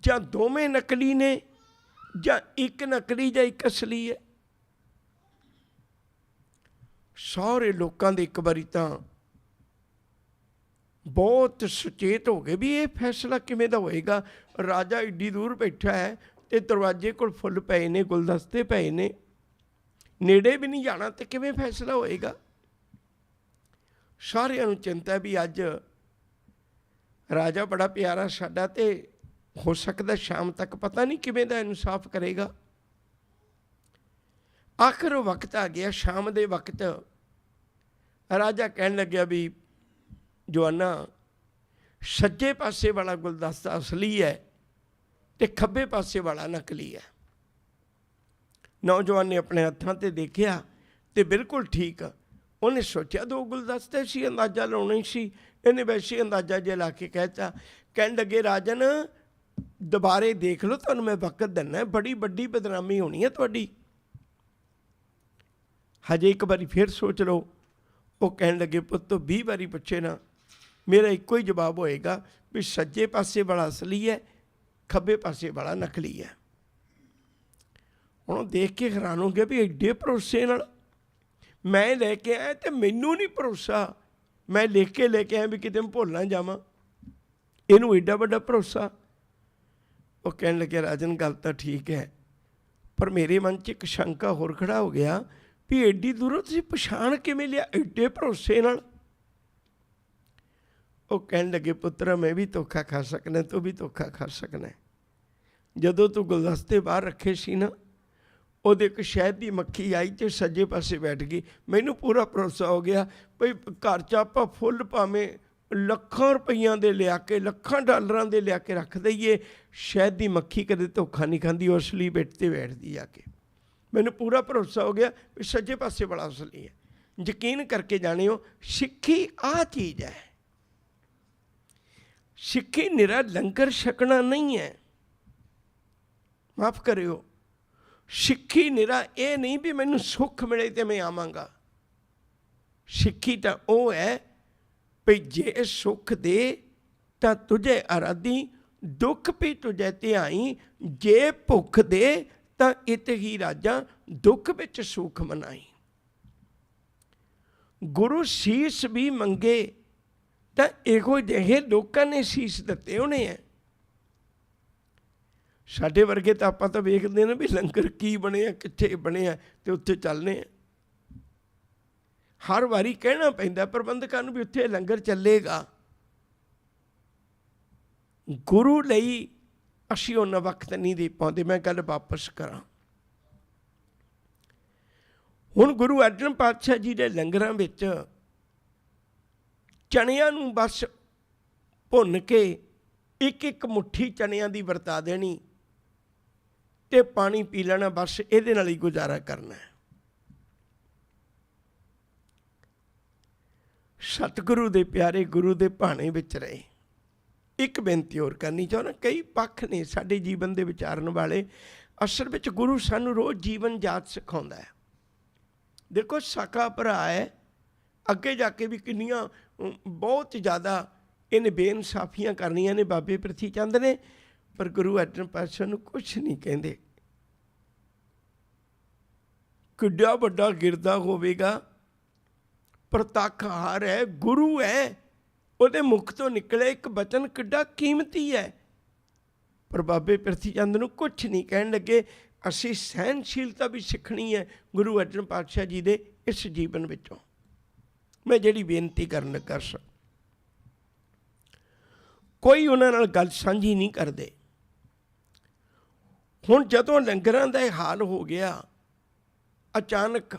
ਜਾਂ ਦੋਵੇਂ ਨਕਲੀ ਨੇ, ਜਾਂ ਇੱਕ ਨਕਲੀ ਜਾਂ ਇੱਕ ਅਸਲੀ ਹੈ। ਸਾਰੇ ਲੋਕਾਂ ਦੇ ਇੱਕ ਵਾਰੀ ਤਾਂ ਬਹੁਤ ਸੁਚੇਤ ਹੋ ਗਏ ਵੀ ਇਹ ਫੈਸਲਾ ਕਿਵੇਂ ਦਾ ਹੋਏਗਾ। ਰਾਜਾ ਏਡੀ ਦੂਰ ਬੈਠਾ ਹੈ ਤੇ ਦਰਵਾਜ਼ੇ ਕੋਲ ਫੁੱਲ ਪਏ ਨੇ, ਗੁਲਦਸਤੇ ਪਏ ਨੇ, ਨੇੜੇ ਵੀ ਨਹੀਂ ਜਾਣਾ ਤੇ ਕਿਵੇਂ ਫੈਸਲਾ ਹੋਏਗਾ। ਸਾਰਿਆਂ ਨੂੰ ਚਿੰਤਾ ਵੀ ਅੱਜ ਰਾਜਾ ਬੜਾ ਪਿਆਰਾ ਸਾਡਾ, ਤੇ ਹੋ ਸਕਦਾ ਸ਼ਾਮ ਤੱਕ ਪਤਾ ਨਹੀਂ ਕਿਵੇਂ ਦਾ ਇਨਸਾਫ ਕਰੇਗਾ। ਆਖਰ ਉਹ ਵਕਤ ਆ ਗਿਆ, ਸ਼ਾਮ ਦੇ ਵਕਤ ਰਾਜਾ ਕਹਿਣ ਲੱਗਿਆ ਵੀ ਜਵਾਨਾ, ਸੱਜੇ ਪਾਸੇ ਵਾਲਾ ਗੁਲਦਸਤਾ ਅਸਲੀ ਹੈ ਤੇ ਖੱਬੇ ਪਾਸੇ ਵਾਲਾ ਨਕਲੀ ਹੈ। ਨੌਜਵਾਨ ਨੇ ਆਪਣੇ ਹੱਥਾਂ ਤੇ ਦੇਖਿਆ ਤੇ ਬਿਲਕੁਲ ਠੀਕ। ਉਹਨੇ ਸੋਚਿਆ 2 ਗੁਲਦਸਤੇ ਸੀ, ਅੰਦਾਜ਼ਾ ਲਾਉਣਾ ਹੀ ਸੀ। ਇਹਨੇ ਵੈਸੇ ਅੰਦਾਜ਼ਾ ਜਿਹਾ ਲਾ ਕੇ ਕਹਿਤਾ। ਕਹਿਣ ਲੱਗੇ ਰਾਜਨ, ਦੁਬਾਰੇ ਦੇਖ ਲਓ, ਤੁਹਾਨੂੰ ਮੈਂ ਵਕਤ ਦਿੰਦਾ, ਬੜੀ ਵੱਡੀ ਬਦਨਾਮੀ ਹੋਣੀ ਹੈ ਤੁਹਾਡੀ, ਹਜੇ ਇੱਕ ਵਾਰੀ ਫਿਰ ਸੋਚ ਲਓ। ਉਹ ਕਹਿਣ ਲੱਗੇ ਪੁੱਤ 20 ਵਾਰੀ ਪੁੱਛੇ ਨਾ, ਮੇਰਾ ਇੱਕੋ ਹੀ ਜਵਾਬ ਹੋਏਗਾ ਵੀ ਸੱਜੇ ਪਾਸੇ ਵਾਲਾ ਅਸਲੀ ਹੈ, ਖੱਬੇ ਪਾਸੇ ਵਾਲਾ ਨਕਲੀ ਹੈ। ਹੁਣ ਦੇਖ ਕੇ ਹੈਰਾਨ ਹੋ ਗਿਆ ਵੀ ਐਡੇ ਭਰੋਸੇ ਨਾਲ ਮੈਂ ਲੈ ਕੇ ਆਇਆ ਤੇ ਮੈਨੂੰ ਨਹੀਂ ਭਰੋਸਾ। ਮੈਂ ਲਿਖ ਕੇ ਲੈ ਕੇ ਆਇਆ ਵੀ ਕਿਤੇ ਮੈਂ ਭੁੱਲ ਨਾ ਜਾਵਾਂ, ਇਹਨੂੰ ਐਡਾ ਵੱਡਾ ਭਰੋਸਾ। ਉਹ ਕਹਿਣ ਲੱਗੇ ਰਾਜਨ, ਗੱਲ ਤਾਂ ਠੀਕ ਹੈ, ਪਰ ਮੇਰੇ ਮਨ 'ਚ ਇੱਕ ਸ਼ੰਕਾ ਹੋਰ ਖੜਾ ਹੋ ਗਿਆ ਵੀ ਐਡੀ ਦੂਰੋਂ ਤੁਸੀਂ ਪਛਾਣ ਕਿਵੇਂ ਲਿਆ ਐਡੇ ਭਰੋਸੇ ਨਾਲ। ਉਹ ਕਹਿਣ ਲੱਗੇ ਪੁੱਤਰਾ, ਮੈਂ ਵੀ ਧੋਖਾ ਖਾ ਸਕਣਾ, ਤੂੰ ਵੀ ਧੋਖਾ ਖਾ ਸਕਣਾ। ਜਦੋਂ ਤੂੰ ਗੁਲਦਸਤੇ ਬਾਹਰ ਰੱਖੇ ਸੀ ਨਾ, ਉਹਦੇ ਇੱਕ ਸ਼ਹਿਦ ਦੀ ਮੱਖੀ ਆਈ ਤੇ ਸੱਜੇ ਪਾਸੇ ਬੈਠ ਗਈ। ਮੈਨੂੰ ਪੂਰਾ ਭਰੋਸਾ ਹੋ ਗਿਆ ਭਈ ਘਰ 'ਚ ਆਪਾਂ ਫੁੱਲ ਭਾਵੇਂ ਲੱਖਾਂ ਰੁਪਈਆਂ ਦੇ ਲਿਆ ਕੇ, ਲੱਖਾਂ ਡਾਲਰਾਂ ਦੇ ਲਿਆ ਕੇ ਰੱਖ ਦਈਏ, ਸ਼ਹਿਦ ਦੀ ਮੱਖੀ ਕਦੇ ਧੋਖਾ ਨਹੀਂ ਖਾਂਦੀ, ਉਹ ਅਸਲੀ ਬੈਠ ਤੇ ਬੈਠਦੀ ਆ ਕੇ। ਮੈਨੂੰ ਪੂਰਾ ਭਰੋਸਾ ਹੋ ਗਿਆ ਵੀ ਸੱਜੇ ਪਾਸੇ ਵਾਲਾ ਅਸਲੀ ਹੈ। ਯਕੀਨ ਕਰਕੇ ਜਾਣਿਓ, ਸਿੱਖੀ ਆਹ ਚੀਜ਼ ਹੈ। ਸਿੱਖੀ ਨਿਰਾ ਲੰਗਰ ਛਕਣਾ ਨਹੀਂ ਹੈ, ਮਾਫ ਕਰਿਓ। ਸਿੱਖੀ ਨਿਰਾ ਇਹ ਨਹੀਂ ਵੀ ਮੈਨੂੰ ਸੁੱਖ ਮਿਲੇ ਤੇ ਮੈਂ ਆਵਾਂਗਾ। ਸਿੱਖੀ ਤਾਂ ਉਹ ਹੈ ਵੀ ਜੇ ਸੁੱਖ ਦੇ ਤਾਂ ਤੁਝੇ ਅਰਾਧੀ, ਦੁੱਖ ਵੀ ਤੁਝੇ ਧਿਆਈ, ਜੇ ਭੁੱਖ ਦੇ ਤਾਂ ਇਤ ਹੀ ਰਾਜਾਂ, ਦੁੱਖ ਵਿੱਚ ਸੁੱਖ ਮਨਾਈ। ਗੁਰੂ ਸੀਸ ਵੀ ਮੰਗੇ ਤਾਂ ਇਹੋ ਜਿਹੇ ਲੋਕਾਂ ਨੇ ਸੀਸ ਦਿੱਤੇ ਹੋਣੇ ਹੈ। ਸਾਡੇ ਵਰਗੇ ਤਾਂ ਆਪਾਂ ਤਾਂ ਵੇਖਦੇ ਨਾ ਵੀ ਲੰਗਰ ਕੀ ਬਣਿਆ, ਕਿੱਥੇ ਬਣਿਆ, ਤੇ ਉੱਥੇ ਚੱਲਨੇ ਆ। ਹਰ ਵਾਰੀ ਕਹਿਣਾ ਪੈਂਦਾ ਪ੍ਰਬੰਧਕਾਂ ਨੂੰ ਵੀ ਉੱਥੇ ਲੰਗਰ ਚੱਲੇਗਾ। ਗੁਰੂ ਲਈ ਅਸੀਂ ਉਹਨਾਂ ਵਕਤ ਨਹੀਂ ਦੇ ਪਾਉਂਦੇ। ਮੈਂ ਗੱਲ ਵਾਪਸ ਕਰਾਂ, ਹੁਣ ਗੁਰੂ ਅਰਜਨ ਪਾਤਸ਼ਾਹ ਜੀ ਦੇ ਲੰਗਰਾਂ ਵਿੱਚ ਚਣਿਆਂ ਨੂੰ ਬਸ ਭੁੰਨ ਕੇ ਇੱਕ ਮੁੱਠੀ ਚਣਿਆਂ ਦੀ ਵਰਤਾ ਦੇਣੀ ਤੇ ਪਾਣੀ ਪੀ ਲੈਣਾ, ਬਸ ਇਹਦੇ ਨਾਲ ਹੀ ਗੁਜ਼ਾਰਾ ਕਰਨਾ ਹੈ। ਸਤਿਗੁਰੂ ਦੇ ਪਿਆਰੇ ਗੁਰੂ ਦੇ ਭਾਣੇ ਵਿੱਚ ਰਹੇ। ਇੱਕ ਬੇਨਤੀ ਹੋਰ ਕਰਨੀ ਚਾਹੁੰਦਾ, ਕਈ ਪੱਖ ਨੇ ਸਾਡੇ ਜੀਵਨ ਦੇ ਵਿਚਾਰਨ ਵਾਲੇ। ਅਸਲ ਵਿੱਚ ਗੁਰੂ ਸਾਨੂੰ ਰੋਜ਼ ਜੀਵਨ ਜਾਚ ਸਿਖਾਉਂਦਾ ਹੈ। ਦੇਖੋ, ਸਕਾ ਭਰਾ ਹੈ, ਅੱਗੇ ਜਾ ਕੇ ਵੀ ਕਿੰਨੀਆਂ ਬਹੁਤ ਜ਼ਿਆਦਾ ਇਹਨੇ ਬੇਇਨਸਾਫੀਆਂ ਕਰਨੀਆਂ ਨੇ ਬਾਬੇ ਪ੍ਰਿਥੀ ਚੰਦ ਨੇ, ਪਰ ਗੁਰੂ ਅਰਜਨ ਪਾਤਸ਼ਾਹ ਨੂੰ ਕੁਛ ਨਹੀਂ ਕਹਿੰਦੇ। ਕਿੱਡਾ ਵੱਡਾ ਗਿਰਦਾ ਹੋਵੇਗਾ, ਪ੍ਰਤੱਖਹਾਰ ਹੈ, ਗੁਰੂ ਹੈ, ਉਹਦੇ ਮੁਖ ਤੋਂ ਨਿਕਲੇ ਇੱਕ ਬਚਨ ਕਿੱਡਾ ਕੀਮਤੀ ਹੈ। ਪਰ ਬਾਬੇ ਪ੍ਰਿਥੀ ਚੰਦ ਨੂੰ ਕੁਛ ਨਹੀਂ ਕਹਿਣ ਲੱਗੇ। ਅਸੀਂ ਸਹਿਨਸ਼ੀਲਤਾ ਵੀ ਸਿੱਖਣੀ ਹੈ ਗੁਰੂ ਅਰਜਨ ਪਾਤਸ਼ਾਹ ਜੀ ਦੇ ਇਸ ਜੀਵਨ ਵਿੱਚੋਂ। ਮੈਂ ਜਿਹੜੀ ਬੇਨਤੀ ਕਰਨ ਲੱਗਾ ਸਾਂ, ਕੋਈ ਉਹਨਾਂ ਨਾਲ ਗੱਲ ਸਾਂਝੀ ਨਹੀਂ ਕਰਦੇ। ਹੁਣ ਜਦੋਂ ਲੰਗਰਾਂ ਦਾ ਇਹ ਹਾਲ ਹੋ ਗਿਆ, ਅਚਾਨਕ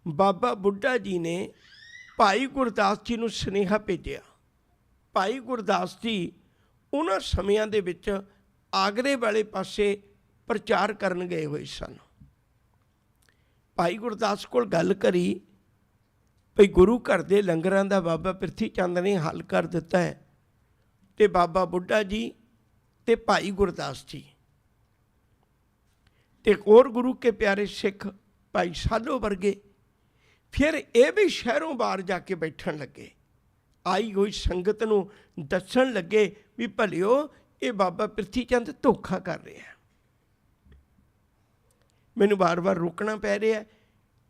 ਬਾਬਾ ਬੁੱਢਾ ਜੀ ਨੇ ਭਾਈ ਗੁਰਦਾਸ ਜੀ ਨੂੰ ਸੁਨੇਹਾ ਭੇਜਿਆ। ਭਾਈ ਗੁਰਦਾਸ ਜੀ ਉਹਨਾਂ ਸਮਿਆਂ ਦੇ ਵਿੱਚ ਆਗਰੇ ਵਾਲੇ ਪਾਸੇ ਪ੍ਰਚਾਰ ਕਰਨ ਗਏ ਹੋਏ ਸਨ। ਭਾਈ ਗੁਰਦਾਸ ਕੋਲ ਗੱਲ ਕਰੀ, ਭਈ ਗੁਰੂ ਘਰ ਦੇ ਲੰਗਰਾਂ ਦਾ ਬਾਬਾ ਪ੍ਰਿਥੀ ਚੰਦ ਨੇ ਹੱਲ ਕਰ ਦਿੱਤਾ ਹੈ। ਤੇ ਬਾਬਾ ਬੁੱਢਾ ਜੀ ਤੇ ਭਾਈ ਗੁਰਦਾਸ ਜੀ ਤੇ ਹੋਰ ਗੁਰੂ ਕੇ ਪਿਆਰੇ ਸਿੱਖ ਭਾਈ ਸਾਧੋ ਵਰਗੇ ਫਿਰ ਇਹ ਵੀ ਸ਼ਹਿਰੋਂ ਬਾਹਰ ਜਾ ਕੇ ਬੈਠਣ ਲੱਗੇ। ਆਈ ਹੋਈ ਸੰਗਤ ਨੂੰ ਦੱਸਣ ਲੱਗੇ ਵੀ ਭਲਿਓ, ਇਹ ਬਾਬਾ ਪ੍ਰਿਥੀ ਚੰਦ ਧੋਖਾ ਕਰ ਰਿਹਾ। ਮੈਨੂੰ ਵਾਰ-ਵਾਰ ਰੋਕਣਾ ਪੈ ਰਿਹਾ।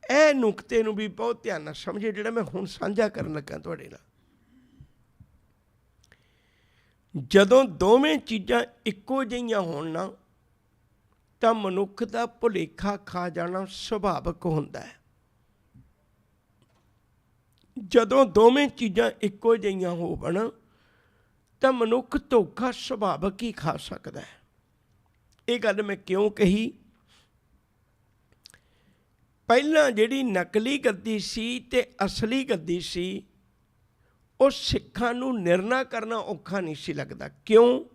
ਇਹ ਨੁਕਤੇ ਨੂੰ ਵੀ ਬਹੁਤ ਧਿਆਨ ਨਾਲ ਸਮਝੇ, ਜਿਹੜਾ ਮੈਂ ਹੁਣ ਸਾਂਝਾ ਕਰਨ ਲੱਗਾ ਤੁਹਾਡੇ ਨਾਲ। ਜਦੋਂ ਦੋਵੇਂ ਚੀਜ਼ਾਂ ਇੱਕੋ ਜਿਹੀਆਂ ਹੋਣ ਨਾ, ਤਾਂ ਮਨੁੱਖ ਦਾ ਭੁਲੇਖਾ ਖਾ ਜਾਣਾ ਸੁਭਾਵਿਕ ਹੁੰਦਾ ਹੈ। ਜਦੋਂ ਦੋਵੇਂ ਚੀਜ਼ਾਂ ਇੱਕੋ ਜਿਹੀਆਂ ਹੋਵਣ ਤਾਂ ਮਨੁੱਖ ਧੋਖਾ ਸੁਭਾਵਿਕ ਹੀ ਖਾ ਸਕਦਾ ਹੈ। ਇਹ ਗੱਲ ਮੈਂ ਕਿਉਂ ਕਹੀ? ਪਹਿਲਾਂ ਜਿਹੜੀ ਨਕਲੀ ਗੱਦੀ ਸੀ ਤੇ ਅਸਲੀ ਗੱਦੀ ਸੀ, ਉਹ ਸਿੱਖਾਂ ਨੂੰ ਨਿਰਣਾ ਕਰਨਾ ਔਖਾ ਨਹੀਂ ਸੀ ਲੱਗਦਾ। ਕਿਉਂ?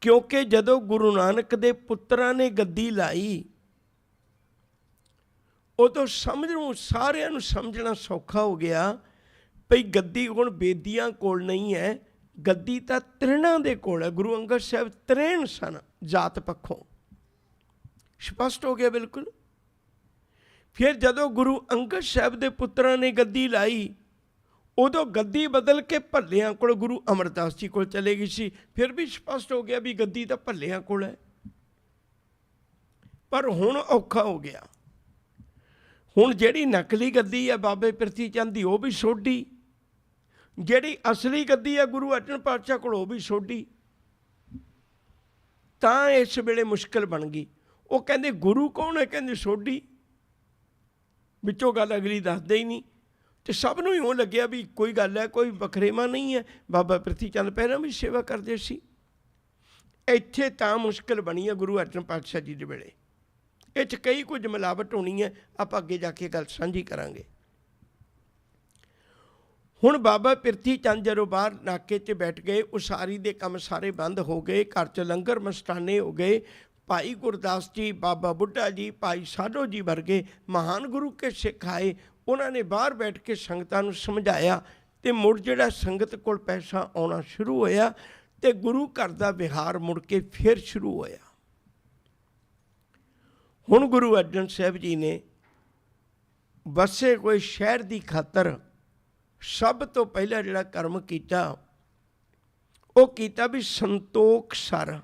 ਕਿਉਂਕਿ ਜਦੋਂ ਗੁਰੂ ਨਾਨਕ ਦੇ ਪੁੱਤਰਾਂ ਨੇ ਗੱਦੀ ਲਾਈ, ਉਦੋਂ ਸਾਰਿਆਂ ਨੂੰ ਸਮਝਣਾ ਸੌਖਾ ਹੋ ਗਿਆ ਭਈ ਗੱਦੀ ਹੁਣ ਬੇਦੀਆਂ ਕੋਲ ਨਹੀਂ ਹੈ, ਗੱਦੀ ਤਾਂ ਤ੍ਰਿਣਾਂ ਦੇ ਕੋਲ ਹੈ। ਗੁਰੂ ਅੰਗਦ ਸਾਹਿਬ ਤ੍ਰਿਣ ਸਨ ਜਾਤ ਪੱਖੋਂ, ਸਪਸ਼ਟ ਹੋ ਗਿਆ ਬਿਲਕੁਲ। ਫਿਰ ਜਦੋਂ ਗੁਰੂ ਅੰਗਦ ਸਾਹਿਬ ਦੇ ਪੁੱਤਰਾਂ ਨੇ ਗੱਦੀ ਲਾਈ, ਉਦੋਂ ਗੱਦੀ ਬਦਲ ਕੇ ਭੱਲਿਆਂ ਕੋਲ ਗੁਰੂ ਅਮਰਦਾਸ ਜੀ ਕੋਲ ਚਲੇ ਗਈ ਸੀ। ਫਿਰ ਵੀ ਸਪਸ਼ਟ ਹੋ ਗਿਆ ਵੀ ਗੱਦੀ ਤਾਂ ਭੱਲਿਆਂ ਕੋਲ ਹੈ। ਪਰ ਹੁਣ ਔਖਾ ਹੋ ਗਿਆ। ਹੁਣ ਜਿਹੜੀ ਨਕਲੀ ਗੱਦੀ ਹੈ ਬਾਬੇ ਪ੍ਰਿਥੀ ਚੰਦ ਦੀ, ਉਹ ਵੀ ਸੋਢੀ। ਜਿਹੜੀ ਅਸਲੀ ਗੱਦੀ ਹੈ ਗੁਰੂ ਅਰਜਨ ਪਾਤਸ਼ਾਹ ਕੋਲ, ਉਹ ਵੀ ਸੋਢੀ। ਤਾਂ ਇਸ ਵੇਲੇ ਮੁਸ਼ਕਿਲ ਬਣ ਗਈ। ਉਹ ਕਹਿੰਦੇ ਗੁਰੂ ਕੌਣ ਹੈ? ਕਹਿੰਦੇ ਸੋਢੀ। ਵਿੱਚੋਂ ਗੱਲ ਅਗਲੀ ਦੱਸਦੇ ਹੀ ਨਹੀਂ। ਤੇ ਸਭ ਨੂੰ ਹੀ ਉਹ ਲੱਗਿਆ ਵੀ ਕੋਈ ਗੱਲ ਹੈ, ਕੋਈ ਵਖਰੇਵਾਂ ਨਹੀਂ ਹੈ। ਬਾਬਾ ਪ੍ਰਿਥੀ ਚੰਦ ਪਹਿਲਾਂ ਵੀ ਸੇਵਾ ਕਰਦੇ ਸੀ। ਇੱਥੇ ਤਾਂ ਮੁਸ਼ਕਿਲ ਬਣੀ ਹੈ ਗੁਰੂ ਅਰਜਨ ਪਾਤਸ਼ਾਹ ਜੀ ਦੇ ਵੇਲੇ। ਇਹ 'ਚ ਕਈ ਕੁਝ ਮਿਲਾਵਟ ਹੋਣੀ ਹੈ, ਆਪਾਂ ਅੱਗੇ ਜਾ ਕੇ ਗੱਲ ਸਾਂਝੀ ਕਰਾਂਗੇ। ਹੁਣ ਬਾਬਾ ਪ੍ਰਿਥੀ ਚੰਦ ਜਦੋਂ ਬਾਹਰ ਨਾਕੇ 'ਚ ਬੈਠ ਗਏ, ਉਸਾਰੀ ਦੇ ਕੰਮ ਸਾਰੇ ਬੰਦ ਹੋ ਗਏ, ਘਰ 'ਚ ਲੰਗਰ ਮਸਤਾਨੇ ਹੋ ਗਏ। ਭਾਈ ਗੁਰਦਾਸ ਜੀ, ਬਾਬਾ ਬੁੱਢਾ ਜੀ, ਭਾਈ ਸਾਧੋ ਜੀ ਵਰਗੇ ਮਹਾਨ ਗੁਰੂ ਕੇ ਸਿੱਖ ਆਏ। ਉਹਨਾਂ ਨੇ ਬਾਹਰ ਬੈਠ ਕੇ ਸੰਗਤਾਂ ਨੂੰ ਸਮਝਾਇਆ ਤੇ ਮੁੜ ਜਿਹੜਾ ਸੰਗਤ ਕੋਲ ਪੈਸਾ ਆਉਣਾ ਸ਼ੁਰੂ ਹੋਇਆ ਤੇ ਗੁਰੂ ਘਰ ਦਾ ਵਿਹਾਰ ਮੁੜ ਕੇ ਫਿਰ ਸ਼ੁਰੂ ਹੋਇਆ। ਹੁਣ ਗੁਰੂ ਅਰਜਨ ਸਾਹਿਬ ਜੀ ਨੇ ਵਸੇ ਕੋਈ ਸ਼ਹਿਰ ਦੀ ਖਾਤਰ ਸਭ ਤੋਂ ਪਹਿਲਾਂ ਜਿਹੜਾ ਕਰਮ ਕੀਤਾ, ਉਹ ਕੀਤਾ ਵੀ ਸੰਤੋਖ ਸਰ।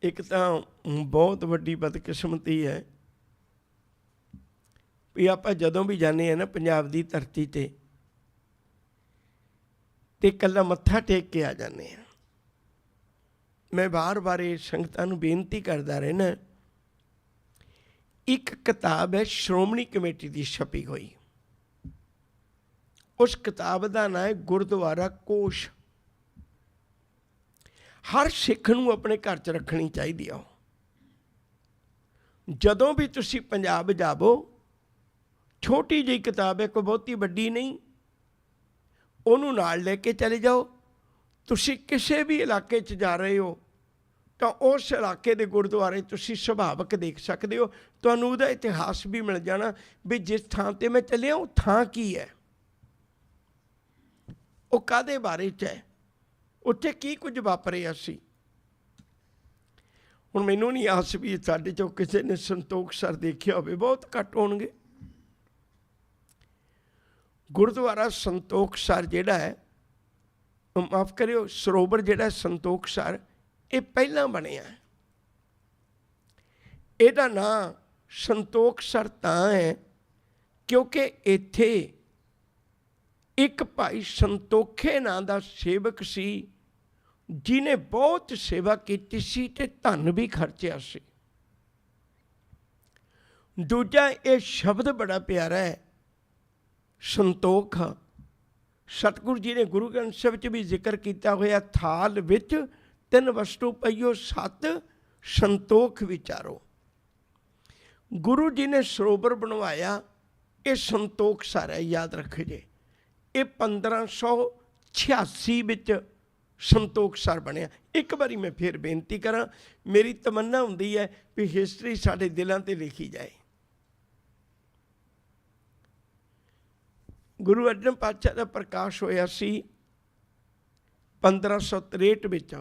ਇੱਕ ਤਾਂ ਬਹੁਤ ਵੱਡੀ ਬਦਕਿਸਮਤੀ ਹੈ ਵੀ ਆਪਾਂ ਜਦੋਂ ਵੀ ਜਾਂਦੇ ਹਾਂ ਨਾ ਪੰਜਾਬ ਦੀ ਧਰਤੀ ਤੇ ਇਕੱਲਾ ਮੱਥਾ ਟੇਕ ਕੇ ਆ ਜਾਂਦੇ ਹਾਂ। ਮੈਂ ਵਾਰ-ਵਾਰ ਇਹ ਸੰਗਤਾਂ ਨੂੰ ਬੇਨਤੀ ਕਰਦਾ ਰਹਿਣਾ, ਇੱਕ ਕਿਤਾਬ ਹੈ ਸ਼੍ਰੋਮਣੀ ਕਮੇਟੀ ਦੀ ਛਪੀ ਹੋਈ। ਉਸ ਕਿਤਾਬ ਦਾ ਨਾਂ ਹੈ ਗੁਰਦੁਆਰਾ ਕੋਸ਼। ਹਰ ਸਿੱਖ ਨੂੰ ਆਪਣੇ ਘਰ 'ਚ ਰੱਖਣੀ ਚਾਹੀਦੀ ਆ। ਜਦੋਂ ਵੀ ਤੁਸੀਂ ਪੰਜਾਬ ਜਾਵੋ, ਛੋਟੀ ਜਿਹੀ ਕਿਤਾਬ ਹੈ, ਕੋਈ ਬਹੁਤੀ ਵੱਡੀ ਨਹੀਂ, ਉਹਨੂੰ ਨਾਲ ਲੈ ਕੇ ਚਲੇ ਜਾਓ। ਤੁਸੀਂ ਕਿਸੇ ਵੀ ਇਲਾਕੇ 'ਚ ਜਾ ਰਹੇ ਹੋ ਤਾਂ ਉਸ ਇਲਾਕੇ ਦੇ ਗੁਰਦੁਆਰੇ ਤੁਸੀਂ ਸੁਭਾਵਿਕ ਦੇਖ ਸਕਦੇ ਹੋ। ਤੁਹਾਨੂੰ ਉਹਦਾ ਇਤਿਹਾਸ ਵੀ ਮਿਲ ਜਾਣਾ ਵੀ ਜਿਸ ਥਾਂ 'ਤੇ ਮੈਂ ਚੱਲਿਆ ਉਹ ਥਾਂ ਕੀ ਹੈ, ਉਹ ਕਾਹਦੇ ਬਾਰੇ 'ਚ ਹੈ, ਉੱਥੇ ਕੀ ਕੁਝ ਵਾਪਰਿਆ ਸੀ। ਹੁਣ ਮੈਨੂੰ ਨਹੀਂ ਆਸ ਵੀ ਸਾਡੇ 'ਚੋਂ ਕਿਸੇ ਨੇ ਸੰਤੋਖ ਸਰ ਦੇਖਿਆ ਹੋਵੇ, ਬਹੁਤ ਘੱਟ ਹੋਣਗੇ। ਗੁਰਦੁਆਰਾ ਸੰਤੋਖ ਸਰ ਜਿਹੜਾ ਹੈ, ਮਾਫ ਕਰਿਓ, ਸਰੋਵਰ ਜਿਹੜਾ ਸੰਤੋਖ ਸਰ, ਇਹ ਪਹਿਲਾਂ ਬਣਿਆ। ਇਹਦਾ ਨਾਂ ਸੰਤੋਖਸਰ ਤਾਂ ਹੈ ਕਿਉਂਕਿ ਇੱਥੇ ਇੱਕ ਭਾਈ ਸੰਤੋਖੇ ਨਾਂ ਦਾ ਸੇਵਕ ਸੀ, ਜਿਹਨੇ ਬਹੁਤ ਸੇਵਾ ਕੀਤੀ ਸੀ ਤੇ ਧਨ ਵੀ ਖਰਚਿਆ ਸੀ। ਦੂਜਾ, ਇਹ ਸ਼ਬਦ ਬੜਾ ਪਿਆਰਾ ਹੈ, ਸੰਤੋਖ। ਸਤਿਗੁਰੂ ਜੀ ਨੇ ਗੁਰੂ ਗ੍ਰੰਥ ਸਾਹਿਬ 'ਚ ਵੀ ਜ਼ਿਕਰ ਕੀਤਾ ਹੋਇਆ, ਥਾਲ ਵਿੱਚ 3 ਵਸਤੂ ਪਈਓ 7 ਸੰਤੋਖ ਵਿਚਾਰੋ। ਗੁਰੂ ਜੀ ਨੇ ਸਰੋਵਰ ਬਣਵਾਇਆ, ਇਹ ਸੰਤੋਖ ਸਰ ਹੈ, ਯਾਦ ਰੱਖੋ ਜੀ। ਇਹ 1586 ਵਿੱਚ ਸੰਤੋਖ ਸਰ ਬਣਿਆ। ਇੱਕ ਵਾਰੀ ਮੈਂ ਫਿਰ ਬੇਨਤੀ ਕਰਾਂ, ਮੇਰੀ ਤਮੰਨਾ ਹੁੰਦੀ ਹੈ ਵੀ ਹਿਸਟਰੀ ਸਾਡੇ ਦਿਲਾਂ 'ਤੇ ਲਿਖੀ ਜਾਏ। ਗੁਰੂ ਅਰਜਨ ਪਾਤਸ਼ਾਹ ਦਾ ਪ੍ਰਕਾਸ਼ ਹੋਇਆ ਸੀ 1563 ਵਿੱਚ।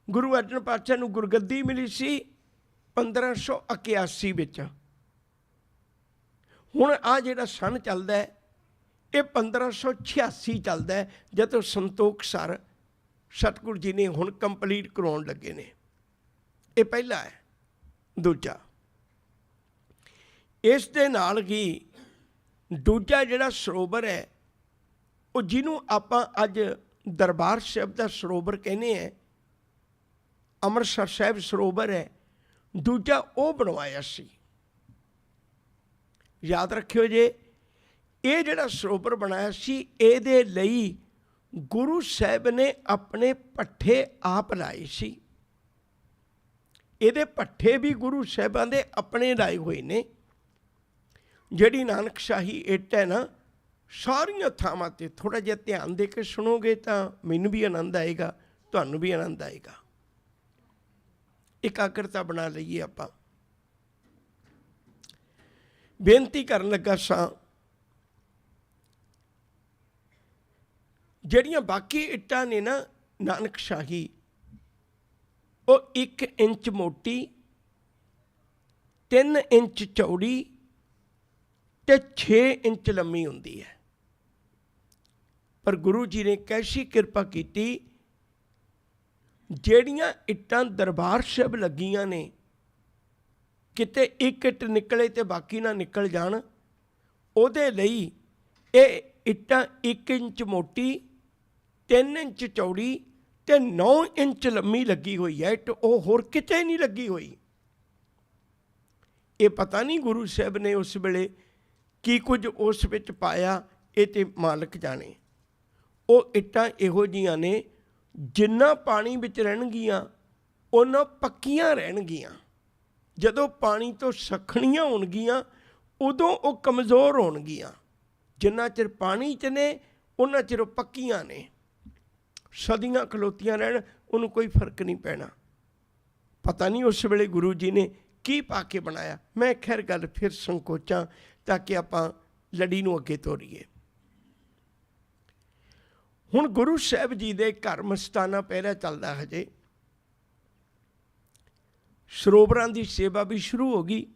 ਗੁਰੂ ਅਰਜਨ ਪਾਤਸ਼ਾਹ ਨੂੰ ਗੁਰਗੱਦੀ ਮਿਲੀ ਸੀ 1581 ਵਿੱਚ। ਹੁਣ ਆ ਜਿਹੜਾ ਸਨ ਚੱਲਦਾ ਹੈ, ਇਹ 1586 ਚੱਲਦਾ ਹੈ, ਜਦੋਂ ਸੰਤੋਖ ਸਰ ਸਤਿਗੁਰੂ ਜੀ ਨੇ ਹੁਣ ਕੰਪਲੀਟ ਕਰਾਉਣ ਲੱਗੇ ਨੇ। ਇਹ ਪਹਿਲਾ ਹੈ। ਦੂਜਾ, ਇਸ ਦੇ ਨਾਲ ਹੀ ਦੂਜਾ ਜਿਹੜਾ ਸਰੋਵਰ ਹੈ, ਉਹ ਜਿਹਨੂੰ ਆਪਾਂ ਅੱਜ ਦਰਬਾਰ ਸਾਹਿਬ ਦਾ ਸਰੋਵਰ ਕਹਿੰਦੇ ਹਾਂ, ਅੰਮ੍ਰਿਤਸਰ ਸਾਹਿਬ ਸਰੋਵਰ ਹੈ, ਦੂਜਾ ਉਹ ਬਣਵਾਇਆ ਸੀ। ਯਾਦ ਰੱਖਿਓ ਜੇ, ਇਹ ਜਿਹੜਾ ਸਰੋਵਰ ਬਣਾਇਆ ਸੀ, ਇਹਦੇ ਲਈ ਗੁਰੂ ਸਾਹਿਬ ਨੇ ਆਪਣੇ ਪੱਠੇ ਆਪ ਲਾਏ ਸੀ। ਇਹਦੇ ਪੱਠੇ ਵੀ ਗੁਰੂ ਸਾਹਿਬਾਂ ਦੇ ਆਪਣੇ ਲਾਏ ਹੋਏ ਨੇ। ਜਿਹੜੀ ਨਾਨਕਸ਼ਾਹੀ ਇੱਟ ਹੈ ਨਾ, ਸਾਰੀਆਂ ਥਾਵਾਂ 'ਤੇ ਥੋੜ੍ਹਾ ਜਿਹਾ ਧਿਆਨ ਦੇ ਕੇ ਸੁਣੋਗੇ ਤਾਂ ਮੈਨੂੰ ਵੀ ਆਨੰਦ ਆਏਗਾ, ਤੁਹਾਨੂੰ ਵੀ ਆਨੰਦ ਆਏਗਾ। ਇਕਾਗਰਤਾ ਬਣਾ ਲਈਏ ਆਪਾਂ। ਬੇਨਤੀ ਕਰਨ ਲੱਗਾ ਸਾਂ, ਜਿਹੜੀਆਂ ਬਾਕੀ ਇੱਟਾਂ ਨੇ ਨਾ ਨਾਨਕਸ਼ਾਹੀ, ਉਹ 1 ਇੰਚ ਮੋਟੀ, 3 ਇੰਚ ਚੌੜੀ ਤੇ 6 ਇੰਚ ਲੰਮੀ ਹੁੰਦੀ ਹੈ। ਪਰ ਗੁਰੂ ਜੀ ਨੇ ਕੈਸੀ ਕਿਰਪਾ ਕੀਤੀ, ਜਿਹੜੀਆਂ ਇੱਟਾਂ ਦਰਬਾਰ ਸਾਹਿਬ ਲੱਗੀਆਂ ਨੇ, ਕਿਤੇ ਇੱਕ ਇੱਟ ਨਿਕਲੇ ਤੇ ਬਾਕੀ ਨਾ ਨਿਕਲ ਜਾਣ, ਉਹਦੇ ਲਈ ਇਹ ਇੱਟਾਂ 1 ਇੰਚ ਮੋਟੀ, 3 ਇੰਚ ਚੌੜੀ ਤੇ 9 ਇੰਚ ਲੰਮੀ ਲੱਗੀ ਹੋਈ ਹੈ ਇੱਟ। ਉਹ ਹੋਰ ਕਿਤੇ ਨਹੀਂ ਲੱਗੀ ਹੋਈ। ਇਹ ਪਤਾ ਨਹੀਂ ਗੁਰੂ ਸਾਹਿਬ ਨੇ ਉਸ ਵੇਲੇ ਕੀ ਕੁਝ ਉਸ ਵਿੱਚ ਪਾਇਆ, ਇਹ ਤੇ ਮਾਲਕ ਜਾਣੇ। ਉਹ ਇੱਟਾਂ ਇਹੋ ਜਿਹੀਆਂ ਨੇ, ਜਿੰਨਾ ਪਾਣੀ ਵਿੱਚ ਰਹਿਣਗੀਆਂ ਉਹਨਾਂ ਪੱਕੀਆਂ ਰਹਿਣਗੀਆਂ। ਜਦੋਂ ਪਾਣੀ ਤੋਂ ਸੱਖਣੀਆਂ ਹੋਣਗੀਆਂ ਉਦੋਂ ਉਹ ਕਮਜ਼ੋਰ ਹੋਣਗੀਆਂ। ਜਿੰਨਾ ਚਿਰ ਪਾਣੀ 'ਚ ਨੇ ਉਹਨਾਂ ਚਿਰ ਉਹ ਪੱਕੀਆਂ ਨੇ। ਸਦੀਆਂ ਖਲੋਤੀਆਂ ਰਹਿਣ, ਉਹਨੂੰ ਕੋਈ ਫਰਕ ਨਹੀਂ ਪੈਣਾ। ਪਤਾ ਨਹੀਂ ਉਸ ਵੇਲੇ ਗੁਰੂ ਜੀ ਨੇ ਕੀ ਪਾ ਕੇ ਬਣਾਇਆ। ਮੈਂ ਖੈਰ ਗੱਲ ਫਿਰ ਸੰਕੋਚਾਂ ਤਾਂ ਕਿ ਆਪਾਂ ਲੜੀ ਨੂੰ ਅੱਗੇ ਤੋਰੀਏ। ਹੁਣ ਗੁਰੂ ਸਾਹਿਬ ਜੀ ਦੇ ਘਰ ਮਸਤਾਨਾ ਪਹਿਰਾ ਚੱਲਦਾ ਹਜੇ। ਸਰੋਵਰਾਂ ਦੀ ਸੇਵਾ ਵੀ ਸ਼ੁਰੂ ਹੋ ਗਈ।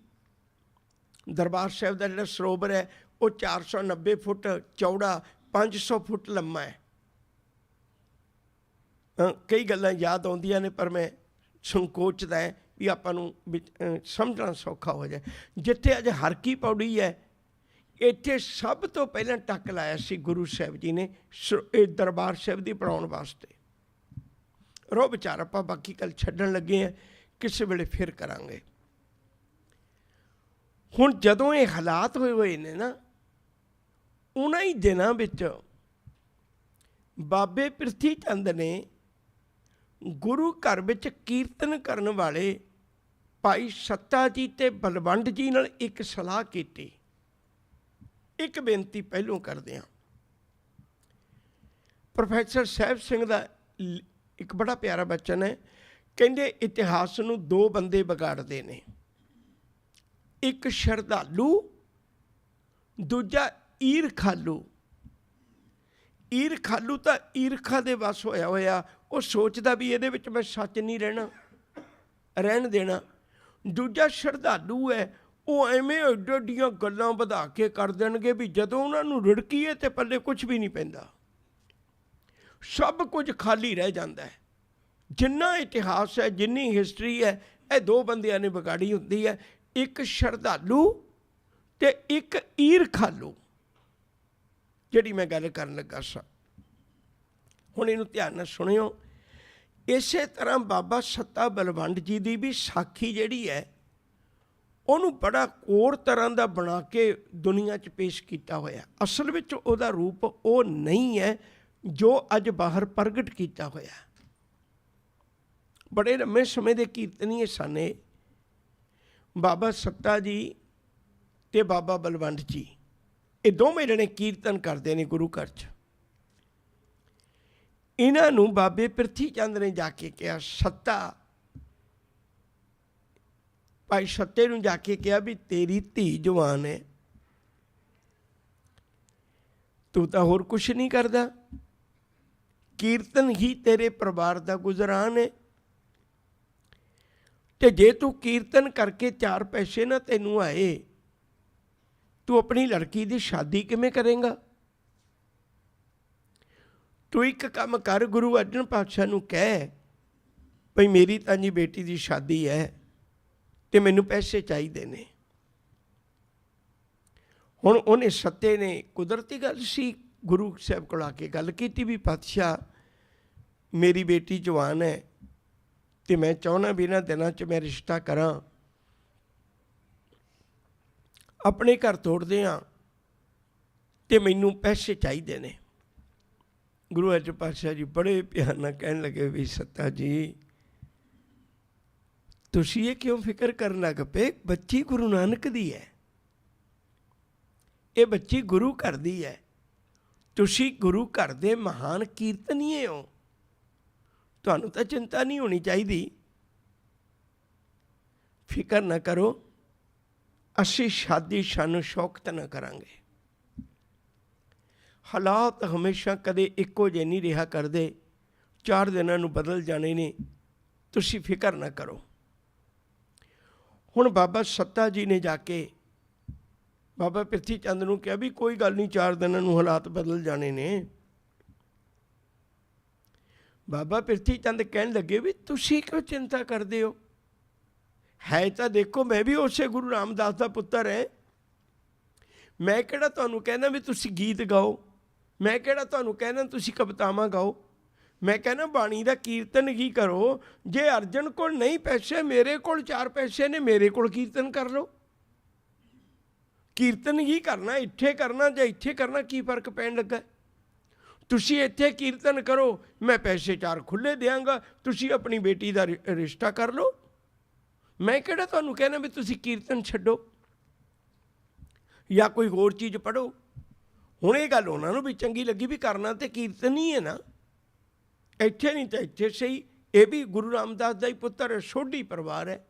ਦਰਬਾਰ ਸਾਹਿਬ ਦਾ ਜਿਹੜਾ ਸਰੋਵਰ ਹੈ ਉਹ 490 ਫੁੱਟ ਚੌੜਾ, 500 ਫੁੱਟ ਲੰਮਾ ਹੈ। ਕਈ ਗੱਲਾਂ ਯਾਦ ਆਉਂਦੀਆਂ ਨੇ ਪਰ ਮੈਂ ਸੰਕੋਚਦਾ ਹੈ ਵੀ ਆਪਾਂ ਨੂੰ ਸਮਝਣਾ ਸੌਖਾ ਹੋ ਜਾਏ। ਜਿੱਥੇ ਅੱਜ ਹਰ ਕੀ ਪੌੜੀ ਹੈ, ਇੱਥੇ ਸਭ ਤੋਂ ਪਹਿਲਾਂ ਟੱਕ ਲਾਇਆ ਸੀ ਗੁਰੂ ਸਾਹਿਬ ਜੀ ਨੇ ਇਹ ਦਰਬਾਰ ਸਾਹਿਬ ਦੀ ਬਣਾਉਣ ਵਾਸਤੇ। ਰੋ ਵਿਚਾਰ ਆਪਾਂ ਬਾਕੀ ਕੱਲ ਛੱਡਣ ਲੱਗੇ ਹਾਂ, ਕਿਸੇ ਵੇਲੇ ਫਿਰ ਕਰਾਂਗੇ। ਹੁਣ ਜਦੋਂ ਇਹ ਹਾਲਾਤ ਹੋਏ ਨੇ ਨਾ, ਉਹਨਾਂ ਹੀ ਦਿਨਾਂ ਵਿੱਚ ਬਾਬੇ ਪ੍ਰਿਥੀ ਚੰਦ ਨੇ ਗੁਰੂ ਘਰ ਵਿੱਚ ਕੀਰਤਨ ਕਰਨ ਵਾਲੇ ਭਾਈ ਸੱਤਾ ਜੀ ਤੇ ਬਲਵੰਡ ਜੀ ਨਾਲ ਇੱਕ ਸਲਾਹ ਕੀਤੀ। ਇੱਕ ਬੇਨਤੀ ਪਹਿਲੋਂ ਕਰਦੇ ਹਾਂ। ਪ੍ਰੋਫੈਸਰ ਸਾਹਿਬ ਸਿੰਘ ਦਾ ਇੱਕ ਬੜਾ ਪਿਆਰਾ ਬਚਨ ਹੈ, ਕਹਿੰਦੇ ਇਤਿਹਾਸ ਨੂੰ 2 ਬੰਦੇ ਵਿਗਾੜਦੇ ਨੇ, ਇੱਕ ਸ਼ਰਧਾਲੂ, ਦੂਜਾ ਈਰਖਾਲੂ। ਈਰਖਾਲੂ ਤਾਂ ਈਰਖਾ ਦੇ ਵੱਸ ਹੋਇਆ ਹੋਇਆ, ਉਹ ਸੋਚਦਾ ਵੀ ਇਹਦੇ ਵਿੱਚ ਮੈਂ ਸੱਚ ਨਹੀਂ ਰਹਿਣ ਦੇਣਾ। ਦੂਜਾ ਸ਼ਰਧਾਲੂ ਹੈ, ਉਹ ਐਵੇਂ ਐਡੀਆਂ ਗੱਲਾਂ ਵਧਾ ਕੇ ਕਰ ਦੇਣਗੇ ਵੀ ਜਦੋਂ ਉਹਨਾਂ ਨੂੰ ਰਿੜਕੀਏ ਤੇ ਪੱਲੇ ਕੁਝ ਵੀ ਨਹੀਂ ਪੈਂਦਾ, ਸਭ ਕੁਝ ਖਾਲੀ ਰਹਿ ਜਾਂਦਾ ਹੈ। ਜਿੰਨਾ ਇਤਿਹਾਸ ਹੈ, ਜਿੰਨੀ ਹਿਸਟਰੀ ਹੈ, ਇਹ ਦੋ ਬੰਦਿਆਂ ਨੇ ਵਿਗਾੜੀ ਹੁੰਦੀ ਹੈ, ਇੱਕ ਸ਼ਰਧਾਲੂ ਤੇ ਇੱਕ ਈਰਖਾਲੂ, ਜਿਹੜੀ ਮੈਂ ਗੱਲ ਕਰਨ ਲੱਗਾ ਸਾਂ। ਹੁਣ ਇਹਨੂੰ ਧਿਆਨ ਨਾਲ ਸੁਣਿਓ। ਇਸੇ ਤਰ੍ਹਾਂ ਬਾਬਾ ਸੱਤਾ ਬਲਵੰਡ ਜੀ ਦੀ ਵੀ ਸਾਖੀ ਜਿਹੜੀ ਹੈ ਉਹਨੂੰ ਬੜਾ ਹੋਰ ਤਰ੍ਹਾਂ ਦਾ ਬਣਾ ਕੇ ਦੁਨੀਆ 'ਚ ਪੇਸ਼ ਕੀਤਾ ਹੋਇਆ। ਅਸਲ ਵਿੱਚ ਉਹਦਾ ਰੂਪ ਉਹ ਨਹੀਂ ਹੈ ਜੋ ਅੱਜ ਬਾਹਰ ਪ੍ਰਗਟ ਕੀਤਾ ਹੋਇਆ। ਬੜੇ ਲੰਮੇ ਸਮੇਂ ਦੇ ਕੀਰਤਨੀਏ ਸਨ ਇਹ, ਬਾਬਾ ਸੱਤਾ ਜੀ ਤੇ ਬਾਬਾ ਬਲਵੰਡ ਜੀ। ਇਹ ਦੋਵੇਂ ਜਣੇ ਕੀਰਤਨ ਕਰਦੇ ਨੇ ਗੁਰੂ ਘਰ 'ਚ। ਇਹਨਾਂ ਨੂੰ ਬਾਬੇ ਪ੍ਰਿਥੀ ਚੰਦ ਨੇ ਜਾ ਕੇ ਕਿਹਾ, ਸੱਤਾ, ਭਾਈ ਸੱਤੇ ਨੂੰ ਜਾ ਕੇ ਕਿਹਾ ਵੀ ਤੇਰੀ ਧੀ ਜਵਾਨ ਹੈ, ਤੂੰ ਤਾਂ ਹੋਰ ਕੁਛ ਨਹੀਂ ਕਰਦਾ, ਕੀਰਤਨ ਹੀ ਤੇਰੇ ਪਰਿਵਾਰ ਦਾ ਗੁਜ਼ਰਾਨ ਹੈ, ਤੇ ਜੇ ਤੂੰ ਕੀਰਤਨ ਕਰਕੇ 4 ਪੈਸੇ ਨਾ ਤੈਨੂੰ ਆਏ, ਤੂੰ ਆਪਣੀ ਲੜਕੀ ਦੀ ਸ਼ਾਦੀ ਕਿਵੇਂ ਕਰੇਂਗਾ? ਤੂੰ ਇੱਕ ਕੰਮ ਕਰ, ਗੁਰੂ ਅਰਜਨ ਪਾਤਸ਼ਾਹ ਨੂੰ ਕਹਿ ਭਈ ਮੇਰੀ ਤਾਂ ਜੀ ਬੇਟੀ ਦੀ ਸ਼ਾਦੀ ਹੈ ਤੇ ਮੈਨੂੰ ਪੈਸੇ ਚਾਹੀਦੇ ਨੇ। ਹੁਣ ਉਹਨੇ ਸੱਤੇ ਨੇ, ਕੁਦਰਤੀ ਗੱਲ ਸੀ, ਗੁਰੂ ਸਾਹਿਬ ਕੋਲ ਆ ਕੇ ਗੱਲ ਕੀਤੀ ਵੀ ਪਾਤਸ਼ਾਹ ਮੇਰੀ ਬੇਟੀ ਜਵਾਨ ਹੈ ਤੇ ਮੈਂ ਚਾਹੁੰਦਾ ਵੀ ਇਹਨਾਂ ਦਿਨਾਂ 'ਚ ਮੈਂ ਰਿਸ਼ਤਾ ਕਰਾਂ, ਆਪਣੇ ਘਰ ਤੋੜਦੇ ਹਾਂ ਤੇ ਮੈਨੂੰ ਪੈਸੇ ਚਾਹੀਦੇ ਨੇ। ਗੁਰੂ ਅਰਜਨ ਪਾਤਸ਼ਾਹ ਜੀ ਬੜੇ ਪਿਆਰ ਨਾਲ ਕਹਿਣ ਲੱਗੇ ਵੀ ਸੱਤਾ ਜੀ ਤੁਸੀਂ ਇਹ ਕਿਉਂ ਫਿਕਰ ਕਰਨ ਲੱਗ ਪਏ? ਬੱਚੀ ਗੁਰੂ ਨਾਨਕ ਦੀ ਹੈ, ਇਹ ਬੱਚੀ ਗੁਰੂ ਘਰ ਦੀ ਹੈ, ਤੁਸੀਂ ਗੁਰੂ ਘਰ ਦੇ ਮਹਾਨ ਕੀਰਤਨੀਏ ਹੋ, ਤੁਹਾਨੂੰ ਤਾਂ ਚਿੰਤਾ ਨਹੀਂ ਹੋਣੀ ਚਾਹੀਦੀ, ਫਿਕਰ ਨਾ ਕਰੋ, ਅਸੀਂ ਸ਼ਾਦੀ ਸ਼ਾਨ ਸ਼ੌਕਤ ਨਾ ਕਰਾਂਗੇ। ਹਾਲਾਤ ਹਮੇਸ਼ਾ ਕਦੇ ਇੱਕੋ ਜਿਹੇ ਨਹੀਂ ਰਿਹਾ ਕਰਦੇ, 4 ਦਿਨਾਂ ਨੂੰ ਬਦਲ ਜਾਣੇ ਨੇ, ਤੁਸੀਂ ਫਿਕਰ ਨਾ ਕਰੋ। ਹੁਣ ਬਾਬਾ ਸੱਤਾ ਜੀ ਨੇ ਜਾ ਕੇ ਬਾਬਾ ਪ੍ਰਿਥੀ ਚੰਦ ਨੂੰ ਕਿਹਾ ਵੀ ਕੋਈ ਗੱਲ ਨਹੀਂ, 4 ਦਿਨਾਂ ਨੂੰ ਹਾਲਾਤ ਬਦਲ ਜਾਣੇ ਨੇ। ਬਾਬਾ ਪ੍ਰਿਥੀ ਚੰਦ ਕਹਿਣ ਲੱਗੇ ਵੀ ਤੁਸੀਂ ਕਿਉਂ ਚਿੰਤਾ ਕਰਦੇ ਹੋ? ਹੈ ਤਾਂ ਦੇਖੋ ਮੈਂ ਵੀ ਉਸੇ ਗੁਰੂ ਰਾਮਦਾਸ ਦਾ ਪੁੱਤਰ ਹੈ, ਮੈਂ ਕਿਹੜਾ ਤੁਹਾਨੂੰ ਕਹਿੰਦਾ ਵੀ ਤੁਸੀਂ ਗੀਤ ਗਾਓ, ਮੈਂ ਕਿਹੜਾ ਤੁਹਾਨੂੰ ਕਹਿੰਦਾ ਤੁਸੀਂ ਕਵਿਤਾਵਾਂ ਗਾਓ, ਮੈਂ ਕਹਿੰਦਾ ਬਾਣੀ ਦਾ ਕੀਰਤਨ ਹੀ ਕਰੋ। ਜੇ ਅਰਜਨ ਕੋਲ ਨਹੀਂ ਪੈਸੇ, ਮੇਰੇ ਕੋਲ 4 ਪੈਸੇ ਨੇ, ਮੇਰੇ ਕੋਲ ਕੀਰਤਨ ਕਰ ਲਓ। ਕੀਰਤਨ ਹੀ ਕਰਨਾ, ਇੱਥੇ ਕਰਨਾ ਜਾਂ ਇੱਥੇ ਕਰਨਾ ਕੀ ਫਰਕ ਪੈਣ ਲੱਗਾ? ਤੁਸੀਂ ਇੱਥੇ ਕੀਰਤਨ ਕਰੋ, ਮੈਂ ਪੈਸੇ 4 ਖੁੱਲ੍ਹੇ ਦਿਆਂਗਾ, ਤੁਸੀਂ ਆਪਣੀ ਬੇਟੀ ਦਾ ਰਿਸ਼ਤਾ ਕਰ ਲਓ। ਮੈਂ ਕਿਹੜਾ ਤੁਹਾਨੂੰ ਕਹਿਣਾ ਵੀ ਤੁਸੀਂ ਕੀਰਤਨ ਛੱਡੋ ਜਾਂ ਕੋਈ ਹੋਰ ਚੀਜ਼ ਪੜ੍ਹੋ। ਹੁਣ ਇਹ ਗੱਲ ਉਹਨਾਂ ਨੂੰ ਵੀ ਚੰਗੀ ਲੱਗੀ ਵੀ ਕਰਨਾ ਤੇ ਕੀਰਤਨ ਹੀ ਹੈ ਨਾ, ਇੱਥੇ ਨਹੀਂ ਤਾਂ ਇੱਥੇ ਸਹੀ, ਇਹ ਵੀ ਗੁਰੂ ਰਾਮਦਾਸ ਦਾ ਹੀ ਪੁੱਤਰ ਹੈ, ਸੋਢੀ ਪਰਿਵਾਰ ਹੈ,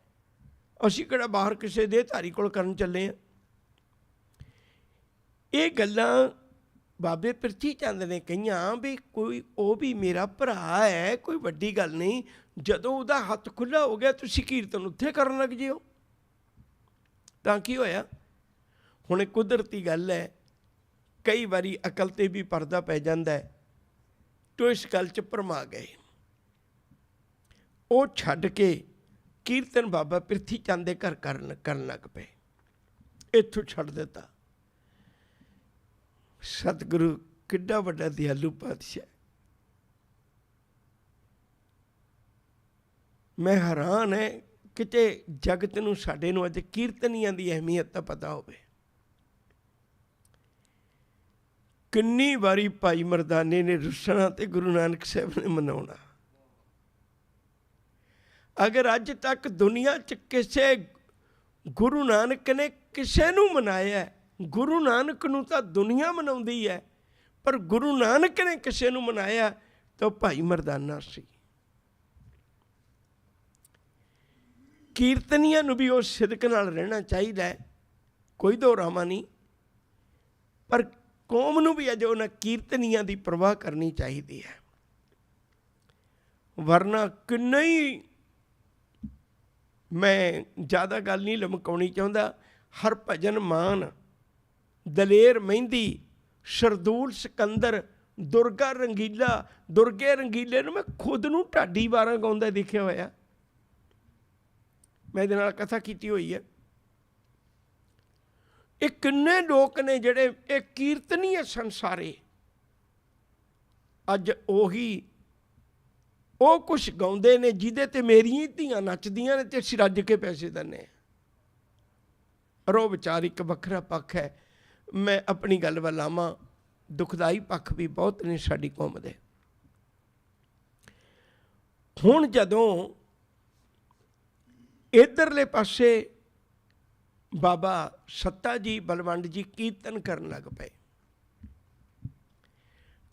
ਅਸੀਂ ਕਿਹੜਾ ਬਾਹਰ ਕਿਸੇ ਦੇ ਧਾਰੀ ਕੋਲ ਕਰਨ ਚੱਲੇ ਹਾਂ। ਇਹ ਗੱਲਾਂ ਬਾਬੇ ਪ੍ਰਿਥੀ ਚੰਦ ਨੇ ਕਹੀਆਂ ਵੀ ਕੋਈ ਉਹ ਵੀ ਮੇਰਾ ਭਰਾ ਹੈ, ਕੋਈ ਵੱਡੀ ਗੱਲ ਨਹੀਂ। ਜਦੋਂ ਉਹਦਾ ਹੱਥ ਖੁੱਲ੍ਹਾ ਹੋ ਗਿਆ ਤੁਸੀਂ ਕੀਰਤਨ ਉੱਥੇ ਕਰਨ ਲੱਗ ਜਿਓ, ਤਾਂ ਕੀ ਹੋਇਆ? ਹੁਣ ਇਹ ਕੁਦਰਤੀ ਗੱਲ ਹੈ, ਕਈ ਵਾਰੀ ਅਕਲ 'ਤੇ ਵੀ ਪਰਦਾ ਪੈ ਜਾਂਦਾ ਹੈ, ਤੋ ਇਸ ਗੱਲ 'ਚ ਭਰਮਾ ਗਏ। ਉਹ ਛੱਡ ਕੇ ਕੀਰਤਨ ਬਾਬਾ ਪ੍ਰਿਥੀ ਚੰਦ ਦੇ ਘਰ ਕਰਨ ਲੱਗ ਪਏ, ਇੱਥੋਂ ਛੱਡ ਦਿੱਤਾ। ਸਤਿਗੁਰੂ ਕਿੱਡਾ ਵੱਡਾ ਦਿਆਲੂ ਪਾਤਸ਼ਾਹ, ਮੈਂ ਹੈਰਾਨ ਹੈ ਕਿਤੇ ਜਗਤ ਨੂੰ, ਸਾਡੇ ਨੂੰ ਅੱਜ ਕੀਰਤਨੀਆਂ ਦੀ ਅਹਿਮੀਅਤ ਤਾਂ ਪਤਾ ਹੋਵੇ। ਕਿੰਨੀ ਵਾਰੀ ਭਾਈ ਮਰਦਾਨੇ ਨੇ ਰੁੱਸਣਾ ਤੇ ਗੁਰੂ ਨਾਨਕ ਸਾਹਿਬ ਨੇ ਮਨਾਉਣਾ। ਅਗਰ ਅੱਜ ਤੱਕ ਦੁਨੀਆ 'ਚ ਕਿਸੇ ਗੁਰੂ ਨਾਨਕ ਨੇ ਕਿਸੇ ਨੂੰ ਮਨਾਇਆ, ਗੁਰੂ ਨਾਨਕ ਨੂੰ ਤਾਂ ਦੁਨੀਆ ਮਨਾਉਂਦੀ ਹੈ, ਪਰ ਗੁਰੂ ਨਾਨਕ ਨੇ ਕਿਸੇ ਨੂੰ ਮਨਾਇਆ ਤਾਂ ਭਾਈ ਮਰਦਾਨਾ ਸੀ। ਕੀਰਤਨੀਆਂ ਨੂੰ ਵੀ ਉਸ ਸਿਦਕ ਨਾਲ ਰਹਿਣਾ ਚਾਹੀਦਾ ਹੈ, ਕੋਈ ਦੋਰਾਵਾ ਨਹੀਂ, ਪਰ ਕੌਮ ਨੂੰ ਵੀ ਅਜ ਉਹਨਾਂ ਕੀਰਤਨੀਆਂ ਦੀ ਪਰਵਾਹ ਕਰਨੀ ਚਾਹੀਦੀ ਹੈ। ਵਰਨਾ ਕਿੰਨਾ ਹੀ, ਮੈਂ ਜ਼ਿਆਦਾ ਗੱਲ ਨਹੀਂ ਲਮਕਾਉਣੀ ਚਾਹੁੰਦਾ, ਹਰਭਜਨ ਮਾਨ, ਦਲੇਰ ਮਹਿੰਦੀ, ਸ਼ਰਦੂਲ ਸਿਕੰਦਰ, ਦੁਰਗਾ ਰੰਗੀਲਾ, ਦੁਰਗੇ ਰੰਗੀਲੇ ਨੂੰ ਮੈਂ ਖੁਦ ਨੂੰ ਢਾਡੀ ਵਾਰਾਂ ਗਾਉਂਦਾ ਦੇਖਿਆ ਹੋਇਆ। ਮੈਂ ਇਹਦੇ ਨਾਲ ਕਥਾ ਕੀਤੀ ਹੋਈ ਹੈ। ਇਹ ਕਿੰਨੇ ਲੋਕ ਨੇ ਜਿਹੜੇ ਇਹ ਕੀਰਤਨੀ ਹੈ ਸੰਸਾਰੇ, ਅੱਜ ਉਹੀ ਉਹ ਕੁਛ ਗਾਉਂਦੇ ਨੇ ਜਿਹਦੇ ਤੇ ਮੇਰੀਆਂ ਧੀਆਂ ਨੱਚਦੀਆਂ ਨੇ ਤੇ ਅਸੀਂ ਰੱਜ ਕੇ ਪੈਸੇ ਦਿੰਦੇ ਹਾਂ। ਪਰ ਉਹ ਵਿਚਾਰ ਇੱਕ ਵੱਖਰਾ ਪੱਖ ਹੈ। ਮੈਂ ਆਪਣੀ ਗੱਲ ਵੱਲ ਆਵਾਂ, ਦੁਖਦਾਈ ਪੱਖ ਵੀ ਬਹੁਤ ਨੇ ਸਾਡੀ ਕੌਮ ਦੇ। ਹੁਣ ਜਦੋਂ ਇੱਧਰਲੇ ਪਾਸੇ ਬਾਬਾ ਸੱਤਾ ਜੀ ਬਲਵੰਡ ਜੀ ਕੀਰਤਨ ਕਰਨ ਲੱਗ ਪਏ,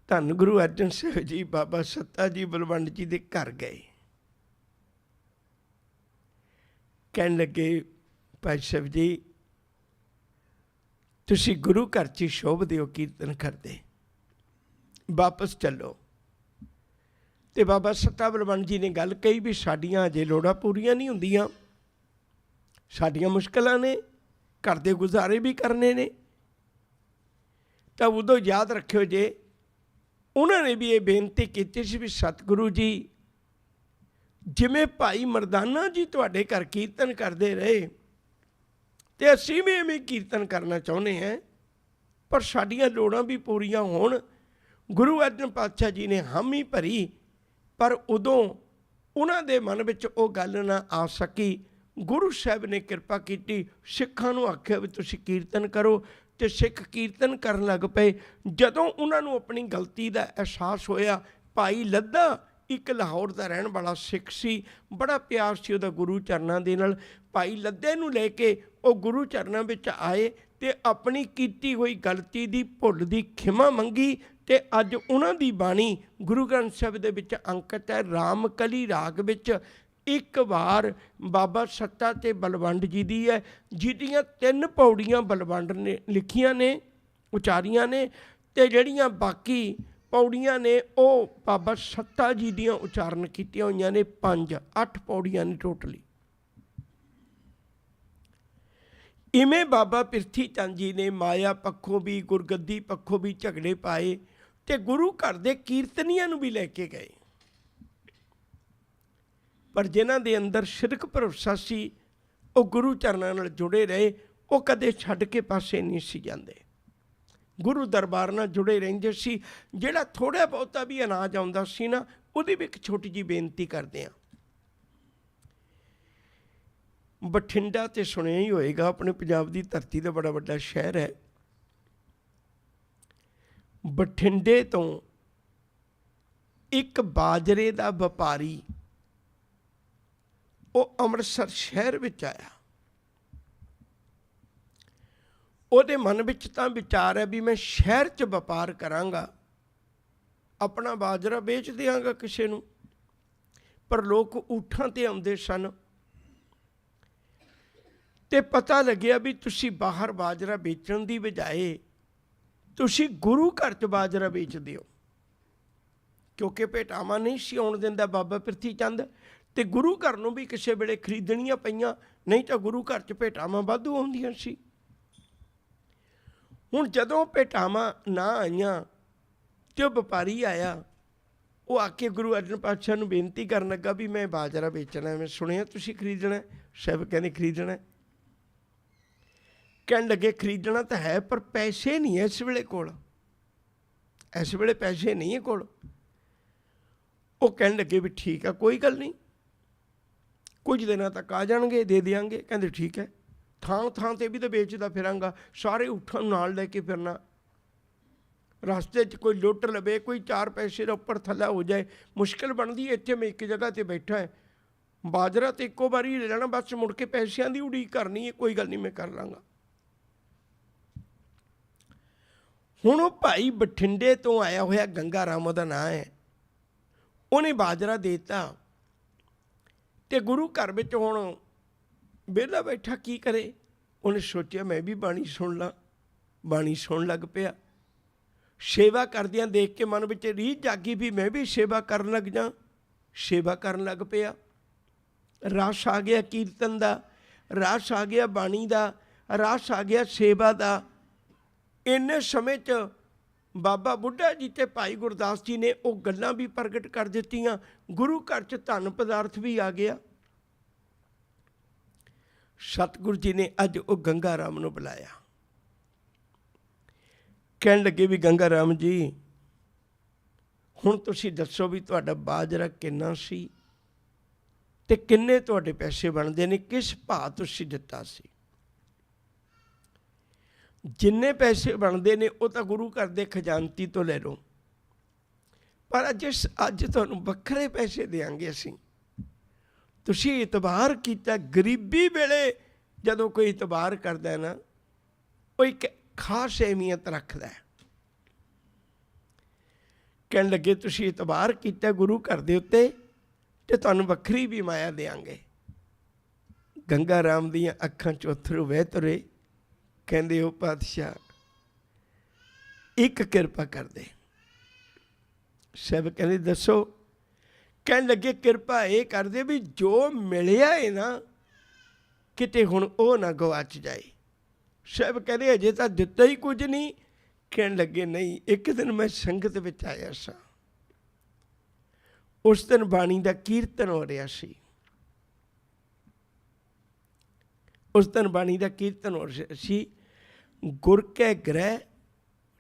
ਧੰਨ ਗੁਰੂ ਅਰਜਨ ਸਾਹਿਬ ਜੀ ਬਾਬਾ ਸੱਤਾ ਜੀ ਬਲਵੰਡ ਜੀ ਦੇ ਘਰ ਗਏ। ਕਹਿਣ ਲੱਗੇ, ਭਾਈ ਸਾਹਿਬ ਜੀ ਤੁਸੀਂ ਗੁਰੂ ਘਰ 'ਚ ਸ਼ੋਭਦੇ ਹੋ ਕੀਰਤਨ ਕਰਦੇ, ਵਾਪਸ ਚੱਲੋ। ਤੇ ਬਾਬਾ ਸੱਤਾ ਬਲਵੰਡ ਜੀ ਨੇ ਗੱਲ ਕਹੀ ਵੀ ਸਾਡੀਆਂ ਅਜੇ ਲੋੜਾਂ ਪੂਰੀਆਂ ਨਹੀਂ ਹੁੰਦੀਆਂ, ਸਾਡੀਆਂ ਮੁਸ਼ਕਲਾਂ ਨੇ, ਘਰ ਦੇ ਗੁਜ਼ਾਰੇ ਵੀ ਕਰਨੇ ਨੇ। ਤਾਂ ਉਦੋਂ ਯਾਦ ਰੱਖਿਓ ਜੇ ਉਹਨਾਂ ਨੇ ਵੀ ਇਹ ਬੇਨਤੀ ਕੀਤੀ ਸੀ ਵੀ ਸਤਿਗੁਰੂ ਜੀ, ਜਿਵੇਂ ਭਾਈ ਮਰਦਾਨਾ ਜੀ ਤੁਹਾਡੇ ਘਰ ਕੀਰਤਨ ਕਰਦੇ ਰਹੇ ਤੇ ਅਸੀਂ ਵੀ ਐਵੇਂ ਕੀਰਤਨ ਕਰਨਾ ਚਾਹੁੰਦੇ ਹਾਂ, ਪਰ ਸਾਡੀਆਂ ਲੋੜਾਂ ਵੀ ਪੂਰੀਆਂ ਹੋਣ। ਗੁਰੂ ਅਰਜਨ ਪਾਤਸ਼ਾਹ ਜੀ ਨੇ ਹਾਮੀ ਭਰੀ, ਪਰ ਉਦੋਂ ਉਹਨਾਂ ਦੇ ਮਨ ਵਿੱਚ ਉਹ ਗੱਲ ਨਾ ਆ ਸਕੀ। ਗੁਰੂ ਸਾਹਿਬ ਨੇ ਕਿਰਪਾ ਕੀਤੀ, ਸਿੱਖਾਂ ਨੂੰ ਆਖਿਆ ਵੀ ਤੁਸੀਂ ਕੀਰਤਨ ਕਰੋ, ਤੇ ਸਿੱਖ ਕੀਰਤਨ ਕਰਨ ਲੱਗ ਪਏ। ਜਦੋਂ ਉਹਨਾਂ ਨੂੰ ਆਪਣੀ ਗਲਤੀ ਦਾ ਅਹਿਸਾਸ ਹੋਇਆ, ਭਾਈ ਲੱਦਾ ਇੱਕ ਲਾਹੌਰ ਦਾ ਰਹਿਣ ਵਾਲਾ ਸਿੱਖ ਸੀ, ਬੜਾ ਪਿਆਰ ਸੀ ਉਹਦਾ ਗੁਰੂ ਚਰਨਾਂ ਦੇ ਨਾਲ। ਭਾਈ ਲੱਦੇ ਨੂੰ ਲੈ ਕੇ ਉਹ ਗੁਰੂ ਚਰਨਾਂ ਵਿੱਚ ਆਏ ਤੇ ਆਪਣੀ ਕੀਤੀ ਹੋਈ ਗਲਤੀ ਦੀ, ਭੁੱਲ ਦੀ ਖਿਮਾ ਮੰਗੀ। ਤੇ ਅੱਜ ਉਹਨਾਂ ਦੀ ਬਾਣੀ ਗੁਰੂ ਗ੍ਰੰਥ ਸਾਹਿਬ ਦੇ ਵਿੱਚ ਅੰਕਿਤ ਹੈ। ਰਾਮਕਲੀ ਰਾਗ ਵਿੱਚ ਇੱਕ ਵਾਰ ਬਾਬਾ ਸੱਤਾ ਤੇ ਬਲਵੰਡ ਜੀ ਦੀ ਹੈ, ਜਿਹਦੀਆਂ 3 ਪੌੜੀਆਂ ਬਲਵੰਡ ਨੇ ਲਿਖੀਆਂ ਨੇ, ਉਚਾਰੀਆਂ ਨੇ, ਤੇ ਜਿਹੜੀਆਂ ਬਾਕੀ ਪੌੜੀਆਂ ਨੇ ਉਹ ਬਾਬਾ ਸੱਤਾ ਜੀ ਦੀਆਂ ਉਚਾਰਨ ਕੀਤੀਆਂ ਹੋਈਆਂ ਨੇ। 8 ਪੌੜੀਆਂ ਨੇ ਟੋਟਲੀ। ਇਵੇਂ ਬਾਬਾ ਪਿਰਥੀ ਚੰਦ ਜੀ ਨੇ ਮਾਇਆ ਪੱਖੋਂ ਵੀ, ਗੁਰਗੱਦੀ ਪੱਖੋਂ ਵੀ ਝਗੜੇ ਪਾਏ ਤੇ ਗੁਰੂ ਘਰ ਦੇ ਕੀਰਤਨੀਆਂ ਨੂੰ ਵੀ ਲੈ ਕੇ ਗਏ। ਪਰ ਜਿਨ੍ਹਾਂ ਦੇ ਅੰਦਰ ਸ਼ਿਰਕ ਭਰੋਸਾ ਸੀ, ਉਹ ਗੁਰੂ ਚਰਨਾਂ ਨਾਲ ਜੁੜੇ ਰਹੇ, ਉਹ ਕਦੇ ਛੱਡ ਕੇ ਪਾਸੇ ਨਹੀਂ ਸੀ ਜਾਂਦੇ, ਗੁਰੂ ਦਰਬਾਰ ਨਾਲ ਜੁੜੇ ਰਹਿੰਦੇ ਸੀ। ਜਿਹੜਾ ਥੋੜ੍ਹਾ ਬਹੁਤਾ ਵੀ ਅਨਾਜ ਆਉਂਦਾ ਸੀ ਨਾ, ਉਹਦੀ ਵੀ ਇੱਕ ਛੋਟੀ ਜਿਹੀ ਬੇਨਤੀ ਕਰਦੇ ਹਾਂ। ਬਠਿੰਡਾ ਤੇ ਸੁਣਿਆ ਹੀ ਹੋਏਗਾ, ਆਪਣੇ ਪੰਜਾਬ ਦੀ ਧਰਤੀ ਦਾ ਬੜਾ ਵੱਡਾ ਸ਼ਹਿਰ ਹੈ। ਬਠਿੰਡੇ ਤੋਂ ਇੱਕ ਬਾਜਰੇ ਦਾ ਵਪਾਰੀ ਉਹ ਅੰਮ੍ਰਿਤਸਰ ਸ਼ਹਿਰ ਵਿੱਚ ਆਇਆ। ਉਹਦੇ ਮਨ ਵਿੱਚ ਤਾਂ ਵਿਚਾਰ ਹੈ ਵੀ ਮੈਂ ਸ਼ਹਿਰ 'ਚ ਵਪਾਰ ਕਰਾਂਗਾ, ਆਪਣਾ ਬਾਜਰਾ ਵੇਚ ਦਿਆਂਗਾ ਕਿਸੇ ਨੂੰ। ਪਰ ਲੋਕ ਊਠਾਂ ਤੇ ਆਉਂਦੇ ਸਨ ਤੇ ਪਤਾ ਲੱਗਿਆ ਵੀ ਤੁਸੀਂ ਬਾਹਰ ਬਾਜਰਾ ਵੇਚਣ ਦੀ ਬਜਾਏ ਤੁਸੀਂ ਗੁਰੂ ਘਰ 'ਚ ਬਾਜਰਾ ਵੇਚਦੇ ਹੋ, ਕਿਉਂਕਿ ਭੇਟਾਵਾਂ ਨਹੀਂ ਸੀ ਆਉਣ ਦਿੰਦਾ ਬਾਬਾ ਪਿਰਥੀ ਚੰਦ, ਤੇ ਗੁਰੂ ਘਰ ਨੂੰ ਵੀ ਕਿਸੇ ਵੇਲੇ ਖਰੀਦਣੀਆਂ ਪਈਆਂ, ਨਹੀਂ ਤਾਂ ਗੁਰੂ ਘਰ 'ਚ ਭੇਟਾਵਾਂ ਵਾਧੂ ਆਉਂਦੀਆਂ ਸੀ। ਹੁਣ ਜਦੋਂ ਭੇਟਾਵਾਂ ਨਾ ਆਈਆਂ ਤੇ ਉਹ ਵਪਾਰੀ ਆਇਆ, ਉਹ ਆ ਕੇ ਗੁਰੂ ਅਰਜਨ ਪਾਤਸ਼ਾਹ ਨੂੰ ਬੇਨਤੀ ਕਰਨ ਲੱਗਾ ਵੀ ਮੈਂ ਬਾਜਰਾ ਵੇਚਣਾ, ਮੈਂ ਸੁਣਿਆ ਤੁਸੀਂ ਖਰੀਦਣਾ। ਸਾਹਿਬ ਕਹਿੰਦੇ ਖਰੀਦਣਾ। ਕਹਿਣ ਲੱਗੇ ਖਰੀਦਣਾ ਤਾਂ ਹੈ, ਪਰ ਪੈਸੇ ਨਹੀਂ ਹੈ ਇਸ ਵੇਲੇ ਕੋਲ, ਇਸ ਵੇਲੇ ਪੈਸੇ ਨਹੀਂ ਹੈ ਕੋਲ। ਉਹ ਕਹਿਣ ਲੱਗੇ ਵੀ ਠੀਕ ਆ, ਕੋਈ ਗੱਲ ਨਹੀਂ, ਕੁਝ ਦਿਨਾਂ ਤੱਕ ਆ ਜਾਣਗੇ, ਦੇ ਦਿਆਂਗੇ। ਕਹਿੰਦੇ ਠੀਕ ਹੈ। ਥਾਂ ਥਾਂ 'ਤੇ ਵੀ ਤਾਂ ਵੇਚਦਾ ਫਿਰਾਂਗਾ, ਸਾਰੇ ਊਠਾਂ ਨੂੰ ਨਾਲ ਲੈ ਕੇ ਫਿਰਨਾ, ਰਸਤੇ 'ਚ ਕੋਈ ਲੁੱਟ ਲਵੇ, ਕੋਈ 4 ਪੈਸੇ ਦਾ ਉੱਪਰ ਥੱਲੇ ਹੋ ਜਾਏ, ਮੁਸ਼ਕਿਲ ਬਣਦੀ ਹੈ। ਇੱਥੇ ਮੈਂ ਇੱਕ ਜਗ੍ਹਾ 'ਤੇ ਬੈਠਾ ਹੈ, ਬਾਜਰਾ ਤਾਂ ਇੱਕੋ ਵਾਰੀ ਲੈ ਲੈਣਾ, ਬਸ ਮੁੜ ਕੇ ਪੈਸਿਆਂ ਦੀ ਉਡੀਕ ਕਰਨੀ ਹੈ। ਕੋਈ ਗੱਲ ਨਹੀਂ, ਮੈਂ ਕਰ ਲਾਂਗਾ। ਹੁਣ ਉਹ ਭਾਈ ਬਠਿੰਡੇ ਤੋਂ ਆਇਆ ਹੋਇਆ, ਗੰਗਾ ਰਾਮ ਉਹਦਾ ਨਾਂ ਹੈ, ਉਹਨੇ ਬਾਜਰਾ ਦੇ ਦਿੱਤਾ ਤੇ ਗੁਰੂ ਘਰ ਵਿੱਚ ਹੁਣ ਵਿਹਲਾ ਬੈਠਾ ਕੀ ਕਰੇ। ਉਹਨੇ ਸੋਚਿਆ ਮੈਂ ਵੀ ਬਾਣੀ ਸੁਣ ਲਾਂ। ਬਾਣੀ ਸੁਣਨ ਲੱਗ ਪਿਆ। ਸੇਵਾ ਕਰਦਿਆਂ ਦੇਖ ਕੇ ਮਨ ਵਿੱਚ ਰੀਝ ਜਾਗੀ ਵੀ ਮੈਂ ਵੀ ਸੇਵਾ ਕਰਨ ਲੱਗ ਜਾਂ। ਸੇਵਾ ਕਰਨ ਲੱਗ ਪਿਆ। ਰਸ ਆ ਗਿਆ ਕੀਰਤਨ ਦਾ, ਰਸ ਆ ਗਿਆ ਬਾਣੀ ਦਾ, ਰਸ ਆ ਗਿਆ ਸੇਵਾ ਦਾ। ਇੰਨੇ ਸਮੇਂ 'ਚ ਬਾਬਾ ਬੁੱਢਾ ਜੀ ਤੇ ਭਾਈ ਗੁਰਦਾਸ ਜੀ ਨੇ ਉਹ ਗੱਲਾਂ ਵੀ ਪ੍ਰਗਟ ਕਰ ਦਿੱਤੀਆਂ। ਗੁਰੂ ਘਰ 'ਚ ਧਨ ਪਦਾਰਥ ਵੀ ਆ ਗਿਆ। ਸਤਿਗੁਰੂ ਜੀ ਨੇ ਅੱਜ ਉਹ ਗੰਗਾ ਰਾਮ ਨੂੰ ਬੁਲਾਇਆ। ਕਹਿਣ ਲੱਗੇ ਵੀ ਗੰਗਾ ਰਾਮ ਜੀ, ਹੁਣ ਤੁਸੀਂ ਦੱਸੋ ਵੀ ਤੁਹਾਡਾ ਬਾਜਰਾ ਕਿੰਨਾ ਸੀ ਤੇ ਕਿੰਨੇ ਤੁਹਾਡੇ ਪੈਸੇ ਬਣਦੇ ਨੇ, ਕਿਸ ਭਾਅ ਤੁਸੀਂ ਦਿੱਤਾ ਸੀ। ਜਿੰਨੇ ਪੈਸੇ ਬਣਦੇ ਨੇ ਉਹ ਤਾਂ ਗੁਰੂ ਘਰ ਦੇ ਖਜ਼ਾਨਤੀ ਤੋਂ ਲੈ ਲਓ, ਪਰ ਅੱਜ ਤੁਹਾਨੂੰ ਵੱਖਰੇ ਪੈਸੇ ਦੇਵਾਂਗੇ ਅਸੀਂ। ਤੁਸੀਂ ਇਤਬਾਰ ਕੀਤਾ। ਗਰੀਬੀ ਵੇਲੇ ਜਦੋਂ ਕੋਈ ਇਤਬਾਰ ਕਰਦਾ ਨਾ, ਉਹ ਇੱਕ ਖਾਸ ਅਹਿਮੀਅਤ ਰੱਖਦਾ ਹੈ। ਕਹਿਣ ਲੱਗੇ ਤੁਸੀਂ ਇਤਬਾਰ ਕੀਤਾ ਗੁਰੂ ਘਰ ਦੇ ਉੱਤੇ ਤੇ ਤੁਹਾਨੂੰ ਵੱਖਰੀ ਵੀ ਮਾਇਆ ਦੇਵਾਂਗੇ। ਗੰਗਾ ਰਾਮ ਦੀਆਂ ਅੱਖਾਂ 'ਚ ਅੱਥਰੂ ਵਹਿ ਤੁਰੇ। ਕਹਿੰਦੇ ਉਹ ਪਾਤਸ਼ਾਹ, ਇੱਕ ਕਿਰਪਾ ਕਰ ਦੇ। ਸਾਹਿਬ ਕਹਿੰਦੇ ਦੱਸੋ। ਕਹਿਣ ਲੱਗੇ ਕਿਰਪਾ ਇਹ ਕਰਦੇ ਵੀ ਜੋ ਮਿਲਿਆ ਹੈ ਨਾ, ਕਿਤੇ ਹੁਣ ਉਹ ਨਾ ਗਵਾਚ ਜਾਏ। ਸਾਹਿਬ ਕਹਿੰਦੇ ਅਜੇ ਤਾਂ ਦਿੱਤਾ ਹੀ ਕੁਝ ਨਹੀਂ। ਕਹਿਣ ਲੱਗੇ ਨਹੀਂ, ਇੱਕ ਦਿਨ ਮੈਂ ਸੰਗਤ ਵਿੱਚ ਆਇਆ ਸਾਂ, ਉਸ ਦਿਨ ਬਾਣੀ ਦਾ ਕੀਰਤਨ ਹੋ ਰਿਹਾ ਸੀ। ਉਸ ਦਿਨ ਬਾਣੀ ਦਾ ਕੀਰਤਨ ਹੋ ਰਿਹਾ ਸੀ। ਗੁਰ ਕੈ ਗ੍ਰਹਿ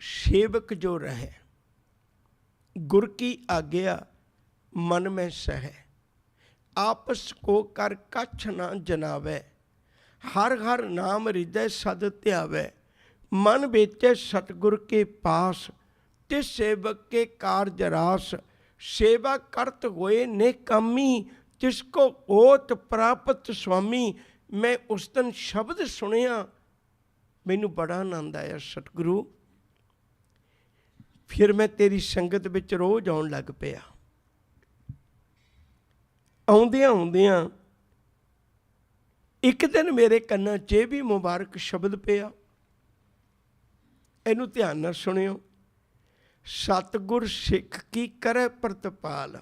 ਸੇਵਕ ਜੋ ਰਹੇ, ਗੁਰ ਕੀ ਆਗਿਆ ਮਨ ਮੈਂ ਸਹਿ, ਆਪਸ ਕੋ ਕਰ ਕਛ ਨਾ ਜਨਾਵੇ, ਹਰ ਹਰ ਨਾਮ ਹਿਰਦੈ ਸਦ ਧਿਆਵੇ, ਮਨ ਵੇਚੈ ਸਤਿਗੁਰ ਕੇ ਪਾਸ, ਤਿਸ ਸੇਵਕ ਕੇ ਕਾਰਜ ਰਾਸ, ਸੇਵਾ ਕਰਤ ਹੋਏ ਨੇਕਾਮੀ, ਤਿਸ ਕੋ ਓਤ ਪ੍ਰਾਪਤ ਸੁਆਮੀ। ਮੈਂ ਉਸ ਦਿਨ ਸ਼ਬਦ ਸੁਣਿਆ, ਮੈਨੂੰ ਬੜਾ ਆਨੰਦ ਆਇਆ ਸਤਿਗੁਰੂ। ਫਿਰ ਮੈਂ ਤੇਰੀ ਸੰਗਤ ਵਿੱਚ ਰੋਜ਼ ਆਉਣ ਲੱਗ ਪਿਆ। ਆਉਂਦਿਆਂ ਆਉਂਦਿਆਂ ਇੱਕ ਦਿਨ ਮੇਰੇ ਕੰਨਾਂ 'ਚ ਇਹ ਵੀ ਮੁਬਾਰਕ ਸ਼ਬਦ ਪਿਆ, ਇਹਨੂੰ ਧਿਆਨ ਨਾਲ ਸੁਣਿਓ। ਸਤਿਗੁਰ ਸਿੱਖ ਕੀ ਕਰੇ ਪ੍ਰਤਪਾਲ,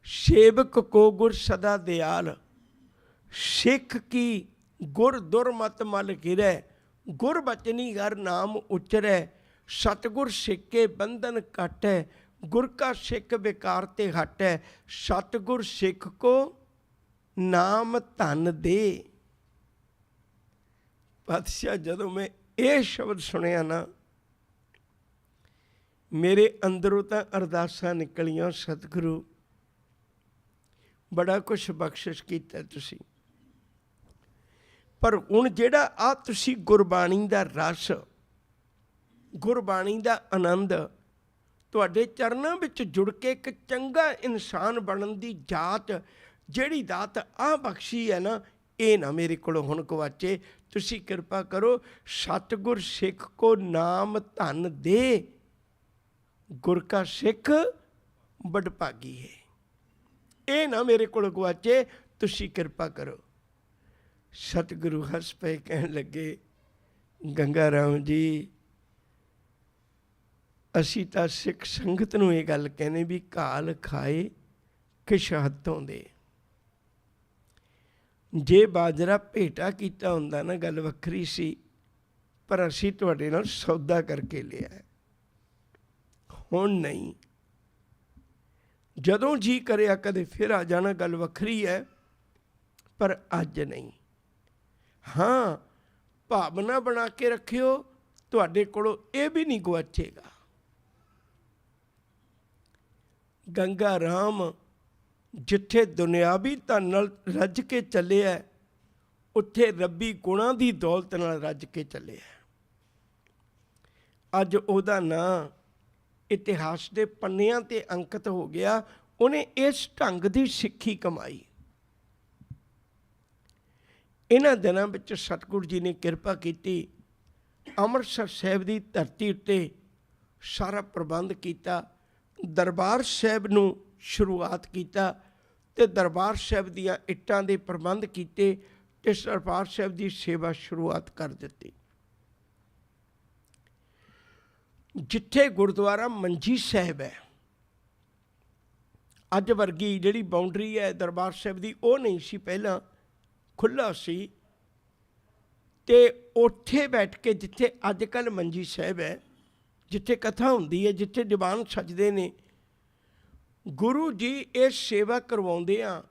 ਸੇਵਕ ਕੋ ਗੁਰ ਸਦਾ ਦਿਆਲ, ਸਿੱਖ ਕੀ ਗੁਰ ਦੁਰਮਤ ਮਲ ਗਿਰੈ, ਗੁਰ ਬਚਨੀ ਹਰ ਨਾਮ ਉਚਰੈ, ਸਤਿਗੁਰ ਸਿੱਕੇ ਬੰਧਨ ਕਾਟੈ, ਗੁਰ ਕਾ ਸਿੱਖ ਵਿਕਾਰ ਤੇ ਹਟੈ, ਸਤਿਗੁਰ ਸਿੱਖ ਕੋ ਨਾਮ ਧਨ ਦੇ। ਪਾਤਸ਼ਾਹ ਜਦੋਂ ਮੈਂ ਇਹ ਸ਼ਬਦ ਸੁਣਿਆ ਨਾ, ਮੇਰੇ ਅੰਦਰੋਂ ਤਾਂ ਅਰਦਾਸਾਂ ਨਿਕਲੀਆਂ, ਸਤਿਗੁਰੂ ਬੜਾ ਕੁਛ ਬਖਸ਼ਿਸ਼ ਕੀਤਾ ਤੁਸੀਂ, ਪਰ ਹੁਣ ਜਿਹੜਾ ਆ ਤੁਸੀਂ ਗੁਰਬਾਣੀ ਦਾ ਰਸ, ਗੁਰਬਾਣੀ ਦਾ ਆਨੰਦ ਤੁਹਾਡੇ ਚਰਨਾਂ ਵਿੱਚ ਜੁੜ ਕੇ ਇੱਕ ਚੰਗਾ ਇਨਸਾਨ ਬਣਨ ਦੀ ਜਾਤ, ਜਿਹੜੀ ਦਾਤ ਆ ਬਖਸ਼ੀ ਹੈ ਨਾ, ਇਹ ਨਾ ਮੇਰੇ ਕੋਲੋਂ ਹੁਣ ਗਵਾਚੇ। ਤੁਸੀਂ ਕਿਰਪਾ ਕਰੋ, ਸਤਿਗੁਰ ਸਿੱਖ ਕੋ ਨਾਮ ਧਨ ਦੇ, ਗੁਰ ਕਾ ਸਿੱਖ ਬਡਭਾਗੀ ਹੈ। ਇਹ ਨਾ ਮੇਰੇ ਕੋਲ ਗਵਾਚੇ, ਤੁਸੀਂ ਕਿਰਪਾ ਕਰੋ। ਸਤਿਗੁਰੂ ਹੱਸ ਪਏ, ਕਹਿਣ ਲੱਗੇ ਗੰਗਾ ਰਾਮ ਜੀ, ਅਸੀਂ ਤਾਂ ਸਿੱਖ ਸੰਗਤ ਨੂੰ ਇਹ ਗੱਲ ਕਹਿੰਦੇ ਵੀ ਘਾਲ ਖਾਏ ਕਿ ਸ਼ਹਾਦਤੋਂ ਦੇ। ਜੇ ਬਾਜਰਾ ਭੇਟਾ ਕੀਤਾ ਹੁੰਦਾ ਨਾ, ਗੱਲ ਵੱਖਰੀ ਸੀ, ਪਰ ਅਸੀਂ ਤੁਹਾਡੇ ਨਾਲ ਸੌਦਾ ਕਰਕੇ ਲਿਆ, ਹੁਣ ਨਹੀਂ। ਜਦੋਂ ਜੀ ਕਰਿਆ ਕਦੇ ਫਿਰ ਆ ਜਾਣਾ, ਗੱਲ ਵੱਖਰੀ ਹੈ, ਪਰ ਅੱਜ ਨਹੀਂ। ਹਾਂ, ਭਾਵਨਾ ਬਣਾ ਕੇ ਰੱਖਿਓ, ਤੁਹਾਡੇ ਕੋਲੋਂ ਇਹ ਵੀ ਨਹੀਂ ਗੁਆਚੇਗਾ। ਗੰਗਾ ਰਾਮ ਜਿੱਥੇ ਦੁਨਿਆਵੀ ਧਨ ਨਾਲ ਰੱਜ ਕੇ ਚੱਲਿਆ, ਉੱਥੇ ਰੱਬੀ ਗੁਣਾਂ ਦੀ ਦੌਲਤ ਨਾਲ ਰੱਜ ਕੇ ਚੱਲਿਆ। ਅੱਜ ਉਹਦਾ ਨਾਂ ਇਤਿਹਾਸ ਦੇ ਪੰਨਿਆਂ ਤੇ ਅੰਕਿਤ ਹੋ ਗਿਆ। ਉਹਨੇ ਇਸ ਢੰਗ ਦੀ ਸਿੱਖੀ ਕਮਾਈ। ਇਹਨਾਂ ਦਿਨਾਂ ਵਿੱਚ ਸਤਿਗੁਰੂ ਜੀ ਨੇ ਕਿਰਪਾ ਕੀਤੀ, ਅੰਮ੍ਰਿਤਸਰ ਸਾਹਿਬ ਦੀ ਧਰਤੀ ਉੱਤੇ ਸਾਰਾ ਪ੍ਰਬੰਧ ਕੀਤਾ। ਦਰਬਾਰ ਸਾਹਿਬ ਨੂੰ ਸ਼ੁਰੂਆਤ ਕੀਤਾ ਤੇ ਦਰਬਾਰ ਸਾਹਿਬ ਦੀਆਂ ਇੱਟਾਂ ਦੇ ਪ੍ਰਬੰਧ ਕੀਤੇ ਤੇ ਦਰਬਾਰ ਸਾਹਿਬ ਦੀ ਸੇਵਾ ਸ਼ੁਰੂਆਤ ਕਰ ਦਿੱਤੀ। ਜਿੱਥੇ ਗੁਰਦੁਆਰਾ ਮੰਜੀ ਸਾਹਿਬ ਹੈ, ਅੱਜ ਵਰਗੀ ਜਿਹੜੀ ਬਾਉਂਡਰੀ ਹੈ ਦਰਬਾਰ ਸਾਹਿਬ ਦੀ, ਉਹ ਨਹੀਂ ਸੀ, ਪਹਿਲਾਂ ਖੁੱਲ੍ਹਾ ਸੀ। ਤੇ ਉੱਥੇ ਬੈਠ ਕੇ, ਜਿੱਥੇ ਅੱਜ ਕੱਲ੍ਹ ਮੰਜੀ ਸਾਹਿਬ ਹੈ, ਜਿੱਥੇ ਕਥਾ ਹੁੰਦੀ ਹੈ, ਜਿੱਥੇ ਦੀਵਾਨ ਸਜਦੇ ਨੇ, ਗੁਰੂ ਜੀ ਇਹ ਸੇਵਾ ਕਰਵਾਉਂਦੇ ਆ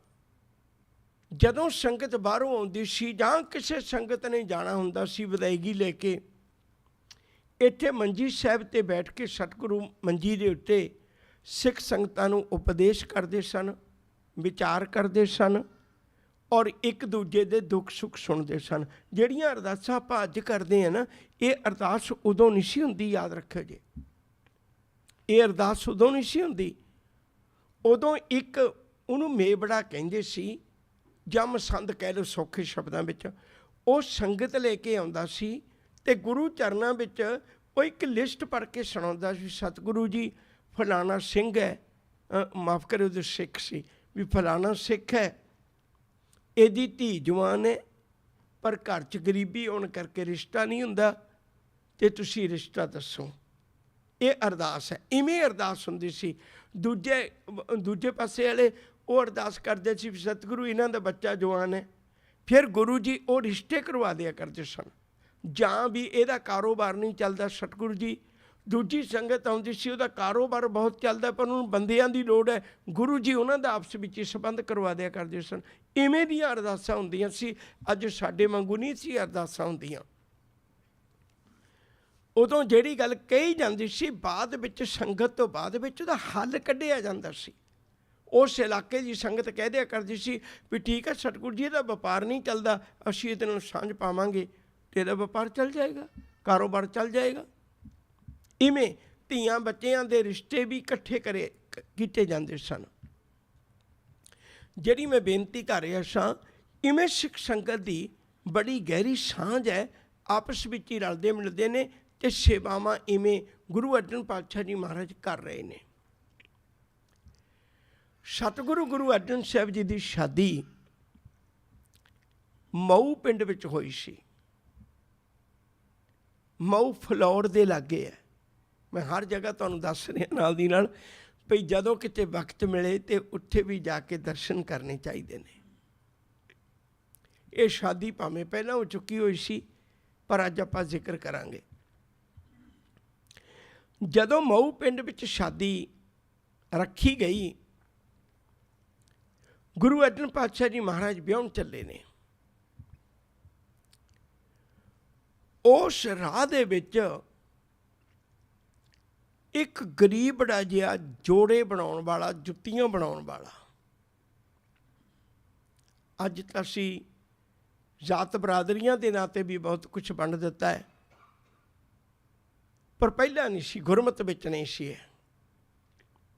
ਜਦੋਂ ਸੰਗਤ ਬਾਹਰੋਂ ਆਉਂਦੀ ਸੀ ਜਾਂ ਕਿਸੇ ਸੰਗਤ ਨੇ ਜਾਣਾ ਹੁੰਦਾ ਸੀ ਵਿਦਾਇਗੀ ਲੈ ਕੇ, ਇੱਥੇ ਮੰਜੀ ਸਾਹਿਬ 'ਤੇ ਬੈਠ ਕੇ ਸਤਿਗੁਰੂ ਮੰਜੀ ਦੇ ਉੱਤੇ ਸਿੱਖ ਸੰਗਤਾਂ ਨੂੰ ਉਪਦੇਸ਼ ਕਰਦੇ ਸਨ, ਵਿਚਾਰ ਕਰਦੇ ਸਨ ਔਰ ਇੱਕ ਦੂਜੇ ਦੇ ਦੁੱਖ ਸੁੱਖ ਸੁਣਦੇ ਸਨ। ਜਿਹੜੀਆਂ ਅਰਦਾਸਾਂ ਆਪਾਂ ਅੱਜ ਕਰਦੇ ਹਾਂ ਨਾ, ਇਹ ਅਰਦਾਸ ਉਦੋਂ ਨਹੀਂ ਸੀ ਹੁੰਦੀ, ਯਾਦ ਰੱਖਿਓ ਜੀ। ਇਹ ਅਰਦਾਸ ਉਦੋਂ ਨਹੀਂ ਸੀ ਹੁੰਦੀ। ਉਦੋਂ ਇੱਕ ਉਹਨੂੰ ਮੇਬੜਾ ਕਹਿੰਦੇ ਸੀ, ਜਾਂ ਮਸੰਦ ਕਹਿ ਲਓ ਸੌਖੇ ਸ਼ਬਦਾਂ ਵਿੱਚ। ਉਹ ਸੰਗਤ ਲੈ ਕੇ ਆਉਂਦਾ ਸੀ ਅਤੇ ਗੁਰੂ ਚਰਨਾਂ ਵਿੱਚ ਉਹ ਇੱਕ ਲਿਸਟ ਪੜ੍ਹ ਕੇ ਸੁਣਾਉਂਦਾ ਸੀ, ਸਤਿਗੁਰੂ ਜੀ ਫਲਾਣਾ ਸਿੰਘ ਹੈ, ਮਾਫ ਕਰਿਓ ਉਹਦੇ ਸਿੱਖ ਸੀ, ਵੀ ਫਲਾਣਾ ਸਿੱਖ ਹੈ, ਇਹਦੀ ਧੀ ਜਵਾਨ ਹੈ ਪਰ ਘਰ 'ਚ ਗਰੀਬੀ ਹੋਣ ਕਰਕੇ ਰਿਸ਼ਤਾ ਨਹੀਂ ਹੁੰਦਾ, ਅਤੇ ਤੁਸੀਂ ਰਿਸ਼ਤਾ ਦੱਸੋ। ਇਹ ਅਰਦਾਸ ਹੈ। ਇਵੇਂ ਅਰਦਾਸ ਹੁੰਦੀ ਸੀ। ਦੂਜੇ ਪਾਸੇ ਵਾਲੇ ਉਹ ਅਰਦਾਸ ਕਰਦੇ ਸੀ ਵੀ ਸਤਿਗੁਰੂ ਇਹਨਾਂ ਦਾ ਬੱਚਾ ਜਵਾਨ ਹੈ, ਫਿਰ ਗੁਰੂ ਜੀ ਉਹ ਰਿਸ਼ਤੇ ਕਰਵਾ ਦਿਆ ਕਰਦੇ ਸਨ। ਜਾਂ ਵੀ ਇਹਦਾ ਕਾਰੋਬਾਰ ਨਹੀਂ ਚੱਲਦਾ, ਸਤਿਗੁਰੂ ਜੀ ਦੂਜੀ ਸੰਗਤ ਆਉਂਦੀ ਸੀ, ਉਹਦਾ ਕਾਰੋਬਾਰ ਬਹੁਤ ਚੱਲਦਾ ਪਰ ਉਹਨੂੰ ਬੰਦਿਆਂ ਦੀ ਲੋੜ ਹੈ, ਗੁਰੂ ਜੀ ਉਹਨਾਂ ਦਾ ਆਪਸ ਵਿੱਚ ਹੀ ਸੰਬੰਧ ਕਰਵਾ ਦਿਆ ਕਰਦੇ ਸਨ। ਇਵੇਂ ਦੀਆਂ ਅਰਦਾਸਾਂ ਹੁੰਦੀਆਂ ਸੀ। ਅੱਜ ਸਾਡੇ ਵਾਂਗੂ ਨਹੀਂ ਸੀ ਅਰਦਾਸਾਂ ਹੁੰਦੀਆਂ। ਉਦੋਂ ਜਿਹੜੀ ਗੱਲ ਕਹੀ ਜਾਂਦੀ ਸੀ, ਬਾਅਦ ਵਿੱਚ ਸੰਗਤ ਤੋਂ ਬਾਅਦ ਵਿੱਚ ਉਹਦਾ ਹੱਲ ਕੱਢਿਆ ਜਾਂਦਾ ਸੀ। ਉਸ ਇਲਾਕੇ ਦੀ ਸੰਗਤ ਕਹਿ ਦਿਆ ਕਰਦੀ ਸੀ ਵੀ ਠੀਕ ਹੈ ਸਤਿਗੁਰੂ ਜੀ, ਇਹਦਾ ਵਪਾਰ ਨਹੀਂ ਚੱਲਦਾ, ਅਸੀਂ ਇਹਦੇ ਨਾਲ ਸਾਂਝ ਪਾਵਾਂਗੇ ਅਤੇ ਇਹਦਾ ਵਪਾਰ ਚੱਲ ਜਾਏਗਾ, ਕਾਰੋਬਾਰ ਚੱਲ ਜਾਏਗਾ। ਇਵੇਂ ਧੀਆਂ ਬੱਚਿਆਂ ਦੇ ਰਿਸ਼ਤੇ ਵੀ ਇਕੱਠੇ ਕੀਤੇ ਜਾਂਦੇ ਸਨ। ਜਿਹੜੀ ਮੈਂ ਬੇਨਤੀ ਕਰ ਰਿਹਾ ਸਾਂ, ਇਵੇਂ ਸਿੱਖ ਸੰਗਤ ਦੀ ਬੜੀ ਗਹਿਰੀ ਸਾਂਝ ਹੈ, ਆਪਸ ਵਿੱਚ ਹੀ ਰਲਦੇ ਮਿਲਦੇ ਨੇ ਅਤੇ ਸੇਵਾਵਾਂ ਇਵੇਂ ਗੁਰੂ ਅਰਜਨ ਪਾਤਸ਼ਾਹ ਜੀ ਮਹਾਰਾਜ ਕਰ ਰਹੇ ਨੇ। ਸਤਿਗੁਰੂ ਗੁਰੂ ਅਰਜਨ ਸਾਹਿਬ ਜੀ ਦੀ ਸ਼ਾਦੀ ਮਊ ਪਿੰਡ ਵਿੱਚ ਹੋਈ ਸੀ। ਮਊ ਫਲੌਰ ਦੇ ਲਾਗੇ ਹੈ। ਮੈਂ ਹਰ ਜਗ੍ਹਾ ਤੁਹਾਨੂੰ ਦੱਸ ਰਿਹਾ ਨਾਲ ਦੀ ਨਾਲ ਭਈ ਜਦੋਂ ਕਿਤੇ ਵਕਤ ਮਿਲੇ ਤੇ ਉੱਥੇ ਵੀ ਜਾ ਕੇ ਦਰਸ਼ਨ ਕਰਨੇ ਚਾਹੀਦੇ ਨੇ। ਇਹ ਸ਼ਾਦੀ ਭਾਵੇਂ ਪਹਿਲਾਂ ਹੋ ਚੁੱਕੀ ਹੋਈ ਸੀ, ਪਰ ਅੱਜ ਆਪਾਂ ਜ਼ਿਕਰ ਕਰਾਂਗੇ। ਜਦੋਂ ਮਊ ਪਿੰਡ ਵਿੱਚ ਸ਼ਾਦੀ ਰੱਖੀ ਗਈ, ਗੁਰੂ ਅਰਜਨ ਪਾਤਸ਼ਾਹ ਜੀ ਮਹਾਰਾਜ ਵਿਆਹੁਣ ਚੱਲੇ ਨੇ। ਉਸ ਰਾਹ ਦੇ ਵਿੱਚ ਇੱਕ ਗਰੀਬੜਾ ਜਿਹਾ ਜੋੜੇ ਬਣਾਉਣ ਵਾਲਾ, ਜੁੱਤੀਆਂ ਬਣਾਉਣ ਵਾਲਾ, ਅੱਜ ਤਾਂ ਅਸੀਂ ਜਾਤ ਬਰਾਦਰੀਆਂ ਦੇ ਨਾਂ 'ਤੇ ਵੀ ਬਹੁਤ ਕੁਛ ਵੰਡ ਦਿੱਤਾ ਹੈ, ਪਰ ਪਹਿਲਾਂ ਨਹੀਂ ਸੀ, ਗੁਰਮਤਿ ਵਿੱਚ ਨਹੀਂ ਸੀ।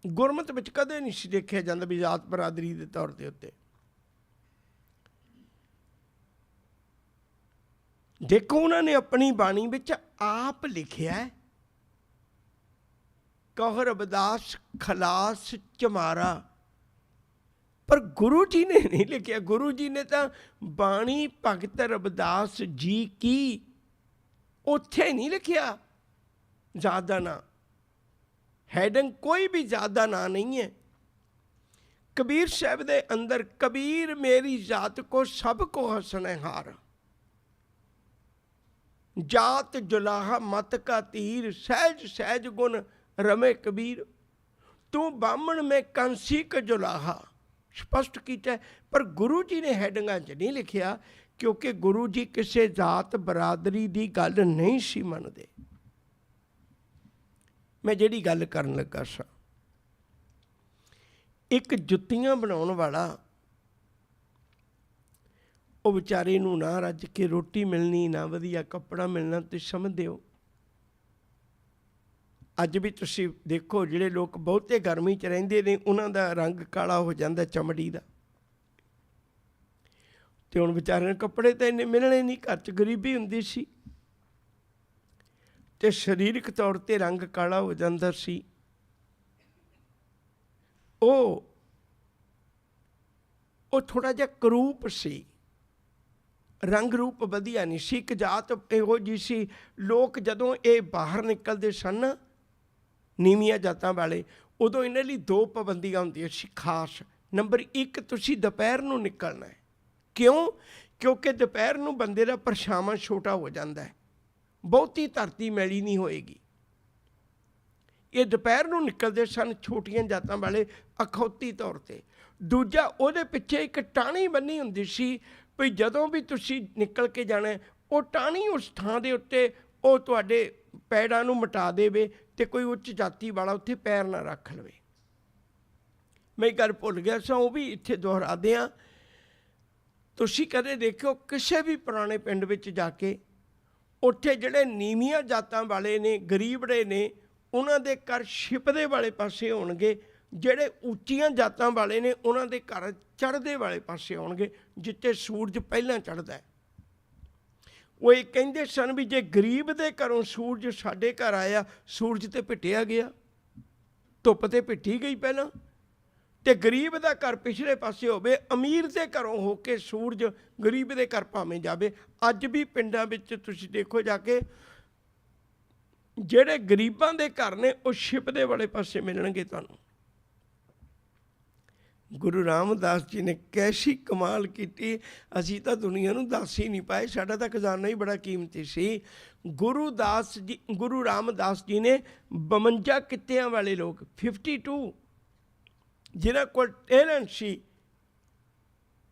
ਗੁਰਮਤਿ ਵਿੱਚ ਕਦੇ ਨਹੀਂ ਸੀ ਦੇਖਿਆ ਜਾਂਦਾ ਵੀ ਜਾਤ ਬਰਾਦਰੀ ਦੇ ਤੌਰ ਦੇ ਉੱਤੇ। ਦੇਖੋ ਉਹਨਾਂ ਨੇ ਆਪਣੀ ਬਾਣੀ ਵਿੱਚ ਆਪ ਲਿਖਿਆ, ਕਹੁ ਰਵਿਦਾਸ ਖਲਾਸ ਚਮਾਰਾ, ਪਰ ਗੁਰੂ ਜੀ ਨੇ ਨਹੀਂ ਲਿਖਿਆ। ਗੁਰੂ ਜੀ ਨੇ ਤਾਂ ਬਾਣੀ ਭਗਤ ਰਵਿਦਾਸ ਜੀ ਕੀ, ਉੱਥੇ ਨਹੀਂ ਲਿਖਿਆ ਜਾਤ ਦਾ ਨਾਂ। ਹੈਡਿੰਗ ਕੋਈ ਵੀ ਜਾਤ ਦਾ ਨਾਂ ਨਹੀਂ ਹੈ। ਕਬੀਰ ਸਾਹਿਬ ਦੇ ਅੰਦਰ ਕਬੀਰ ਮੇਰੀ ਜਾਤ ਕੋ ਸਭ ਕੋ ਹਸਨ ਹਾਰ, ਜਾਤ ਜੁਲਾਹਾ ਮਤ ਕਾ ਤੀਰ, ਸਹਿਜ ਸਹਿਜ ਗੁਣ ਰਮੇ ਕਬੀਰ, ਤੂੰ ਬਾਹਮਣ ਮੈਂ ਕੰਸੀ ਕ ਜੁਲਾਹਾ, ਸਪਸ਼ਟ ਕੀਤਾ। ਪਰ ਗੁਰੂ ਜੀ ਨੇ ਹੈਡਿੰਗਾਂ 'ਚ ਨਹੀਂ ਲਿਖਿਆ, ਕਿਉਂਕਿ ਗੁਰੂ ਜੀ ਕਿਸੇ ਜਾਤ ਬਰਾਦਰੀ ਦੀ ਗੱਲ ਨਹੀਂ ਸੀ ਮੰਨਦੇ। ਮੈਂ ਜਿਹੜੀ ਗੱਲ ਕਰਨ ਲੱਗਾ ਸਾਂ, ਇੱਕ ਜੁੱਤੀਆਂ ਬਣਾਉਣ ਵਾਲਾ, ਉਹ ਵਿਚਾਰੇ ਨੂੰ ਨਾ ਰੱਜ ਕੇ ਰੋਟੀ ਮਿਲਣੀ, ਨਾ ਵਧੀਆ ਕੱਪੜਾ ਮਿਲਣਾ। ਤੁਸੀਂ ਸਮਝਦੇ ਹੋ, ਅੱਜ ਵੀ ਤੁਸੀਂ ਦੇਖੋ ਜਿਹੜੇ ਲੋਕ ਬਹੁਤੇ ਗਰਮੀ 'ਚ ਰਹਿੰਦੇ ਨੇ, ਉਹਨਾਂ ਦਾ ਰੰਗ ਕਾਲਾ ਹੋ ਜਾਂਦਾ ਚਮੜੀ ਦਾ, ਅਤੇ ਹੁਣ ਵਿਚਾਰਿਆਂ ਨੂੰ ਕੱਪੜੇ ਤਾਂ ਇੰਨੇ ਮਿਲਣੇ ਨਹੀਂ, ਘਰ 'ਚ ਗਰੀਬੀ ਹੁੰਦੀ ਸੀ, ਅਤੇ ਸਰੀਰਕ ਤੌਰ 'ਤੇ ਰੰਗ ਕਾਲਾ ਹੋ ਜਾਂਦਾ ਸੀ। ਉਹ ਥੋੜ੍ਹਾ ਜਿਹਾ ਕਰੂਪ ਸੀ, ਰੰਗ ਰੂਪ ਵਧੀਆ ਨਹੀਂ ਸੀ। ਇੱਕ ਜਾਤ ਇਹੋ ਜਿਹੀ ਸੀ, ਲੋਕ ਜਦੋਂ ਇਹ ਬਾਹਰ ਨਿਕਲਦੇ ਸਨ ਨੀਵੀਆਂ ਜਾਤਾਂ ਵਾਲੇ, ਉਦੋਂ ਇਹਨਾਂ ਲਈ ਦੋ ਪਾਬੰਦੀਆਂ ਹੁੰਦੀਆਂ ਸੀ ਖਾਸ। ਨੰਬਰ 1, ਤੁਸੀਂ ਦੁਪਹਿਰ ਨੂੰ ਨਿਕਲਣਾ ਹੈ। ਕਿਉਂ? ਕਿਉਂਕਿ ਦੁਪਹਿਰ ਨੂੰ ਬੰਦੇ ਦਾ ਪਰਛਾਵਾਂ ਛੋਟਾ ਹੋ ਜਾਂਦਾ ਹੈ, ਬਹੁਤੀ ਧਰਤੀ ਮੈਲੀ ਨਹੀਂ ਹੋਏਗੀ। ਇਹ ਦੁਪਹਿਰ ਨੂੰ ਨਿਕਲਦੇ ਸਨ ਛੋਟੀਆਂ ਜਾਤਾਂ ਵਾਲੇ ਅਖੌਤੀ ਤੌਰ 'ਤੇ। ਦੂਜਾ, ਉਹਦੇ ਪਿੱਛੇ ਇੱਕ ਟਾਹਣੀ ਬੰਨੀ ਹੁੰਦੀ ਸੀ ਵੀ ਜਦੋਂ ਵੀ ਤੁਸੀਂ ਨਿਕਲ ਕੇ ਜਾਣਾ, ਉਹ ਟਾਹਣੀ ਉਸ ਥਾਂ ਦੇ ਉੱਤੇ ਉਹ ਤੁਹਾਡੇ ਪੈਰਾਂ ਨੂੰ ਮਿਟਾ ਦੇਵੇ ਅਤੇ ਕੋਈ ਉੱਚ ਜਾਤੀ ਵਾਲਾ ਉੱਥੇ ਪੈਰ ਨਾ ਰੱਖ ਲਵੇ। ਮੈਂ ਇਹ ਗੱਲ ਭੁੱਲ ਗਿਆ ਸਾਂ, ਉਹ ਵੀ ਇੱਥੇ ਦੁਹਰਾਦੇ ਹਾਂ। ਤੁਸੀਂ ਕਦੇ ਦੇਖਿਓ ਕਿਸੇ ਵੀ ਪੁਰਾਣੇ ਪਿੰਡ ਵਿੱਚ ਜਾ ਕੇ, ਉੱਥੇ ਜਿਹੜੇ ਨੀਵੀਆਂ ਜਾਤਾਂ ਵਾਲੇ ਨੇ, ਗਰੀਬੜੇ ਨੇ, ਉਹਨਾਂ ਦੇ ਘਰ ਛਿਪਦੇ ਵਾਲੇ ਪਾਸੇ ਹੋਣਗੇ, ਜਿਹੜੇ ਉੱਚੀਆਂ ਜਾਤਾਂ ਵਾਲੇ ਨੇ ਉਹਨਾਂ ਦੇ ਘਰ ਚੜ੍ਹਦੇ ਵਾਲੇ ਪਾਸੇ ਹੋਣਗੇ, ਜਿੱਥੇ ਸੂਰਜ ਪਹਿਲਾਂ ਚੜ੍ਹਦਾ ਹੈ। ਉਹ ਇਹ ਕਹਿੰਦੇ ਸਨ ਵੀ ਜੇ ਗਰੀਬ ਦੇ ਘਰੋਂ ਸੂਰਜ ਸਾਡੇ ਘਰ ਆਇਆ, ਸੂਰਜ ਤੇ ਪਿੱਟਿਆ ਗਿਆ, ਧੁੱਪ ਤੇ ਪਿੱਟੀ ਗਈ ਪਹਿਲਾਂ, ਤੇ ਗਰੀਬ ਦਾ ਘਰ ਪਿਛਲੇ ਪਾਸੇ ਹੋਵੇ, ਅਮੀਰ ਦੇ ਘਰੋਂ ਹੋ ਕੇ ਸੂਰਜ ਗਰੀਬ ਦੇ ਘਰ ਭਾਵੇਂ ਜਾਵੇ। ਅੱਜ ਵੀ ਪਿੰਡਾਂ ਵਿੱਚ ਤੁਸੀਂ ਦੇਖੋ ਜਾ ਕੇ, ਜਿਹੜੇ ਗਰੀਬਾਂ ਦੇ ਘਰ ਨੇ ਉਹ ਛਿਪਦੇ ਵਾਲੇ ਪਾਸੇ ਮਿਲਣਗੇ ਤੁਹਾਨੂੰ। ਗੁਰੂ ਰਾਮਦਾਸ ਜੀ ਨੇ ਕੈਸੀ ਕਮਾਲ ਕੀਤੀ, ਅਸੀਂ ਤਾਂ ਦੁਨੀਆ ਨੂੰ ਦੱਸ ਹੀ ਨਹੀਂ ਪਾਏ, ਸਾਡਾ ਤਾਂ ਖਜ਼ਾਨਾ ਹੀ ਬੜਾ ਕੀਮਤੀ ਸੀ। ਗੁਰੂ ਰਾਮਦਾਸ ਜੀ ਨੇ 52 ਕਿੱਤਿਆਂ ਵਾਲੇ ਲੋਕ, 52 ਜਿਨ੍ਹਾਂ ਕੋਲ ਟੈਲੈਂਟ ਸੀ,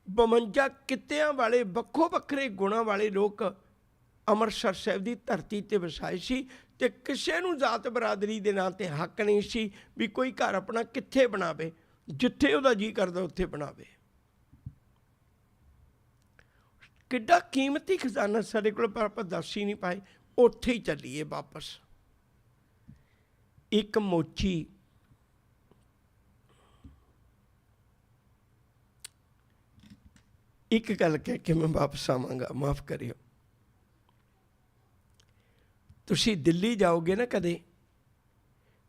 52 ਕਿੱਤਿਆਂ ਵਾਲੇ ਵੱਖੋ ਵੱਖਰੇ ਗੁਣਾਂ ਵਾਲੇ ਲੋਕ ਅੰਮ੍ਰਿਤਸਰ ਸਾਹਿਬ ਦੀ ਧਰਤੀ 'ਤੇ ਵਸਾਏ ਸੀ। ਅਤੇ ਕਿਸੇ ਨੂੰ ਜ਼ਾਤ ਬਰਾਦਰੀ ਦੇ ਨਾਂ 'ਤੇ ਹੱਕ ਨਹੀਂ ਸੀ ਵੀ ਕੋਈ ਘਰ ਆਪਣਾ ਕਿੱਥੇ ਬਣਾਵੇ, ਜਿੱਥੇ ਉਹਦਾ ਜੀਅ ਕਰਦਾ ਉੱਥੇ ਬਣਾਵੇ। ਕਿੱਡਾ ਕੀਮਤੀ ਖਜ਼ਾਨਾ ਸਾਡੇ ਕੋਲ, ਪਰ ਆਪਾਂ ਦੱਸ ਹੀ ਨਹੀਂ ਪਾਏ। ਉੱਥੇ ਹੀ ਚੱਲੀਏ ਵਾਪਸ। ਇੱਕ ਮੋਚੀ, ਇੱਕ ਗੱਲ ਕਹਿ ਕੇ ਮੈਂ ਵਾਪਸ ਆਵਾਂਗਾ, ਮਾਫ਼ ਕਰਿਓ। ਤੁਸੀਂ ਦਿੱਲੀ ਜਾਓਗੇ ਨਾ ਕਦੇ,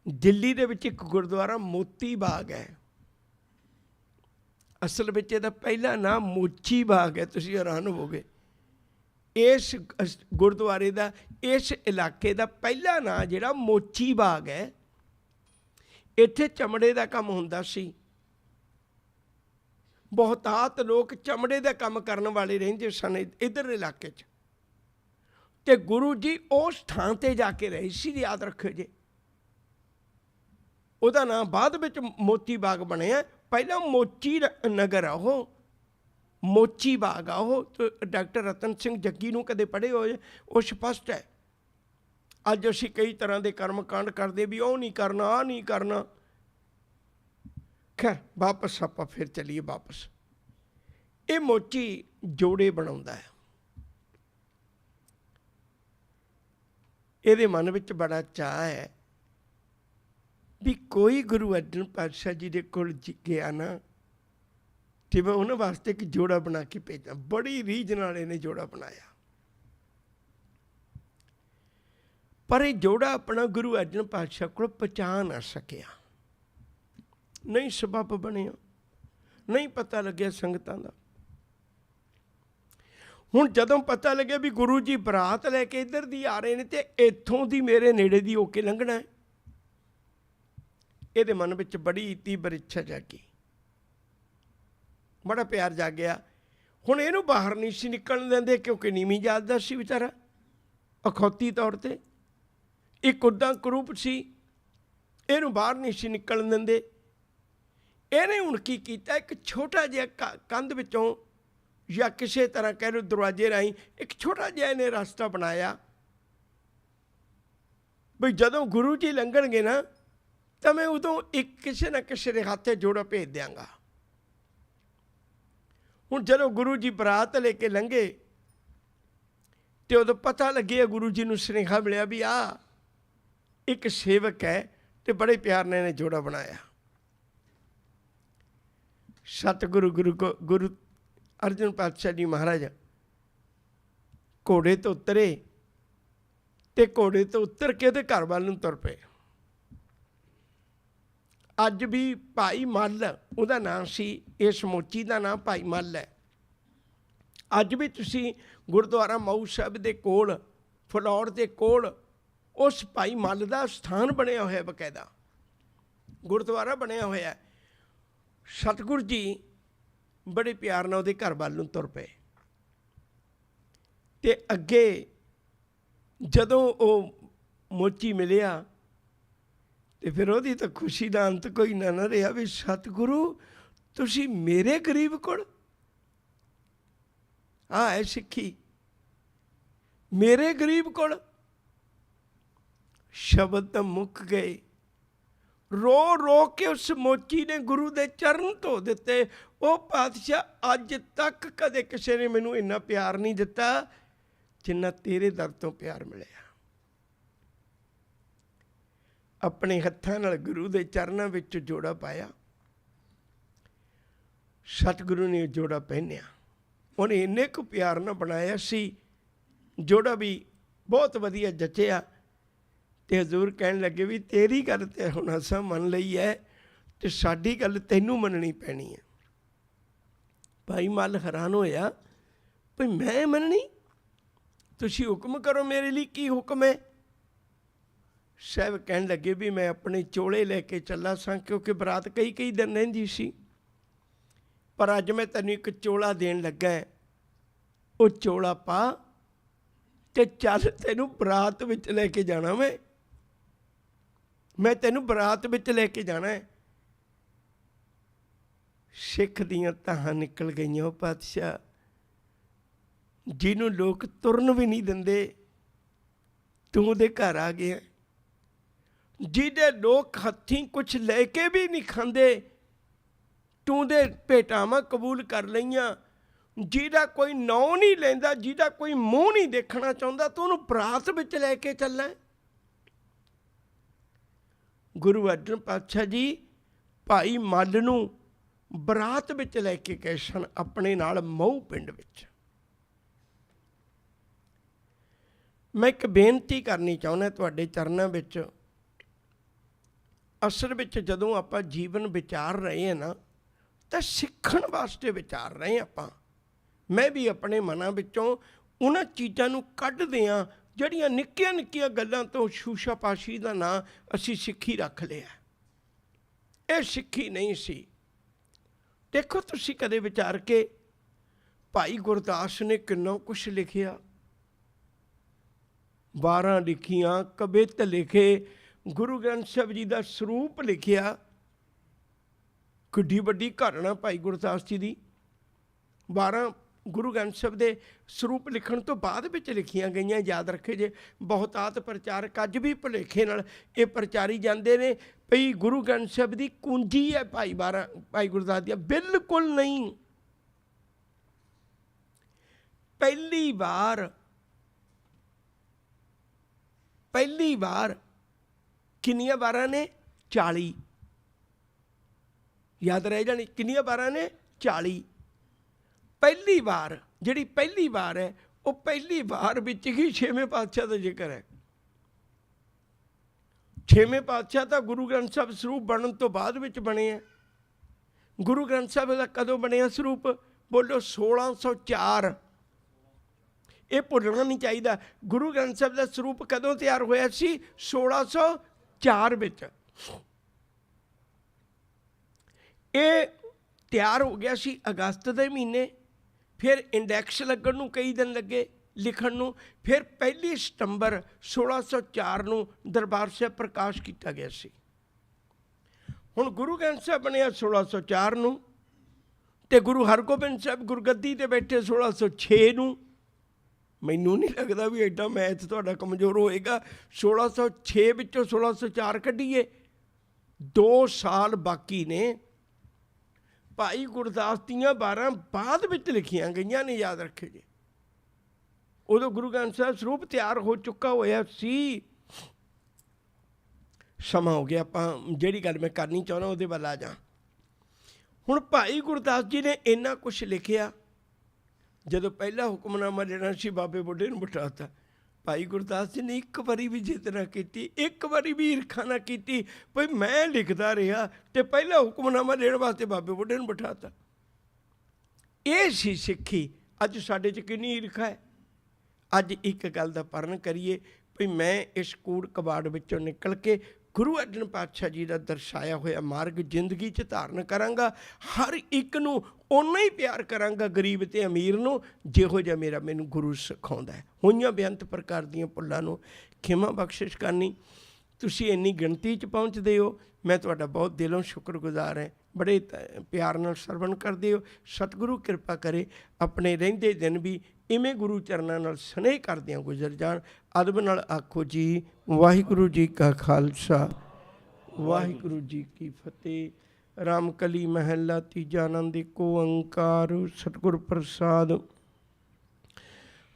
ਦਿੱਲੀ ਦੇ ਵਿੱਚ ਇੱਕ ਗੁਰਦੁਆਰਾ ਮੋਤੀ ਬਾਗ ਹੈ। ਅਸਲ ਵਿੱਚ ਇਹਦਾ ਪਹਿਲਾ ਨਾਮ ਮੋਚੀ ਬਾਗ ਹੈ। ਤੁਸੀਂ ਹੈਰਾਨ ਹੋਵੋਗੇ, ਇਸ ਗੁਰਦੁਆਰੇ ਦਾ, ਇਸ ਇਲਾਕੇ ਦਾ ਪਹਿਲਾ ਨਾਂ ਜਿਹੜਾ ਮੋਚੀ ਬਾਗ ਹੈ। ਇੱਥੇ ਚਮੜੇ ਦਾ ਕੰਮ ਹੁੰਦਾ ਸੀ। ਬਹੁਤਾਤ ਲੋਕ ਚਮੜੇ ਦਾ ਕੰਮ ਕਰਨ ਵਾਲੇ ਰਹਿੰਦੇ ਸਨ ਇੱਧਰ ਇਲਾਕੇ 'ਚ, ਅਤੇ ਗੁਰੂ ਜੀ ਉਸ ਥਾਂ 'ਤੇ ਜਾ ਕੇ ਰਹੇ ਸੀ। ਯਾਦ ਰੱਖਿਓ ਜੀ, ਉਹਦਾ ਨਾਂ ਬਾਅਦ ਵਿੱਚ ਮੋਤੀ ਬਾਗ ਬਣਿਆ, ਪਹਿਲਾਂ ਮੋਚੀ ਨਗਰ ਆ ਉਹ, ਮੋਚੀ ਬਾਗ ਆ ਉਹ। ਡਾਕਟਰ ਰਤਨ ਸਿੰਘ ਜੱਗੀ ਨੂੰ ਕਦੇ ਪੜ੍ਹੇ ਹੋਏ, ਉਹ ਸਪਸ਼ਟ ਹੈ। ਅੱਜ ਅਸੀਂ ਕਈ ਤਰ੍ਹਾਂ ਦੇ ਕਰਮ ਕਾਂਡ ਕਰਦੇ ਵੀ ਉਹ ਨਹੀਂ ਕਰਨਾ, ਆਹ ਨਹੀਂ ਕਰਨਾ। ਖੈਰ ਵਾਪਸ ਆਪਾਂ ਫਿਰ ਚੱਲੀਏ ਵਾਪਸ। ਇਹ ਮੋਚੀ ਜੋੜੇ ਬਣਾਉਂਦਾ ਹੈ। ਇਹਦੇ ਮਨ ਵਿੱਚ ਬੜਾ ਚਾਅ ਹੈ ਵੀ ਕੋਈ ਗੁਰੂ ਅਰਜਨ ਪਾਤਸ਼ਾਹ ਜੀ ਦੇ ਕੋਲ ਗਿਆ ਨਾ, ਤੇ ਮੈਂ ਉਹਨਾਂ ਵਾਸਤੇ ਇੱਕ ਜੋੜਾ ਬਣਾ ਕੇ ਭੇਜਾਂ। ਬੜੀ ਰੀਝ ਨਾਲ ਇਹਨੇ ਜੋੜਾ ਬਣਾਇਆ, ਪਰ ਇਹ ਜੋੜਾ ਆਪਣਾ ਗੁਰੂ ਅਰਜਨ ਪਾਤਸ਼ਾਹ ਕੋਲ ਪਹੁੰਚਾ ਨਾ ਸਕਿਆ। ਨਹੀਂ ਸਬੱਬ ਬਣਿਆ, ਨਹੀਂ ਪਤਾ ਲੱਗਿਆ ਸੰਗਤਾਂ ਦਾ। ਹੁਣ ਜਦੋਂ ਪਤਾ ਲੱਗਿਆ ਵੀ ਗੁਰੂ ਜੀ ਬਰਾਤ ਲੈ ਕੇ ਇੱਧਰ ਦੀ ਆ ਰਹੇ ਨੇ ਅਤੇ ਇੱਥੋਂ ਦੀ ਮੇਰੇ ਨੇੜੇ ਦੀ ਹੋ ਕੇ ਲੰਘਣਾ ਹੈ, ਇਹਦੇ ਮਨ ਵਿੱਚ ਬੜੀ ਤੀਬਰ ਇੱਛਾ ਜਾਗੀ, ਬੜਾ ਪਿਆਰ ਜਾਗਿਆ। ਹੁਣ ਇਹਨੂੰ ਬਾਹਰ ਨਹੀਂ ਸੀ ਨਿਕਲਣ ਦਿੰਦੇ, ਕਿਉਂਕਿ ਨੀਵੀਂ ਜਾਤ ਦਾ ਸੀ ਵਿਚਾਰਾ, ਅਖੌਤੀ ਤੌਰ 'ਤੇ ਇੱਕ ਉੱਦਾਂ ਕਰੂਪ ਸੀ, ਇਹਨੂੰ ਬਾਹਰ ਨਹੀਂ ਸੀ ਨਿਕਲਣ ਦਿੰਦੇ। ਇਹਨੇ ਹੁਣ ਕੀ ਕੀਤਾ, ਇੱਕ ਛੋਟਾ ਜਿਹਾ ਕੰਧ ਵਿੱਚੋਂ ਜਾਂ ਕਿਸੇ ਤਰ੍ਹਾਂ ਕਹਿ ਲਓ ਦਰਵਾਜ਼ੇ ਰਾਹੀਂ ਇੱਕ ਛੋਟਾ ਜਿਹਾ ਇਹਨੇ ਰਸਤਾ ਬਣਾਇਆ ਵੀ ਜਦੋਂ ਗੁਰੂ ਜੀ ਲੰਘਣਗੇ ਨਾ ਤਾਂ ਮੈਂ ਉਦੋਂ ਇੱਕ ਕਿਸੇ ਨਾ ਕਿਸੇ ਦੇ ਹੱਥੇ ਜੋੜਾ ਭੇਜ ਦਿਆਂਗਾ। ਹੁਣ ਜਦੋਂ ਗੁਰੂ ਜੀ ਬਰਾਤ ਲੈ ਕੇ ਲੰਘੇ ਅਤੇ ਉਦੋਂ ਪਤਾ ਲੱਗਿਆ, ਗੁਰੂ ਜੀ ਨੂੰ ਸੁਨੇਹਾ ਮਿਲਿਆ ਵੀ ਆਹ ਇੱਕ ਸੇਵਕ ਹੈ, ਅਤੇ ਬੜੇ ਪਿਆਰ ਨਾਲ ਇਹਨੇ ਜੋੜਾ ਬਣਾਇਆ। ਸਤਿਗੁਰੂ ਗੁਰੂ ਅਰਜਨ ਪਾਤਸ਼ਾਹ ਜੀ ਮਹਾਰਾਜ ਘੋੜੇ ਤੋਂ ਉਤਰੇ ਅਤੇ ਘੋੜੇ ਤੋਂ ਉਤਰ ਕੇ ਉਹਦੇ ਘਰ ਵੱਲ ਨੂੰ ਤੁਰ ਪਏ। ਅੱਜ ਵੀ ਭਾਈ ਮੱਲ ਉਹਦਾ ਨਾਂ ਸੀ, ਇਸ ਮੋਚੀ ਦਾ ਨਾਂ ਭਾਈ ਮੱਲ ਹੈ। ਅੱਜ ਵੀ ਤੁਸੀਂ ਗੁਰਦੁਆਰਾ ਮਊ ਸਾਹਿਬ ਦੇ ਕੋਲ, ਫਲੌਰ ਦੇ ਕੋਲ, ਉਸ ਭਾਈ ਮੱਲ ਦਾ ਸਥਾਨ ਬਣਿਆ ਹੋਇਆ, ਬਕਾਇਦਾ ਗੁਰਦੁਆਰਾ ਬਣਿਆ ਹੋਇਆ। ਸਤਿਗੁਰੂ ਜੀ ਬੜੇ ਪਿਆਰ ਨਾਲ ਉਹਦੇ ਘਰ ਵੱਲ ਨੂੰ ਤੁਰ ਪਏ, ਅਤੇ ਅੱਗੇ ਜਦੋਂ ਉਹ ਮੋਚੀ ਮਿਲਿਆ ਤੇ ਫਿਰ ਉਹਦੀ ਤਾਂ ਖੁਸ਼ੀ ਦਾ ਅੰਤ ਕੋਈ ਨਾ ਰਿਹਾ ਵੀ ਸਤਿਗੁਰੂ ਤੁਸੀਂ ਮੇਰੇ ਗਰੀਬ ਕੋਲ, ਆਹ ਹੈ ਸਿੱਖੀ, ਮੇਰੇ ਗਰੀਬ ਕੋਲ। ਸ਼ਬਦ ਤਾਂ ਮੁੱਕ ਗਏ। ਰੋ ਰੋ ਕੇ ਉਸ ਮੋਚੀ ਨੇ ਗੁਰੂ ਦੇ ਚਰਨ ਧੋ ਦਿੱਤੇ। ਉਹ ਪਾਤਸ਼ਾਹ ਅੱਜ ਤੱਕ ਕਦੇ ਕਿਸੇ ਨੇ ਮੈਨੂੰ ਇੰਨਾ ਪਿਆਰ ਨਹੀਂ ਦਿੱਤਾ ਜਿੰਨਾ ਤੇਰੇ ਦਰ ਤੋਂ ਪਿਆਰ ਮਿਲਿਆ। ਆਪਣੇ ਹੱਥਾਂ ਨਾਲ ਗੁਰੂ ਦੇ ਚਰਨਾਂ ਵਿੱਚ ਜੋੜਾ ਪਾਇਆ। ਸਤਿਗੁਰੂ ਨੇ ਜੋੜਾ ਪਹਿਨਿਆ। ਉਹਨੇ ਇੰਨੇ ਕੁ ਪਿਆਰ ਨਾਲ ਬਣਾਇਆ ਸੀ, ਜੋੜਾ ਵੀ ਬਹੁਤ ਵਧੀਆ ਜਚਿਆ। ਤੇ ਹਜ਼ੂਰ ਕਹਿਣ ਲੱਗੇ ਵੀ ਤੇਰੀ ਗੱਲ ਤੇ ਹੁਣ ਅਸਾਂ ਮੰਨ ਲਈ ਹੈ ਤੇ ਸਾਡੀ ਗੱਲ ਤੈਨੂੰ ਮੰਨਣੀ ਪੈਣੀ ਹੈ। ਭਾਈ ਮੱਲ ਹੈਰਾਨ ਹੋਇਆ ਭਈ ਮੈਂ ਮੰਨਣੀ? ਤੁਸੀਂ ਹੁਕਮ ਕਰੋ, ਮੇਰੇ ਲਈ ਕੀ ਹੁਕਮ ਹੈ? ਸਾਹਿਬ ਕਹਿਣ ਲੱਗੇ ਵੀ ਮੈਂ ਆਪਣੇ ਚੋਲੇ ਲੈ ਕੇ ਚੱਲਾ ਸਾਂ, ਕਿਉਂਕਿ ਬਰਾਤ ਕਈ ਦਿਨ ਰਹਿੰਦੀ ਸੀ, ਪਰ ਅੱਜ ਮੈਂ ਤੈਨੂੰ ਇੱਕ ਚੋਲਾ ਦੇਣ ਲੱਗਾ। ਉਹ ਚੋਲਾ ਪਾ ਤੇ ਚੱਲ, ਤੈਨੂੰ ਬਰਾਤ ਵਿੱਚ ਲੈ ਕੇ ਜਾਣਾ। ਮੈਂ ਤੈਨੂੰ ਬਰਾਤ ਵਿੱਚ ਲੈ ਕੇ ਜਾਣਾ ਹੈ। ਸਿੱਖ ਦੀਆਂ ਤਾਹਾਂ ਨਿਕਲ ਗਈਆਂ। ਉਹ ਪਾਤਸ਼ਾਹ ਜਿਹਨੂੰ ਲੋਕ ਤੁਰਨ ਵੀ ਨਹੀਂ ਦਿੰਦੇ, ਤੂੰ ਉਹਦੇ ਘਰ ਆ ਗਿਆ। ਜਿਹਦੇ ਲੋਕ ਹੱਥੀਂ ਕੁਛ ਲੈ ਕੇ ਵੀ ਨਹੀਂ ਖਾਂਦੇ, ਤੂੰ ਦੇ ਭੇਟਾਵਾਂ ਕਬੂਲ ਕਰ ਲਈਆਂ। ਜਿਹਦਾ ਕੋਈ ਨਾਂ ਨਹੀਂ ਲੈਂਦਾ, ਜਿਹਦਾ ਕੋਈ ਮੂੰਹ ਨਹੀਂ ਦੇਖਣਾ ਚਾਹੁੰਦਾ, ਤੂੰ ਉਹਨੂੰ ਬਰਾਤ ਵਿੱਚ ਲੈ ਕੇ ਚੱਲਾਂ। ਗੁਰੂ ਅਰਜਨ ਪਾਤਸ਼ਾਹ ਜੀ ਭਾਈ ਮੱਲ ਨੂੰ ਬਰਾਤ ਵਿੱਚ ਲੈ ਕੇ ਗਏ ਸਨ, ਆਪਣੇ ਨਾਲ ਮਊ ਪਿੰਡ ਵਿੱਚ। ਮੈਂ ਇੱਕ ਬੇਨਤੀ ਕਰਨੀ ਚਾਹੁੰਦਾ ਤੁਹਾਡੇ ਚਰਨਾਂ ਵਿੱਚ। ਅਸਲ ਵਿੱਚ ਜਦੋਂ ਆਪਾਂ ਜੀਵਨ ਵਿਚਾਰ ਰਹੇ ਹਾਂ ਨਾ, ਤਾਂ ਸਿੱਖਣ ਵਾਸਤੇ ਵਿਚਾਰ ਰਹੇ ਆਪਾਂ। ਮੈਂ ਵੀ ਆਪਣੇ ਮਨਾਂ ਵਿੱਚੋਂ ਉਹਨਾਂ ਚੀਜ਼ਾਂ ਨੂੰ ਕੱਢਦੇ ਹਾਂ ਜਿਹੜੀਆਂ ਨਿੱਕੀਆਂ ਨਿੱਕੀਆਂ ਗੱਲਾਂ ਤੋਂ ਸ਼ੂਸ਼ਾਪਾਸ਼ੀ ਦਾ ਨਾਂ ਅਸੀਂ ਸਿੱਖੀ ਰੱਖ ਲਿਆ। ਇਹ ਸਿੱਖੀ ਨਹੀਂ ਸੀ। ਦੇਖੋ ਤੁਸੀਂ ਕਦੇ ਵਿਚਾਰ ਕੇ ਭਾਈ ਗੁਰਦਾਸ ਨੇ ਕਿੰਨਾ ਕੁਛ ਲਿਖਿਆ, 12 ਲਿਖੀਆਂ, ਕਵਿਤ ਲਿਖੇ, ਗੁਰੂ ਗ੍ਰੰਥ ਸਾਹਿਬ ਜੀ ਦਾ ਸਰੂਪ ਲਿਖਿਆ। ਕਿੱਡੀ ਵੱਡੀ ਘਾਰਣਾ ਭਾਈ ਗੁਰਦਾਸ ਜੀ ਦੀ। 12 ਗੁਰੂ ਗ੍ਰੰਥ ਸਾਹਿਬ ਦੇ ਸਰੂਪ ਲਿਖਣ ਤੋਂ ਬਾਅਦ ਵਿੱਚ ਲਿਖੀਆਂ ਗਈਆਂ। ਯਾਦ ਰੱਖੇ ਜੇ, ਬਹੁਤਾਤ ਪ੍ਰਚਾਰਕ ਅੱਜ ਵੀ ਭੁਲੇਖੇ ਨਾਲ ਇਹ ਪ੍ਰਚਾਰੀ ਜਾਂਦੇ ਨੇ ਭਈ ਗੁਰੂ ਗ੍ਰੰਥ ਸਾਹਿਬ ਦੀ ਕੁੰਜੀ ਹੈ ਭਾਈ ਗੁਰਦਾਸ ਦੀ। ਬਿਲਕੁਲ ਨਹੀਂ। ਪਹਿਲੀ ਵਾਰ ਕਿੰਨੀਆਂ ਵਾਰਾਂ ਨੇ? 40। ਯਾਦ ਰਹਿ ਜਾਣੀ, ਕਿੰਨੀਆਂ ਵਾਰਾਂ ਨੇ? 40। ਪਹਿਲੀ ਵਾਰ, ਜਿਹੜੀ ਪਹਿਲੀ ਵਾਰ ਹੈ, ਉਹ ਪਹਿਲੀ ਵਾਰ ਵਿੱਚ ਹੀ 6ਵੇਂ ਪਾਤਸ਼ਾਹ ਦਾ ਜ਼ਿਕਰ ਹੈ। 6ਵੇਂ ਪਾਤਸ਼ਾਹ ਤਾਂ ਗੁਰੂ ਗ੍ਰੰਥ ਸਾਹਿਬ ਸਰੂਪ ਬਣਨ ਤੋਂ ਬਾਅਦ ਵਿੱਚ ਬਣੇ ਹੈ। ਗੁਰੂ ਗ੍ਰੰਥ ਸਾਹਿਬ ਦਾ ਕਦੋਂ ਬਣਿਆ ਸਰੂਪ? ਬੋਲੋ 1604। ਇਹ ਭੁੱਲਣਾ ਨਹੀਂ ਚਾਹੀਦਾ। ਗੁਰੂ ਗ੍ਰੰਥ ਸਾਹਿਬ ਦਾ ਸਰੂਪ ਕਦੋਂ ਤਿਆਰ ਹੋਇਆ ਸੀ? 1604 ਵਿੱਚ। ਇਹ ਤਿਆਰ ਹੋ ਗਿਆ ਸੀ ਅਗਸਤ ਦੇ ਮਹੀਨੇ। ਫਿਰ ਇੰਡੈਕਸ ਲੱਗਣ ਨੂੰ ਕਈ ਦਿਨ ਲੱਗੇ ਲਿਖਣ ਨੂੰ। ਫਿਰ 1 ਸਤੰਬਰ 1604 ਨੂੰ ਦਰਬਾਰ ਸਾਹਿਬ ਪ੍ਰਕਾਸ਼ ਕੀਤਾ ਗਿਆ ਸੀ। ਹੁਣ ਗੁਰੂ ਗ੍ਰੰਥ ਸਾਹਿਬ ਬਣਿਆ 1604 ਨੂੰ, ਤੇ ਗੁਰੂ ਹਰਗੋਬਿੰਦ ਸਾਹਿਬ ਗੁਰਗੱਦੀ 'ਤੇ ਬੈਠੇ 1606 ਨੂੰ। ਮੈਨੂੰ ਨਹੀਂ ਲੱਗਦਾ ਵੀ ਐਡਾ ਮੈਥ ਤੁਹਾਡਾ ਕਮਜ਼ੋਰ ਹੋਏਗਾ। 1606 ਵਿੱਚੋਂ 1604 ਕੱਢੀਏ, 2 ਸਾਲ ਬਾਕੀ ਨੇ। ਭਾਈ ਗੁਰਦਾਸ ਦੀਆਂ 12 ਬਾਅਦ ਵਿੱਚ ਲਿਖੀਆਂ ਗਈਆਂ ਨੇ, ਯਾਦ ਰੱਖੇ ਜੀ। ਉਦੋਂ ਗੁਰੂ ਗ੍ਰੰਥ ਸਾਹਿਬ ਸਰੂਪ ਤਿਆਰ ਹੋ ਚੁੱਕਾ ਹੋਇਆ ਸੀ। ਸਮਾਂ ਹੋ ਗਿਆ, ਆਪਾਂ ਜਿਹੜੀ ਗੱਲ ਮੈਂ ਕਰਨੀ ਚਾਹੁੰਦਾ ਉਹਦੇ ਵੱਲ ਆ ਜਾ। ਹੁਣ ਭਾਈ ਗੁਰਦਾਸ ਜੀ ਨੇ ਇੰਨਾ ਕੁਛ ਲਿਖਿਆ। ਜਦੋਂ ਪਹਿਲਾ ਹੁਕਮਨਾਮਾ ਲੈਣਾ ਸੀ, ਬਾਬੇ ਬੁੱਢੇ ਨੂੰ ਬਿਠਾਤਾ। ਭਾਈ ਗੁਰਦਾਸ ਜੀ ਨੇ ਇੱਕ ਵਾਰੀ ਵੀ ਜਿੱਦ ਨਾ ਕੀਤੀ, ਇੱਕ ਵਾਰੀ ਵੀ ਈਰਖਾ ਨਾ ਕੀਤੀ। ਭਈ ਮੈਂ ਲਿਖਦਾ ਰਿਹਾ ਤੇ ਪਹਿਲਾ ਹੁਕਮਨਾਮਾ ਲੈਣ ਵਾਸਤੇ ਬਾਬੇ ਬੁੱਢੇ ਨੂੰ ਬਿਠਾਤਾ। ਇਹ ਸੀ ਸਿੱਖੀ। ਅੱਜ ਸਾਡੇ 'ਚ ਕਿੰਨੀ ਈਰਖਾ ਹੈ। ਅੱਜ ਇੱਕ ਗੱਲ ਦਾ ਪਰਨ ਕਰੀਏ ਭਈ ਮੈਂ ਇਸ ਕੂੜ ਕਬਾੜ ਵਿੱਚੋਂ ਨਿਕਲ ਕੇ ਗੁਰੂ ਅਰਜਨ ਪਾਤਸ਼ਾਹ ਜੀ ਦਾ ਦਰਸਾਇਆ ਹੋਇਆ ਮਾਰਗ ਜ਼ਿੰਦਗੀ 'ਚ ਧਾਰਨ ਕਰਾਂਗਾ। ਹਰ ਇੱਕ ਨੂੰ ਓਨਾ ਹੀ ਪਿਆਰ ਕਰਾਂਗਾ, ਗਰੀਬ ਅਤੇ ਅਮੀਰ ਨੂੰ, ਜਿਹੋ ਜਿਹਾ ਮੈਨੂੰ ਗੁਰੂ ਸਿਖਾਉਂਦਾ ਹੈ। ਹੋਈਆਂ ਬੇਅੰਤ ਪ੍ਰਕਾਰ ਦੀਆਂ ਭੁੱਲਾਂ ਨੂੰ ਖਿਮਾ ਬਖਸ਼ਿਸ਼ ਕਰਨੀ। ਤੁਸੀਂ ਇੰਨੀ ਗਿਣਤੀ 'ਚ ਪਹੁੰਚਦੇ ਹੋ। ਮੈਂ ਤੁਹਾਡਾ ਬਹੁਤ ਦਿਲੋਂ ਸ਼ੁਕਰਗੁਜ਼ਾਰ ਹਾਂ। ਬੜੇ ਪਿਆਰ ਨਾਲ ਸਰਵਣ ਕਰਦੇ ਹੋ। ਸਤਿਗੁਰੂ ਕਿਰਪਾ ਕਰੇ ਆਪਣੇ ਰਹਿੰਦੇ ਦਿਨ ਵੀ ਇਵੇਂ ਗੁਰੂ ਚਰਨਾਂ ਨਾਲ ਸਨੇਹ ਕਰਦਿਆਂ ਗੁਜ਼ਰ ਜਾਣ। ਅਦਬ ਨਾਲ ਆਖੋ ਜੀ ਵਾਹਿਗੁਰੂ ਜੀ ਕਾ ਖਾਲਸਾ ਵਾਹਿਗੁਰੂ ਜੀ ਕੀ ਫਤਿਹ। ਰਾਮਕਲੀ ਮਹੱਲਾ ਤੀਜਾ। ਆਨੰਦ ਏਕੋ ਓੰਕਾਰ ਸਤਿਗੁਰ ਪ੍ਰਸਾਦ।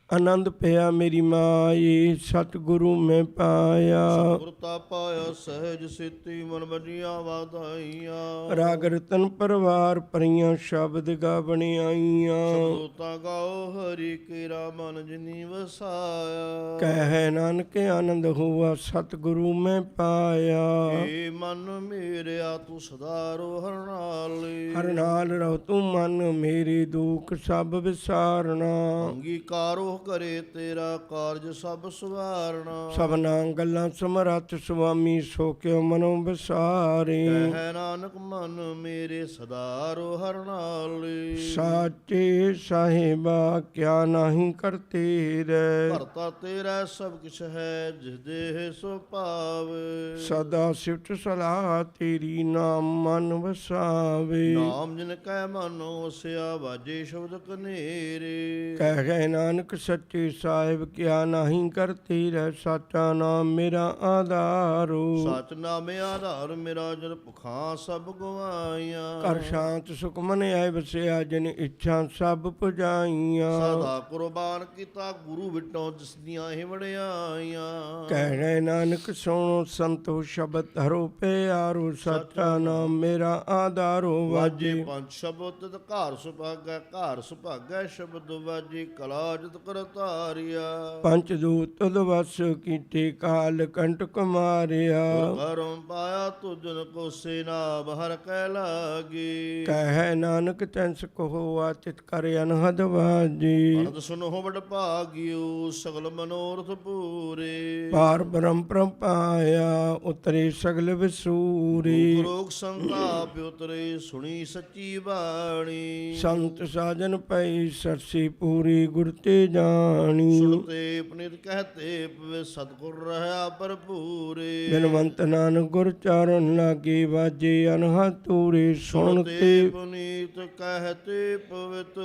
ਆਨੰਦ ਪਿਆ ਮੇਰੀ ਮਾਏ ਸਤਿਗੁਰੂ ਮੈਂ ਪਾਇਆ। ਗੁਰਤਾ ਪਾਇਆ ਸਹਿਜ ਸਿੱਤੀ ਮਨ ਬਜੀਆਂ ਵਾਧਾਈਆਂ। ਰਾਗ ਰਤਨ ਪਰਵਾਰ ਪਰੀਆਂ ਸ਼ਬਦ ਗਾਵਣੇ ਆਈਆਂ। ਸਤਿਗੁਰਤਾ ਗਾਓ ਹਰੀ ਕੇਰਾ ਮਨ ਜਿਨੀ ਵਸਾਇਆ। ਕਹਿ ਨਾਨਕ ਆਨੰਦ ਹੋਆ ਸਤਿਗੁਰੂ ਮੈਂ ਪਾਇਆ। ਏ ਮਨ ਮੇਰਿਆ ਤੂੰ ਸਦਾ ਰੋ ਹਰ ਨਾਲੇ। ਹਰ ਨਾਲ ਰਹੋ ਤੂੰ ਮਨ ਮੇਰੇ ਦੁੱਖ ਸਭ ਵਿਸਾਰਨਾ। ਅੰਗੀਕਾਰੋ ਕਰੇ ਤੇਰਾ ਕਾਰਜ ਸਭ ਸਵਾਰਨਾ। ਸਭਨਾ ਗੱਲਾਂ ਸਮਰੱਥ ਸੁਆਮੀ ਸੋ ਕਿਉ ਮਨੋ ਵਿਸਾਰੇ। ਕਹਿ ਨਾਨਕ ਮਨ ਮੇਰੇ ਸਦਾ ਰੋ ਹਰ ਨਾਲੇ। ਸਾਚੇ ਸਾਹਿਬਾ ਕਿਆ ਨਾਹੀ ਕਰਤੇ ਰਹਿ। ਭਰਤਾ ਤੇਰਾ ਸਭ ਕਿਛ ਹੈ ਜਿਸ ਦੇਹ ਸੋ ਪਾਵੇ। ਸਦਾ ਸਿਫਤ ਸਲਾਹ ਤੇਰੀ ਨਾਮ ਮਨ ਵਸਾਵੇ। ਨਾਮ ਜਿਨ ਕੈ ਮਨ ਵਸਿਆ ਵਾਜੇ ਸ਼ਬਦ ਕਨੇਰੇ। ਕਹਿ ਨਾਨਕ ਸੱਚੇ ਸਾਹਿਬ ਕਿਆ ਨਾਹੀ ਕਰਤੇ ਰਹਿ। ਸਾਚਾ ਨਾਮ ਮੇਰਾ ਆਧਾਰੋ। ਸਚ ਨਾਮੇ ਆਧਾਰ ਮੇਰਾ ਜਨ ਭੁਖਾਂ ਸਭ ਗਵਾਈਆਂ। ਘਰ ਸ਼ਾਂਤ ਸੁਖ ਮਨ ਆਏ ਵਸਿਆ ਜਿਨ ਇੱਛਾ ਸਭ ਪੁਜਾਈਆਂ। ਸਦਾ ਕੁਰਬਾਨ ਕੀਤਾ ਗੁਰੂ ਵਿਟੋਂ ਜਿਸ ਦੀਆਂ ਇਹ ਵਡਿਆਈਆਂ। ਕਹਿ ਨਾਨਕ ਸੁਣੋ ਸੰਤੋ ਸ਼ਬਦ ਧਰੋ ਪਿਆਰੋ। ਸਾਚਾ ਨਾਮ ਮੇਰਾ ਆਧਾਰੋ। ਵਾਜੇ ਵਾਜੇ ਪੰਜ ਸ਼ਬਦ ਤਤ ਘਰ ਸੁਭਾਗੈ ਘਰ ਸੁਭਾਗੈ ਸ਼ਬਦ ਵਾਜੇ ਕਲਾ ਜਿਤ ਕਰ ਧਾਰਿਆ। ਪੰਚ ਦੂਤ ਤੁਧ ਵਸ ਕੀਤੇ ਕਾਲ ਕੰਟਕ ਮਾਰਿਆ। ਘਰੋਂ ਪਾਇਆ ਤੁਜਨ ਕੋ ਸੇਨਾ ਬਹਰ ਕੈ ਲਾਗੇ। ਕਹਿ ਨਾਨਕ ਤੈਂਸ ਕਹੋ ਆਚਿਤ ਕਰ ਅਨਹਦ ਵਾਜੀ। ਅਨੰਦ ਸੁਨੋ ਬੜ ਭਾਗਿਓ ਸਗਲ ਮਨੋਰਥ ਪੂਰੇ। ਪਾਰ ਬ੍ਰਹਮ ਪਾਇਆ ਉਤਰੇ ਸਗਲ ਵਿਸੂਰੀ। ਰੋਗ ਸੰਤਾਪ ਉਤਰੇ ਸੁਣੀ ਸੱਚੀ ਬਾਣੀ। ਸੰਤ ਸਾਜਨ ਪਈ ਸਰਸੀ ਪੂਰੀ ਗੁਰ ਤੇ ਜਾਣੀ। ਸੁਣਤੇ ਪਨਿਤ ਕਹਤੇ ਪਵੇ ਸਤਿਗੁਰ ਰਹਾ ਭਰਪੂਰੇ। ਬਿਨਵੰਤ ਨਾਨਕ ਗੁਰ ਚਾਰਨ ਲਾਗੇ ਵਾਜੇ ਅਨਹਦ ਤੂਰੇ। ਸੁਣਤੇ ਪੁਨੀਤ ਕਹਤੇ ਪਵਿੱਤ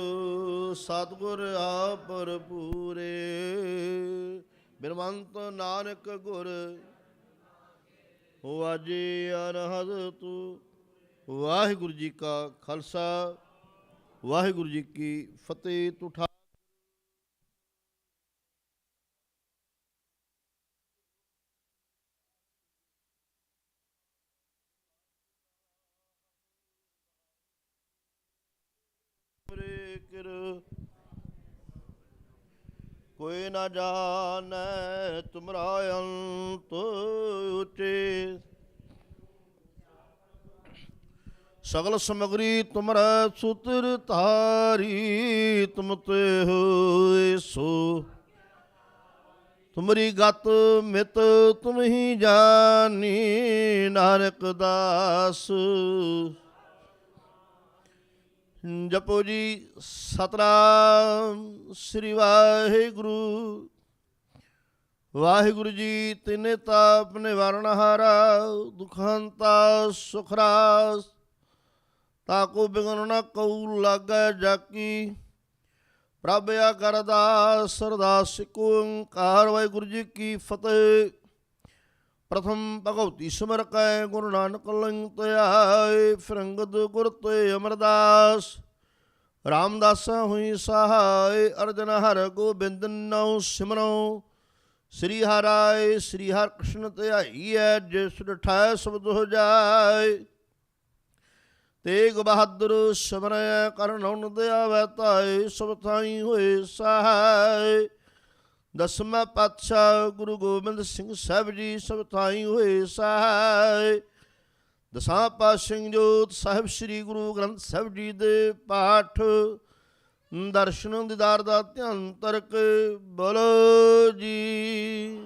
ਸਤਿਗੁਰ ਆ ਭਰਪੂਰੇ। ਬਿਨਵੰਤ ਨਾਨਕ ਗੁਰ ਵਾਜੇ ਅਨਹਦ ਤੂ। ਵਾਹਿਗੁਰੂ ਜੀ ਕਾ ਖਾਲਸਾ ਵਾਹਿਗੁਰੂ ਜੀ ਕੀ ਫਤਿਹ। ਤੁਠਾ ਕੋਈ ਨਾ ਜਾਣੈ ਤੁਮਰਾ ਅੰਤ ਉਚੇ। ਸਗਲ ਸਮਗਰੀ ਤੁਮਰਾ ਸੂਤਰ ਧਾਰੀ। ਤੁਮ ਤੇ ਹੋਏ ਸੋ ਤੁਮਰੀ ਗਤ ਮਿਤ ਤੁਮ ਹੀ ਜਾਨੀ। ਨਾਨਕ ਦਾਸ ਜਪੋ ਜੀ ਸਤਨਾਮ ਸ੍ਰੀ ਵਾਹਿਗੁਰੂ। ਵਾਹਿਗੁਰੂ ਜੀ ਤਿਨੇ ਤਾਪ ਨਿਵਾਰਨ ਹਾਰਾ। ਦੁਖੰਤਾ ਸੁਖਰਾਸ ਤਾਕੋ ਬਿਗਨ ਨ ਕਉ ਲਾਗੈ ਜਾਕੀ। ਪ੍ਰਭ ਅਗਰਦਾਸ ਸਰਦਾਸ ਇਕ ਓੰਕਾਰ। ਵਾਹਿਗੁਰੂ ਜੀ ਕੀ ਫਤਿਹ। ਪ੍ਰਥਮ ਭਗਵਤੀ ਸਿਮਰ ਕੈ ਗੁਰੂ ਨਾਨਕ ਲਿੰਗ ਧਿਆਏ। ਫਿਰ ਅੰਗਦ ਗੁਰ ਤੇ ਅਮਰਦਾਸ ਰਾਮਦਾਸਾ ਹੋਈ ਸਹਾਇ। ਅਰਜਨ ਹਰ ਗੋਬਿੰਦ ਨਉ ਸਿਮਰਉ। ਸ੍ਰੀ ਹਰਿ ਸ੍ਰੀ ਹਰਿ ਕ੍ਰਿਸ਼ਨ ਧਿਆਈਐ। ਜਿਸ ਡਠਾਇ ਸਬਦ ਹੋ ਜਾਏ। ਤੇਗ ਬਹਾਦਰ ਸਿਮਰੈ ਕਰਨਉ ਦਿਆਵੈ ਧਾਏ। ਸਭ ਥਾਈ ਹੋਏ ਸਹਾਇ। ਦਸਵਾਂ ਪਾਤਸ਼ਾਹ ਗੁਰੂ ਗੋਬਿੰਦ ਸਿੰਘ ਸਾਹਿਬ ਜੀ ਸਭ ਥਾਈ ਹੋਏ ਸਹਾਇ। ਦਸਾਂ ਪਾਤਸ਼ਾਹ ਜੋਤ ਸਾਹਿਬ ਸ੍ਰੀ ਗੁਰੂ ਗ੍ਰੰਥ ਸਾਹਿਬ ਜੀ ਦੇ ਪਾਠ ਦਰਸ਼ਨ ਦੀਦਾਰ ਦਾ ਧਿਆਨ ਤਰਕ ਬੋਲੋ ਜੀ।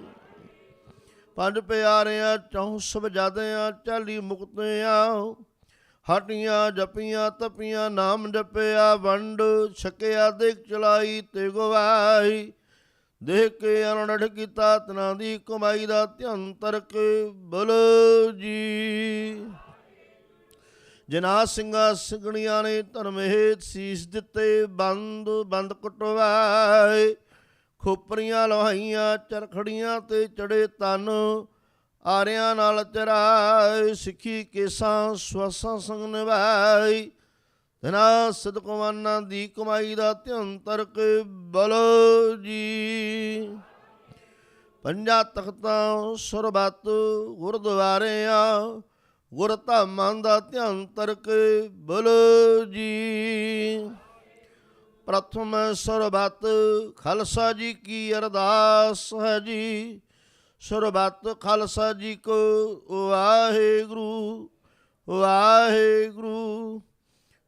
ਪੰਜ ਪਿਆਰਿਆਂ ਚੌਂ ਸਬਜਾਦਿਆਂ ਚਾਲੀ ਮੁਕਤਿਆਂ। ਹਟੀਆਂ ਜਪੀਆਂ ਤਪੀਆਂ ਨਾਮ ਜਪਿਆ ਵੰਡ ਛਕਿਆ ਦੇਖ ਚਲਾਈ ਤੇ ਗਵਾਈ। ਦੇਖ ਕੇ ਅਨੜ੍ਹ ਕੀਤਾ ਤਨਾਂ ਦੀ ਕਮਾਈ ਦਾ ਧਿਆਨ ਤਰਕੇ ਬੋਲੋ ਜੀ। ਜਿਨਾ ਸਿੰਘਾਂ ਸਿੰਘਣੀਆਂ ਨੇ ਧਰਮ ਹੇਤ ਸੀਸ ਦਿੱਤੇ, ਬੰਦ ਬੰਦ ਕੁਟਵਾਏ, ਖੋਪਰੀਆਂ ਲੋਹਾਈਆਂ ਚਰਖੜੀਆਂ ਤੇ ਚੜੇ ਤਨ, ਆਰਿਆਂ ਨਾਲ ਚਰਾਏ, ਸਿੱਖੀ ਕੇਸਾਂ ਸਵਾਸਾਂ ਸੰਗ ਨਿਭਾਈ, ਤਨਾ ਸਦਕਵਾਨਾਂ ਦੀ ਕਮਾਈ ਦਾ ਧਿਆਨ ਤਰਕੇ ਬੋਲੋ ਜੀ। ਪੰਜਾਂ ਤਖਤਾਂ ਸੁਰਬੱਤ ਗੁਰਦੁਆਰਿਆਂ, ਗੁਰ ਧਾਮਾਂ ਦਾ ਧਿਆਨ ਤਰਕੇ ਬੋਲੋ ਜੀ। ਪ੍ਰਥਮ ਸੁਰਬੱਤ ਖਾਲਸਾ ਜੀ ਕੀ ਅਰਦਾਸ ਹੈ ਜੀ। ਸੁਰਬੱਤ ਖਾਲਸਾ ਜੀ ਕੋ ਵਾਹਿਗੁਰੂ ਵਾਹਿਗੁਰੂ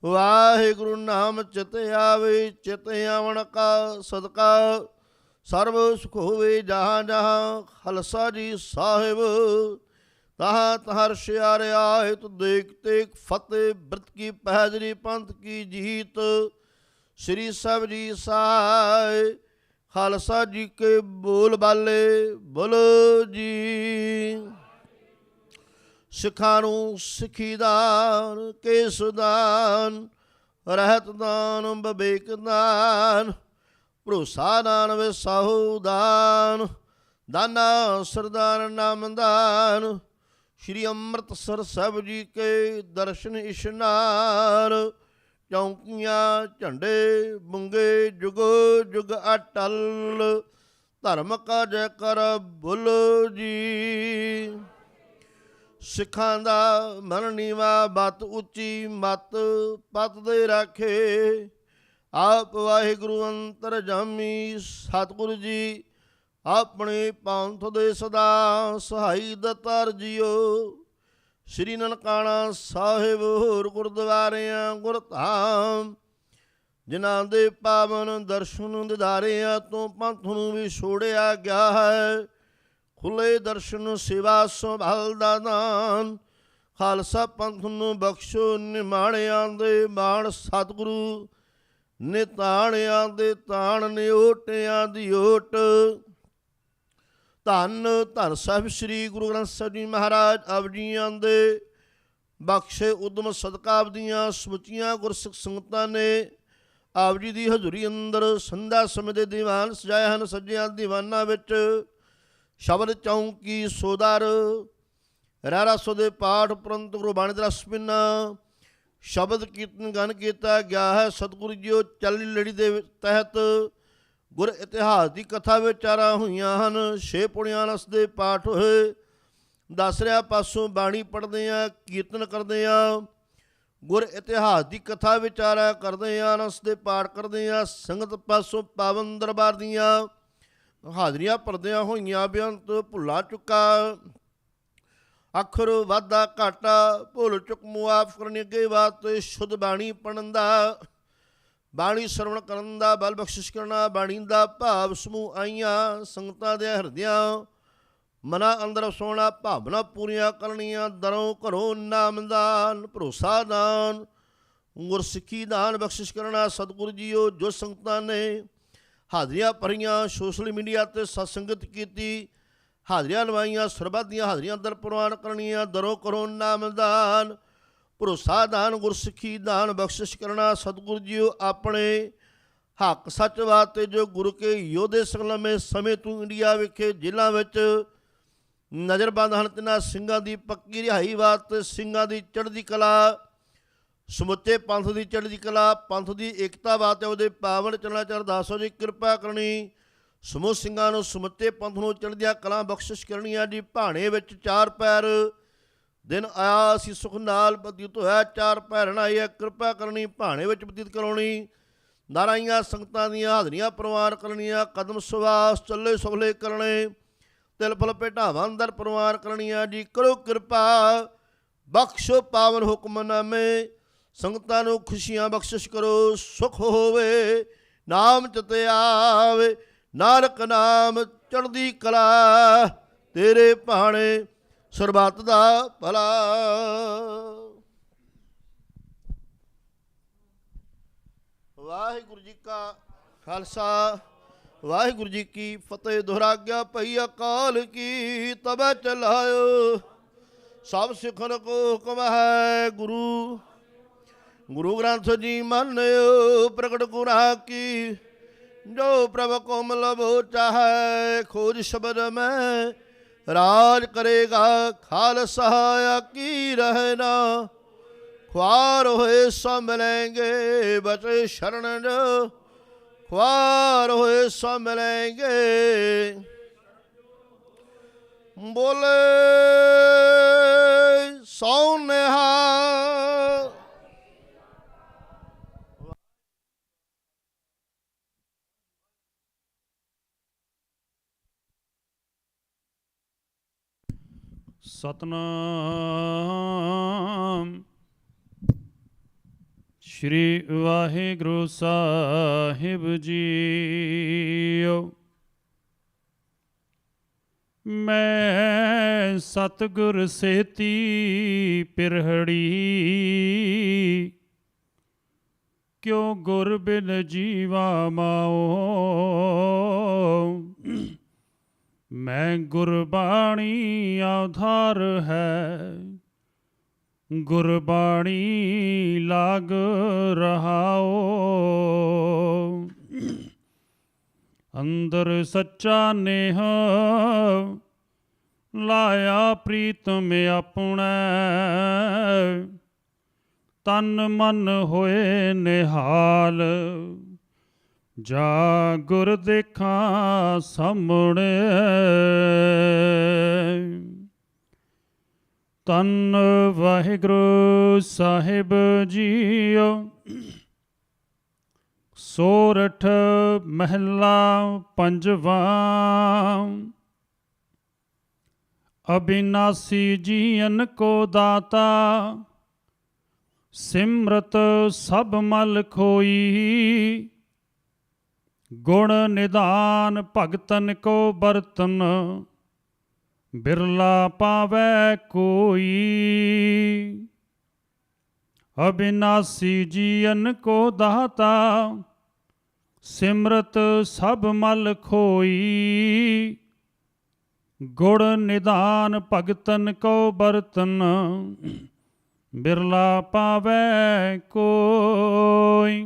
ਵਾਹਿਗੁਰੂ ਨਾਮ ਚਿਤ ਆਵੇ, ਚਿਤ ਆਵਣ ਕਾ ਸਦਕਾ ਸਰਬ ਸੁਖ ਹੋਵੇ ਜਹਾਂ ਜਹਾਂ। ਖਾਲਸਾ ਜੀ ਸਾਹਿਬ ਤਹਾਂ ਤਹਾਂ ਰਸ਼ਿਆਰਿਆ ਹਿਤ ਦੇਖ ਤੇਖ ਫਤਿਹ, ਬ੍ਰਤ ਕੀ ਪਹਿਜਰੀ ਪੰਥ ਕੀ ਜੀਤ, ਸ੍ਰੀ ਸਾਹਿਬ ਜੀ ਸਾਏ। ਖਾਲਸਾ ਜੀ ਕੇ ਬੋਲ ਬਾਲੇ ਬੋਲੋ ਜੀ। ਸਿੱਖਾਂ ਨੂੰ ਸਿੱਖੀ ਦਾਨ, ਕੇਸ ਦਾਨ, ਰਹਿਤ ਦਾਨ, ਵਿਵੇਕ ਦਾਨ, ਭਰੋਸਾ ਦਾਨ, ਵਿਸਾਹੂ ਦਾਨ, ਦਾਨਾ ਸਰਦਾਰ ਨਾਮ ਦਾਨ, ਸ਼੍ਰੀ ਅੰਮ੍ਰਿਤਸਰ ਸਾਹਿਬ ਜੀ ਕੇ ਦਰਸ਼ਨ ਇਸ਼ਨਾਨ, ਚੌਂਕੀਆਂ ਝੰਡੇ ਬੁੰਗੇ ਜੁਗੋ ਜੁਗ ਅਟਲ, ਧਰਮ ਕਾ ਜੈ ਕਰ ਬੋਲੋ ਜੀ। ਸਿੱਖਾਂ ਦਾ ਮਨ ਨੀਵਾ, ਬਤ ਉੱਚੀ ਮਤ ਪਤ ਦੇ ਰਾਖੇ, ਆਪ ਵਾਹਿਗੁਰੂ ਅੰਤਰਜਾਮੀ ਸਤਿਗੁਰੂ ਜੀ, ਆਪਣੇ ਪੰਥ ਦੇ ਸਦਾ ਸਹਾਈ ਦਤਾਰ ਜੀਓ। ਸ੍ਰੀ ਨਨਕਾਣਾ ਸਾਹਿਬ ਹੋਰ ਗੁਰਦੁਆਰਿਆਂ ਗੁਰਧਾਮ, ਜਿਨ੍ਹਾਂ ਦੇ ਪਾਵਨ ਦਰਸ਼ਨ ਦਿਦਾਰਿਆਂ ਤੋਂ ਪੰਥ ਨੂੰ ਵੀ ਛੋੜਿਆ ਗਿਆ ਹੈ, ਖੁੱਲੇ ਦਰਸ਼ਨ ਸੇਵਾ ਸੰਭਾਲ ਦਾ ਦਾਨ, ਖਾਲਸਾ ਪੰਥ ਨੂੰ ਬਖਸ਼ੋ ਨਿਮਾਣਿਆਂ ਦੇ ਮਾਣ ਸਤਿਗੁਰੂ, ਨਿਤਾਣਿਆਂ ਦੇ ਤਾਣ ਨਿਓਟਿਆਂ ਦੀ ਓਟ। ਧੰਨ ਧੰਨ ਸਾਹਿਬ ਸ੍ਰੀ ਗੁਰੂ ਗ੍ਰੰਥ ਸਾਹਿਬ ਜੀ ਮਹਾਰਾਜ ਆਪ ਜੀਆਂ ਦੇ ਬਖਸ਼ੇ ਉਦਮ ਸਦਕਾ ਆਪ ਦੀਆਂ ਸਮੁੱਚੀਆਂ ਗੁਰਸਿੱਖ ਸੰਗਤਾਂ ਨੇ ਆਪ ਜੀ ਦੀ ਹਜ਼ੂਰੀ ਅੰਦਰ ਸੰਧਿਆ ਸਮੇਂ ਦੇ ਦੀਵਾਨ ਸਜਾਏ ਹਨ। ਸੱਜਿਆਂ ਦੀਵਾਨਾਂ ਵਿੱਚ ਸ਼ਬਦ ਚੌਂਕੀ ਸੋਦਰ ਰਹਿਰਾ ਸੋ ਦੇ ਪਾਠ ਉਪਰੰਤ ਗੁਰਬਾਣੀ ਦਾ ਰਸ ਪਿੰਨਾ ਸ਼ਬਦ ਕੀਰਤਨ ਗਨ ਕੀਤਾ ਗਿਆ ਹੈ। ਸਤਿਗੁਰੂ ਜੀਓ ਚੱਲੀ ਲੜੀ ਦੇ ਤਹਿਤ ਗੁਰ ਇਤਿਹਾਸ ਦੀ ਕਥਾ ਵਿਚਾਰਾਂ ਹੋਈਆਂ ਹਨ। 6 ਪੁੜਿਆਂ ਰਸ ਦੇ ਪਾਠ ਹੋਏ। ਦਸਰਿਆਂ ਪਾਸੋਂ ਬਾਣੀ ਪੜ੍ਹਦੇ ਆ, ਕੀਰਤਨ ਕਰਦੇ ਆ, ਗੁਰ ਇਤਿਹਾਸ ਦੀ ਕਥਾ ਵਿਚਾਰਾ ਕਰਦੇ ਆ, ਰਸ ਦੇ ਪਾਠ ਕਰਦੇ ਆ। ਸੰਗਤ ਪਾਸੋਂ ਪਾਵਨ ਦਰਬਾਰ ਦੀਆਂ ਹਾਜ਼ਰੀਆਂ ਭਰਦਿਆਂ ਹੋਈਆਂ ਬੇਅੰਤ ਭੁੱਲਾ ਚੁੱਕਾ ਅੱਖਰ ਵਾਧਾ ਘਾਟਾ ਭੁੱਲ ਚੁੱਕ ਮੁਆਫ ਕਰਨ ਅੱਗੇ ਵਾਸਤੇ ਸ਼ੁੱਧ ਬਾਣੀ ਪੜ੍ਹਨ ਦਾ, ਬਾਣੀ ਸਰਵਣ ਕਰਨ ਦਾ ਬਲ ਬਖਸ਼ਿਸ਼ ਕਰਨਾ। ਬਾਣੀ ਦਾ ਭਾਵ ਸਮੂਹ ਆਈਆਂ ਸੰਗਤਾਂ ਦੇ ਹਿਰਦਿਆਂ ਮਨਾਂ ਅੰਦਰ ਸੋਣਾ ਭਾਵਨਾ ਪੂਰੀਆਂ ਕਰਨੀਆਂ। ਦਰੋਂ ਘਰੋਂ ਨਾਮਦਾਨ ਭਰੋਸਾ ਦਾਨ ਗੁਰਸਿੱਖੀ ਦਾਨ ਬਖਸ਼ਿਸ਼ ਕਰਨਾ। ਸਤਿਗੁਰੂ ਜੀਓ ਜੋ ਸੰਗਤਾਂ ਨੇ ਹਾਜ਼ਰੀਆਂ ਭਰੀਆਂ, ਸੋਸ਼ਲ ਮੀਡੀਆ 'ਤੇ ਸਤਸੰਗਤ ਕੀਤੀ, ਹਾਜ਼ਰੀਆਂ ਲਵਾਈਆਂ, ਸਰਬੱਤ ਦੀਆਂ ਹਾਜ਼ਰੀਆਂ ਦਰ ਪ੍ਰਵਾਨ ਕਰਨੀਆਂ। ਦਰੋਂ ਘਰੋਂ ਨਾਮਦਾਨ ਭਰੋਸਾ ਦਾਨ ਗੁਰਸਿੱਖੀ ਦਾਨ ਬਖਸ਼ਿਸ਼ ਕਰਨਾ। ਸਤਿਗੁਰੂ ਜੀਓ ਆਪਣੇ ਹੱਕ ਸੱਚ ਵਾਸਤੇ ਜੋ ਗੁਰੂ ਕੇ ਯੋਧੇ ਸੰਗਲਮੇ ਸਮੇਂ ਤੋਂ ਇੰਡੀਆ ਵਿਖੇ ਜੇਲ੍ਹਾਂ ਵਿੱਚ ਨਜ਼ਰਬੰਦ ਹਨ, ਤਿੰਨਾਂ ਸਿੰਘਾਂ ਦੀ ਪੱਕੀ ਰਿਹਾਈ ਵਾਸਤੇ, ਸਿੰਘਾਂ ਦੀ ਚੜ੍ਹਦੀ ਕਲਾ, ਸਮੁੱਚੇ ਪੰਥ ਦੀ ਚੜ੍ਹਦੀ ਕਲਾ, ਪੰਥ ਦੀ ਏਕਤਾ ਵਾਸਤੇ ਉਹਦੇ ਪਾਵਨ ਚਰਨਾਂ 'ਚ ਅਰਦਾਸੋ ਜੀ ਕਿਰਪਾ ਕਰਨੀ। ਸਮੂਹ ਸਿੰਘਾਂ ਨੂੰ ਸਮੁੱਚੇ ਪੰਥ ਨੂੰ ਚੜ੍ਹਦੀਆਂ ਕਲਾ ਬਖਸ਼ਿਸ਼ ਕਰਨੀਆਂ ਜੀ। ਭਾਣੇ ਵਿੱਚ 4 ਪੈਰ ਦਿਨ ਆਇਆ ਸੀ ਸੁਖ ਨਾਲ ਬਤੀਤ ਹੋਇਆ, 4 ਪੈਰਨ ਆਈ ਹੈ ਕਿਰਪਾ ਕਰਨੀ, ਭਾਣੇ ਵਿੱਚ ਬਤੀਤ ਕਰਾਉਣੀ। ਨਾਰਾਈਆਂ ਸੰਗਤਾਂ ਦੀਆਂ ਹਾਜ਼ਰੀਆਂ ਪ੍ਰਵਾਨ ਕਰਨੀਆਂ। ਕਦਮ ਸਵਾਸ ਚੱਲੇ ਸਫਲੇ ਕਰਨੇ, ਤਿਲ ਫਲ ਭੇਟਾਵਾਂ ਅੰਦਰ ਪ੍ਰਵਾਨ ਕਰਨੀਆਂ ਜੀ। ਕਰੋ ਕਿਰਪਾ ਬਖਸ਼ੋ ਪਾਵਨ ਹੁਕਮਨਾਮੇ, ਸੰਗਤਾਂ ਨੂੰ ਖੁਸ਼ੀਆਂ ਬਖਸ਼ਿਸ਼ ਕਰੋ, ਸੁਖ ਹੋਵੇ ਨਾਮ ਚਿਤੇ ਆਵੇ, ਨਾਨਕ ਨਾਮ ਚੜ੍ਹਦੀ ਕਲਾ, ਤੇਰੇ ਭਾਣੇ ਸਰਬੱਤ ਦਾ ਭਲਾ। ਵਾਹਿਗੁਰੂ ਜੀ ਕਾ ਖਾਲਸਾ ਵਾਹਿਗੁਰੂ ਜੀ ਕੀ ਫਤਿਹ। ਦੁਹਰਾਗਿਆ ਪਈ ਅਕਾਲ ਕੀ ਤਬੈ ਚਲਾਇਓ। ਸਭ ਸਿੱਖਨ ਕੋ ਹੁਕਮ ਹੈ ਗੁਰੂ। ਗੁਰੂ ਗ੍ਰੰਥ ਜੀ ਮੰਨਿਓ ਪ੍ਰਗਟ ਗੁਰਾਂ ਕੀ। ਜੋ ਪ੍ਰਭ ਕੋਮਲ ਬੋ ਚਾਹੈ ਖੋਜ ਸ਼ਬਦ ਮੈਂ। ਰਾਜ ਕਰੇਗਾ ਖਾਲਸਾ ਕੀ ਰਹਿਣਾ। ख्वार होए सो मिलेंगे बचे शरण जो। ख्वार होए सो मिलेंगे। बोले सो निहाल। सतनाम श्री वाहिगुरु साहिब जीओ। मैं सतगुर सेती पिरहड़ी। क्यों गुर बिन जीवा माओ। मैं गुरबाणी आधार है। गुरबाणी लाग रहाओ। अंदर सच्चा नेह लाया प्रीतम अपना। तन मन होए निहाल। जा गुर देखा सामने। तन वाहिगुरु साहिब जीओ। सोरठ महला पंजवा। अविनाशी जीवन को दाता। सिमरत सब मल खोई। गुण निदान भगतन को बरतन। बिरला पावै कोई। अविनाशी जीवन को दाता। सिमरत सब मल खोई। गुण निदान भगतन को बरतन। बिरला पावै कोई।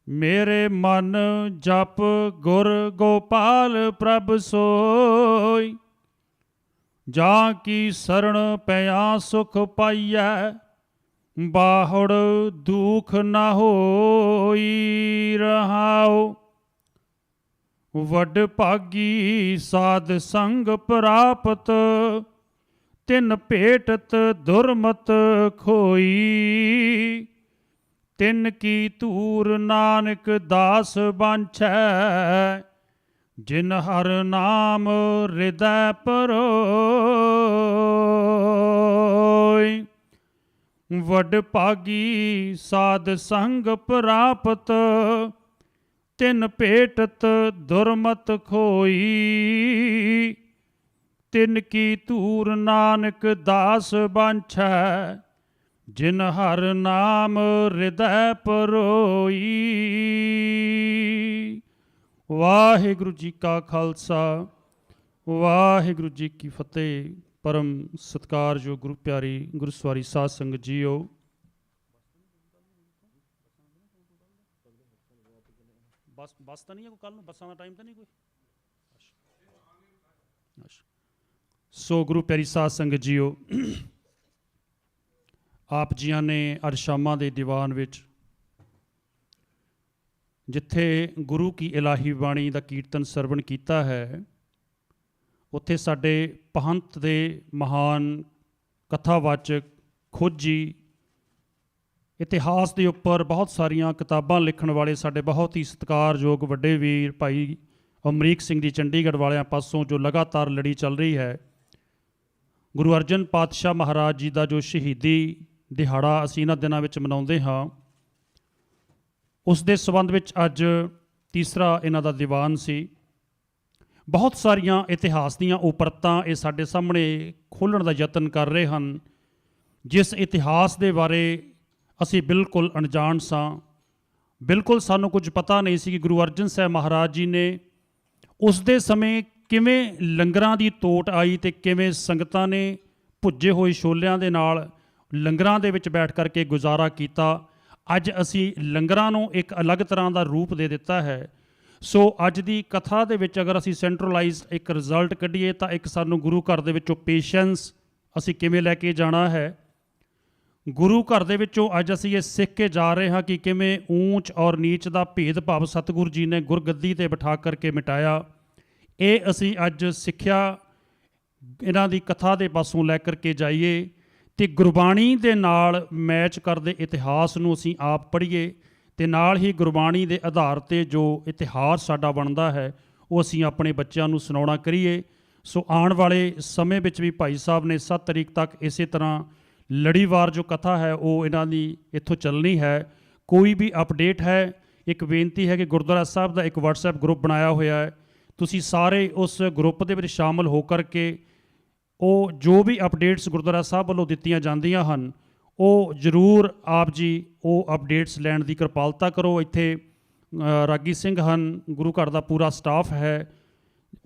मेरे मन जप गुर गोपाल प्रभ सोई। जा की शरण पया सुख पाइयै। बाहुड़ दुख न होई रहाओ। वड भागी साध संग प्रापत। तिन भेटत दुर्मत खोई। तिन की तूर नानक दास बांछै। जिन हर नाम हृदय परोय। वड भागी साध संग प्रापत। तिन भेटत दुर्मत खोई। तिन की तूर नानक दास बांछै। जिन हर नाम हृदय परोई। वाहिगुरु जी का खालसा वाहिगुरु जी की फतेह। परम सत्कारयोग गुरु प्यारी गुरुसवारी साध संगत जीओ। बस तो नहीं है कोई, कल बसा का टाइम तो नहीं कोई। सो गुरु प्यारी साध संगत जीओ, ਆਪ ਜੀਆਂ ਨੇ ਅੱਜ ਸ਼ਾਮਾਂ ਦੇ ਦੀਵਾਨ ਵਿੱਚ ਜਿੱਥੇ ਗੁਰੂ ਕੀ ਇਲਾਹੀ ਬਾਣੀ ਦਾ ਕੀਰਤਨ ਸਰਵਣ ਕੀਤਾ ਹੈ, ਉੱਥੇ ਸਾਡੇ ਪਹੰਤ ਦੇ ਮਹਾਨ ਕਥਾਵਾਚਕ ਖੋਜੀ, ਇਤਿਹਾਸ ਦੇ ਉੱਪਰ ਬਹੁਤ ਸਾਰੀਆਂ ਕਿਤਾਬਾਂ ਲਿਖਣ ਵਾਲੇ ਸਾਡੇ ਬਹੁਤ ਹੀ ਸਤਿਕਾਰਯੋਗ ਵੱਡੇ ਵੀਰ ਭਾਈ ਅਮਰੀਕ ਸਿੰਘ ਜੀ ਚੰਡੀਗੜ੍ਹ ਵਾਲਿਆਂ ਪਾਸੋਂ ਜੋ ਲਗਾਤਾਰ ਲੜੀ ਚੱਲ ਰਹੀ ਹੈ, ਗੁਰੂ ਅਰਜਨ ਪਾਤਸ਼ਾਹ ਮਹਾਰਾਜ ਜੀ ਦਾ ਜੋ ਸ਼ਹੀਦੀ ਦਿਹਾੜਾ ਅਸੀਂ ਇਹਨਾਂ ਦਿਨਾਂ ਵਿੱਚ ਮਨਾਉਂਦੇ ਹਾਂ, ਉਸ ਦੇ ਸੰਬੰਧ ਵਿੱਚ ਅੱਜ ਤੀਸਰਾ ਇਹਨਾਂ ਦਾ ਦੀਵਾਨ ਸੀ। ਬਹੁਤ ਸਾਰੀਆਂ ਇਤਿਹਾਸ ਦੀਆਂ ਉਪਰਤਾਂ ਇਹ ਸਾਡੇ ਸਾਹਮਣੇ ਖੋਲ੍ਹਣ ਦਾ ਯਤਨ ਕਰ ਰਹੇ ਹਨ, ਜਿਸ ਇਤਿਹਾਸ ਦੇ ਬਾਰੇ ਅਸੀਂ ਬਿਲਕੁਲ ਅਣਜਾਣ ਸਾਂ। ਬਿਲਕੁਲ ਸਾਨੂੰ ਕੁਝ ਪਤਾ ਨਹੀਂ ਸੀ ਕਿ ਗੁਰੂ ਅਰਜਨ ਸਾਹਿਬ ਮਹਾਰਾਜ ਜੀ ਨੇ ਉਸ ਦੇ ਸਮੇਂ ਕਿਵੇਂ ਲੰਗਰਾਂ ਦੀ ਤੋਟ ਆਈ ਅਤੇ ਕਿਵੇਂ ਸੰਗਤਾਂ ਨੇ ਭੁੱਜੇ ਹੋਏ ਛੋਲਿਆਂ ਦੇ ਨਾਲ ਲੰਗਰਾਂ ਦੇ ਵਿੱਚ ਬੈਠ ਕਰਕੇ ਗੁਜ਼ਾਰਾ ਕੀਤਾ। ਅੱਜ ਅਸੀਂ ਲੰਗਰਾਂ ਨੂੰ ਇੱਕ ਅਲੱਗ ਤਰ੍ਹਾਂ ਦਾ ਰੂਪ ਦੇ ਦਿੱਤਾ ਹੈ। ਸੋ ਅੱਜ ਦੀ ਕਥਾ ਦੇ ਵਿੱਚ ਅਗਰ ਅਸੀਂ ਸੈਂਟਰਲਾਈਜ਼ ਇੱਕ ਰਿਜ਼ਲਟ ਕੱਢੀਏ ਤਾਂ ਇੱਕ ਸਾਨੂੰ ਗੁਰੂ ਘਰ ਦੇ ਵਿੱਚੋਂ ਪੇਸ਼ੈਂਸ ਅਸੀਂ ਕਿਵੇਂ ਲੈ ਕੇ ਜਾਣਾ ਹੈ। ਗੁਰੂ ਘਰ ਦੇ ਵਿੱਚੋਂ ਅੱਜ ਅਸੀਂ ਇਹ ਸਿੱਖ ਕੇ ਜਾ ਰਹੇ ਹਾਂ ਕਿ ਕਿਵੇਂ ਊਂਚ ਔਰ ਨੀਚ ਦਾ ਭੇਦਭਾਵ ਸਤਿਗੁਰੂ ਜੀ ਨੇ ਗੁਰਗੱਦੀ 'ਤੇ ਬਿਠਾ ਕਰਕੇ ਮਿਟਾਇਆ। ਇਹ ਅਸੀਂ ਅੱਜ ਸਿੱਖਿਆ ਇਹਨਾਂ ਦੀ ਕਥਾ ਦੇ ਪਾਸੋਂ ਲੈ ਕਰਕੇ ਜਾਈਏ ਅਤੇ ਗੁਰਬਾਣੀ ਦੇ ਨਾਲ ਮੈਚ ਕਰਦੇ ਇਤਿਹਾਸ ਨੂੰ ਅਸੀਂ ਆਪ ਪੜ੍ਹੀਏ ਅਤੇ ਨਾਲ ਹੀ ਗੁਰਬਾਣੀ ਦੇ ਆਧਾਰ 'ਤੇ ਜੋ ਇਤਿਹਾਸ ਸਾਡਾ ਬਣਦਾ ਹੈ ਉਹ ਅਸੀਂ ਆਪਣੇ ਬੱਚਿਆਂ ਨੂੰ ਸੁਣਾਉਣਾ ਕਰੀਏ। ਸੋ ਆਉਣ ਵਾਲੇ ਸਮੇਂ ਵਿੱਚ ਵੀ ਭਾਈ ਸਾਹਿਬ ਨੇ 7 ਤਰੀਕ ਤੱਕ ਇਸੇ ਤਰ੍ਹਾਂ ਲੜੀਵਾਰ ਜੋ ਕਥਾ ਹੈ ਉਹ ਇਹਨਾਂ ਦੀ ਇੱਥੋਂ ਚੱਲਣੀ ਹੈ। ਕੋਈ ਵੀ ਅਪਡੇਟ ਹੈ, ਇੱਕ ਬੇਨਤੀ ਹੈ ਕਿ ਗੁਰਦੁਆਰਾ ਸਾਹਿਬ ਦਾ ਇੱਕ WhatsApp ਗਰੁੱਪ ਬਣਾਇਆ ਹੋਇਆ ਹੈ, ਤੁਸੀਂ ਸਾਰੇ ਉਸ ਗਰੁੱਪ ਦੇ ਵਿੱਚ ਸ਼ਾਮਲ ਹੋ ਕਰਕੇ ਉਹ ਜੋ ਵੀ ਅਪਡੇਟਸ ਗੁਰਦੁਆਰਾ ਸਾਹਿਬ ਵੱਲੋਂ ਦਿੱਤੀਆਂ ਜਾਂਦੀਆਂ ਹਨ ਉਹ ਜ਼ਰੂਰ ਆਪ ਜੀ ਉਹ ਅਪਡੇਟਸ ਲੈਣ ਦੀ ਕਿਰਪਾਲਤਾ ਕਰੋ। ਇੱਥੇ ਰਾਗੀ ਸਿੰਘ ਹਨ, ਗੁਰੂ ਘਰ ਦਾ ਪੂਰਾ ਸਟਾਫ ਹੈ,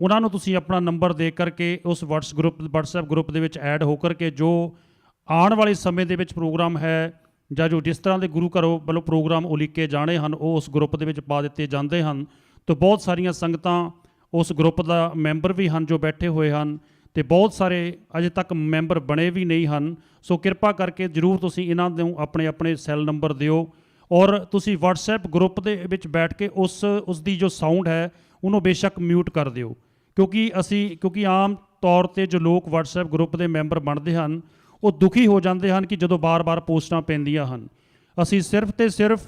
ਉਹਨਾਂ ਨੂੰ ਤੁਸੀਂ ਆਪਣਾ ਨੰਬਰ ਦੇ ਕਰਕੇ ਉਸ WhatsApp ਗਰੁੱਪ ਦੇ ਵਿੱਚ ਐਡ ਹੋ ਕਰਕੇ ਜੋ ਆਉਣ ਵਾਲੇ ਸਮੇਂ ਦੇ ਵਿੱਚ ਪ੍ਰੋਗਰਾਮ ਹੈ ਜਾਂ ਜੋ ਜਿਸ ਤਰ੍ਹਾਂ ਦੇ ਗੁਰੂ ਘਰੋਂ ਵੱਲੋਂ ਪ੍ਰੋਗਰਾਮ ਉਲੀਕੇ ਜਾਣੇ ਹਨ ਉਹ ਉਸ ਗਰੁੱਪ ਦੇ ਵਿੱਚ ਪਾ ਦਿੱਤੇ ਜਾਂਦੇ ਹਨ। ਤਾਂ ਬਹੁਤ ਸਾਰੀਆਂ ਸੰਗਤਾਂ ਉਸ ਗਰੁੱਪ ਦਾ ਮੈਂਬਰ ਵੀ ਹਨ ਜੋ ਬੈਠੇ ਹੋਏ ਹਨ ਅਤੇ ਬਹੁਤ ਸਾਰੇ ਅਜੇ ਤੱਕ ਮੈਂਬਰ ਬਣੇ ਵੀ ਨਹੀਂ ਹਨ। ਸੋ ਕਿਰਪਾ ਕਰਕੇ ਜ਼ਰੂਰ ਤੁਸੀਂ ਇਹਨਾਂ ਨੂੰ ਆਪਣੇ ਆਪਣੇ ਸੈੱਲ ਨੰਬਰ ਦਿਓ ਔਰ ਤੁਸੀਂ WhatsApp ਗਰੁੱਪ ਦੇ ਵਿੱਚ ਬੈਠ ਕੇ ਉਸ ਦੀ ਜੋ ਸਾਊਂਡ ਹੈ ਉਹਨੂੰ ਬੇਸ਼ੱਕ ਮਿਊਟ ਕਰ ਦਿਓ ਕਿਉਂਕਿ ਆਮ ਤੌਰ 'ਤੇ ਜੋ ਲੋਕ WhatsApp ਗਰੁੱਪ ਦੇ ਮੈਂਬਰ ਬਣਦੇ ਹਨ ਉਹ ਦੁਖੀ ਹੋ ਜਾਂਦੇ ਹਨ ਕਿ ਜਦੋਂ ਬਾਰ-ਬਾਰ ਪੋਸਟਾਂ ਪੈਂਦੀਆਂ ਹਨ। ਅਸੀਂ ਸਿਰਫ ਤੇ ਸਿਰਫ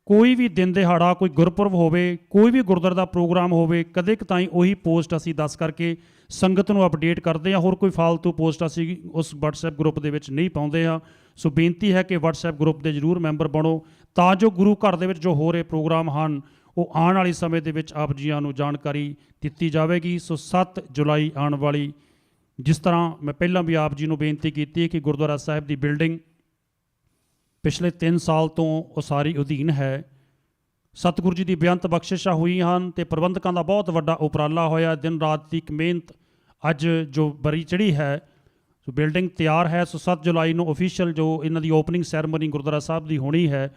ਕੋਈ ਵੀ ਦਿਨ ਦਿਹਾੜਾ, ਕੋਈ ਗੁਰਪੁਰਬ ਹੋਵੇ, ਕੋਈ ਵੀ ਗੁਰਦੁਆਰੇ ਦਾ ਪ੍ਰੋਗਰਾਮ ਹੋਵੇ, ਕਦੇ ਕਤਾਈ ਉਹੀ ਪੋਸਟ ਅਸੀਂ ਦੱਸ ਕਰਕੇ ਸੰਗਤ ਨੂੰ ਅਪਡੇਟ ਕਰਦੇ ਹਾਂ। ਹੋਰ ਕੋਈ ਫਾਲਤੂ ਪੋਸਟ ਅਸੀਂ ਉਸ WhatsApp ਗਰੁੱਪ ਦੇ ਵਿੱਚ ਨਹੀਂ ਪਾਉਂਦੇ ਹਾਂ। ਸੋ ਬੇਨਤੀ ਹੈ ਕਿ WhatsApp ਗਰੁੱਪ ਦੇ ਜ਼ਰੂਰ ਮੈਂਬਰ ਬਣੋ ਤਾਂ ਜੋ ਗੁਰੂ ਘਰ ਦੇ ਵਿੱਚ ਜੋ ਹੋ ਰਹੇ ਪ੍ਰੋਗਰਾਮ ਹਨ ਉਹ ਆਉਣ ਵਾਲੇ ਸਮੇਂ ਦੇ ਵਿੱਚ ਆਪ ਜੀਆਂ ਨੂੰ ਜਾਣਕਾਰੀ ਦਿੱਤੀ ਜਾਵੇਗੀ। ਸੋ 7 ਜੁਲਾਈ ਆਉਣ ਵਾਲੀ, ਜਿਸ ਤਰ੍ਹਾਂ ਮੈਂ ਪਹਿਲਾਂ ਵੀ ਆਪ ਜੀ ਨੂੰ ਬੇਨਤੀ ਕੀਤੀ ਕਿ ਗੁਰਦੁਆਰਾ ਸਾਹਿਬ ਦੀ ਬਿਲਡਿੰਗ ਪਿਛਲੇ 3 ਸਾਲ ਤੋਂ ਉਸਾਰੀ ਅਧੀਨ ਹੈ। ਸਤਿਗੁਰੂ ਜੀ ਦੀ ਬੇਅੰਤ ਬਖਸ਼ਿਸ਼ਾਂ ਹੋਈਆਂ ਹਨ ਅਤੇ ਪ੍ਰਬੰਧਕਾਂ ਦਾ ਬਹੁਤ ਵੱਡਾ ਉਪਰਾਲਾ ਹੋਇਆ, ਦਿਨ ਰਾਤ ਦੀ ਇੱਕ ਮਿਹਨਤ ਅੱਜ ਜੋ ਬਰੀ ਚੜ੍ਹੀ ਹੈ। ਸੋ ਬਿਲਡਿੰਗ ਤਿਆਰ ਹੈ। ਸੋ 7 ਜੁਲਾਈ ਨੂੰ ਓਫੀਸ਼ੀਅਲ ਜੋ ਇਹਨਾਂ ਦੀ ਓਪਨਿੰਗ ਸੈਰਮਨੀ ਗੁਰਦੁਆਰਾ ਸਾਹਿਬ ਦੀ ਹੋਣੀ ਹੈ।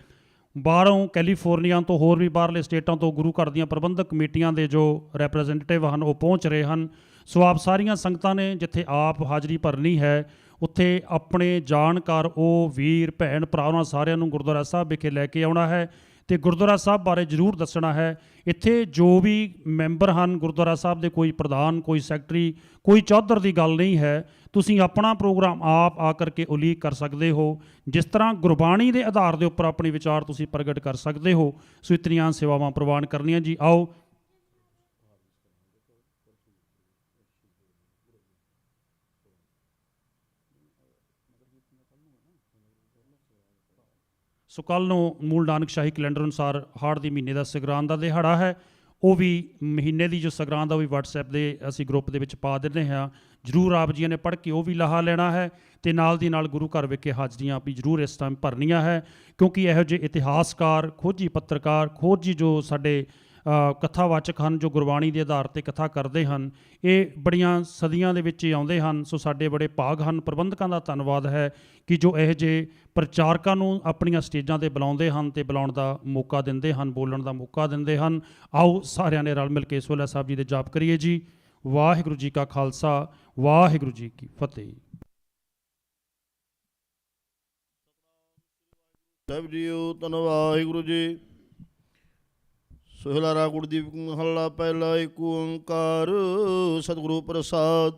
ਬਾਹਰੋਂ ਕੈਲੀਫੋਰਨੀਆ ਤੋਂ ਹੋਰ ਵੀ ਬਾਹਰਲੇ ਸਟੇਟਾਂ ਤੋਂ ਗੁਰੂ ਘਰ ਦੀਆਂ ਪ੍ਰਬੰਧਕ ਕਮੇਟੀਆਂ ਦੇ ਜੋ ਰੈਪਰੈਜ਼ੈਂਟੇਟਿਵ ਹਨ ਉਹ ਪਹੁੰਚ ਰਹੇ ਹਨ। ਸੋ ਆਪ ਸਾਰੀਆਂ ਸੰਗਤਾਂ ਨੇ ਜਿੱਥੇ ਆਪ ਹਾਜ਼ਰੀ ਭਰਨੀ ਹੈ ਉੱਥੇ ਆਪਣੇ ਜਾਣਕਾਰ ਉਹ ਵੀਰ ਭੈਣ ਭਰਾ ਉਹਨਾਂ ਸਾਰਿਆਂ ਨੂੰ ਗੁਰਦੁਆਰਾ ਸਾਹਿਬ ਵਿਖੇ ਲੈ ਕੇ ਆਉਣਾ ਹੈ ਅਤੇ ਗੁਰਦੁਆਰਾ ਸਾਹਿਬ ਬਾਰੇ ਜ਼ਰੂਰ ਦੱਸਣਾ ਹੈ। ਇੱਥੇ ਜੋ ਵੀ ਮੈਂਬਰ ਹਨ ਗੁਰਦੁਆਰਾ ਸਾਹਿਬ ਦੇ, ਕੋਈ ਪ੍ਰਧਾਨ, ਕੋਈ ਸੈਕਟਰੀ, ਕੋਈ ਚੌਧਰ ਦੀ ਗੱਲ ਨਹੀਂ ਹੈ। ਤੁਸੀਂ ਆਪਣਾ ਪ੍ਰੋਗਰਾਮ ਆਪ ਆ ਕਰਕੇ ਉਲੀਕ ਕਰ ਸਕਦੇ ਹੋ, ਜਿਸ ਤਰ੍ਹਾਂ ਗੁਰਬਾਣੀ ਦੇ ਆਧਾਰ ਦੇ ਉੱਪਰ ਆਪਣੇ ਵਿਚਾਰ ਤੁਸੀਂ ਪ੍ਰਗਟ ਕਰ ਸਕਦੇ ਹੋ। ਸੋ ਇਤਨੀਆਂ ਸੇਵਾਵਾਂ ਪ੍ਰਵਾਨ ਕਰਨੀਆਂ ਜੀ। ਆਓ ਸੋ ਕੱਲ੍ਹ ਨੂੰ ਮੂਲ ਨਾਨਕ ਸ਼ਾਹੀ ਕੈਲੰਡਰ ਅਨੁਸਾਰ ਹਾੜ ਦੇ ਮਹੀਨੇ ਦਾ ਸੰਗਰਾਂਦ ਦਾ ਦਿਹਾੜਾ ਹੈ। ਉਹ ਵੀ ਮਹੀਨੇ ਦੀ ਜੋ ਸੰਗਰਾਂਦ ਆ ਉਹ ਵੀ WhatsApp ਦੇ ਅਸੀਂ ਗਰੁੱਪ ਦੇ ਵਿੱਚ ਪਾ ਦਿੰਦੇ ਹਾਂ। ਜ਼ਰੂਰ ਆਪ ਜੀਆਂ ਨੇ ਪੜ੍ਹ ਕੇ ਉਹ ਵੀ ਲਾਹਾ ਲੈਣਾ ਹੈ ਅਤੇ ਨਾਲ ਦੀ ਨਾਲ ਗੁਰੂ ਘਰ ਵਿਖੇ ਹਾਜ਼ਰੀਆਂ ਵੀ ਜ਼ਰੂਰ ਇਸ ਟਾਈਮ ਭਰਨੀਆਂ ਹੈ, ਕਿਉਂਕਿ ਇਹੋ ਜਿਹੇ ਇਤਿਹਾਸਕਾਰ, ਖੋਜੀ ਪੱਤਰਕਾਰ, ਖੋਜੀ ਜੋ ਸਾਡੇ ਕਥਾਵਾਚਕ ਹਨ ਜੋ ਗੁਰਬਾਣੀ ਦੇ ਆਧਾਰ 'ਤੇ ਕਥਾ ਕਰਦੇ ਹਨ, ਇਹ ਬੜੀਆਂ ਸਦੀਆਂ ਦੇ ਵਿੱਚ ਹੀ ਆਉਂਦੇ ਹਨ। ਸੋ ਸਾਡੇ ਬੜੇ ਭਾਗ ਹਨ। ਪ੍ਰਬੰਧਕਾਂ ਦਾ ਧੰਨਵਾਦ ਹੈ ਕਿ ਜੋ ਇਹੋ ਜਿਹੇ ਪ੍ਰਚਾਰਕਾਂ ਨੂੰ ਆਪਣੀਆਂ ਸਟੇਜਾਂ 'ਤੇ ਬੁਲਾਉਂਦੇ ਹਨ ਅਤੇ ਬੁਲਾਉਣ ਦਾ ਮੌਕਾ ਦਿੰਦੇ ਹਨ, ਬੋਲਣ ਦਾ ਮੌਕਾ ਦਿੰਦੇ ਹਨ। ਆਓ ਸਾਰਿਆਂ ਨੇ ਰਲ ਮਿਲ ਕੇ ਸੋਹਿਲਾ ਸਾਹਿਬ ਜੀ ਦੇ ਜਾਪ ਕਰੀਏ ਜੀ। ਵਾਹਿਗੁਰੂ ਜੀ ਕਾ ਖਾਲਸਾ, ਵਾਹਿਗੁਰੂ ਜੀ ਕੀ ਫਤਿਹ। ਸਾਹਿਬ ਜੀਓ ਧੰਨ ਵਾਹਿਗੁਰੂ ਜੀ। ਸੋਹਿਲਾ ਰਾਗ ਗੁਰਦੀਪ ਮਹੱਲਾ ਪਹਿਲਾ। ਏਕ ਓੰਕਾਰ ਸਤਿਗੁਰੂ ਪ੍ਰਸਾਦ।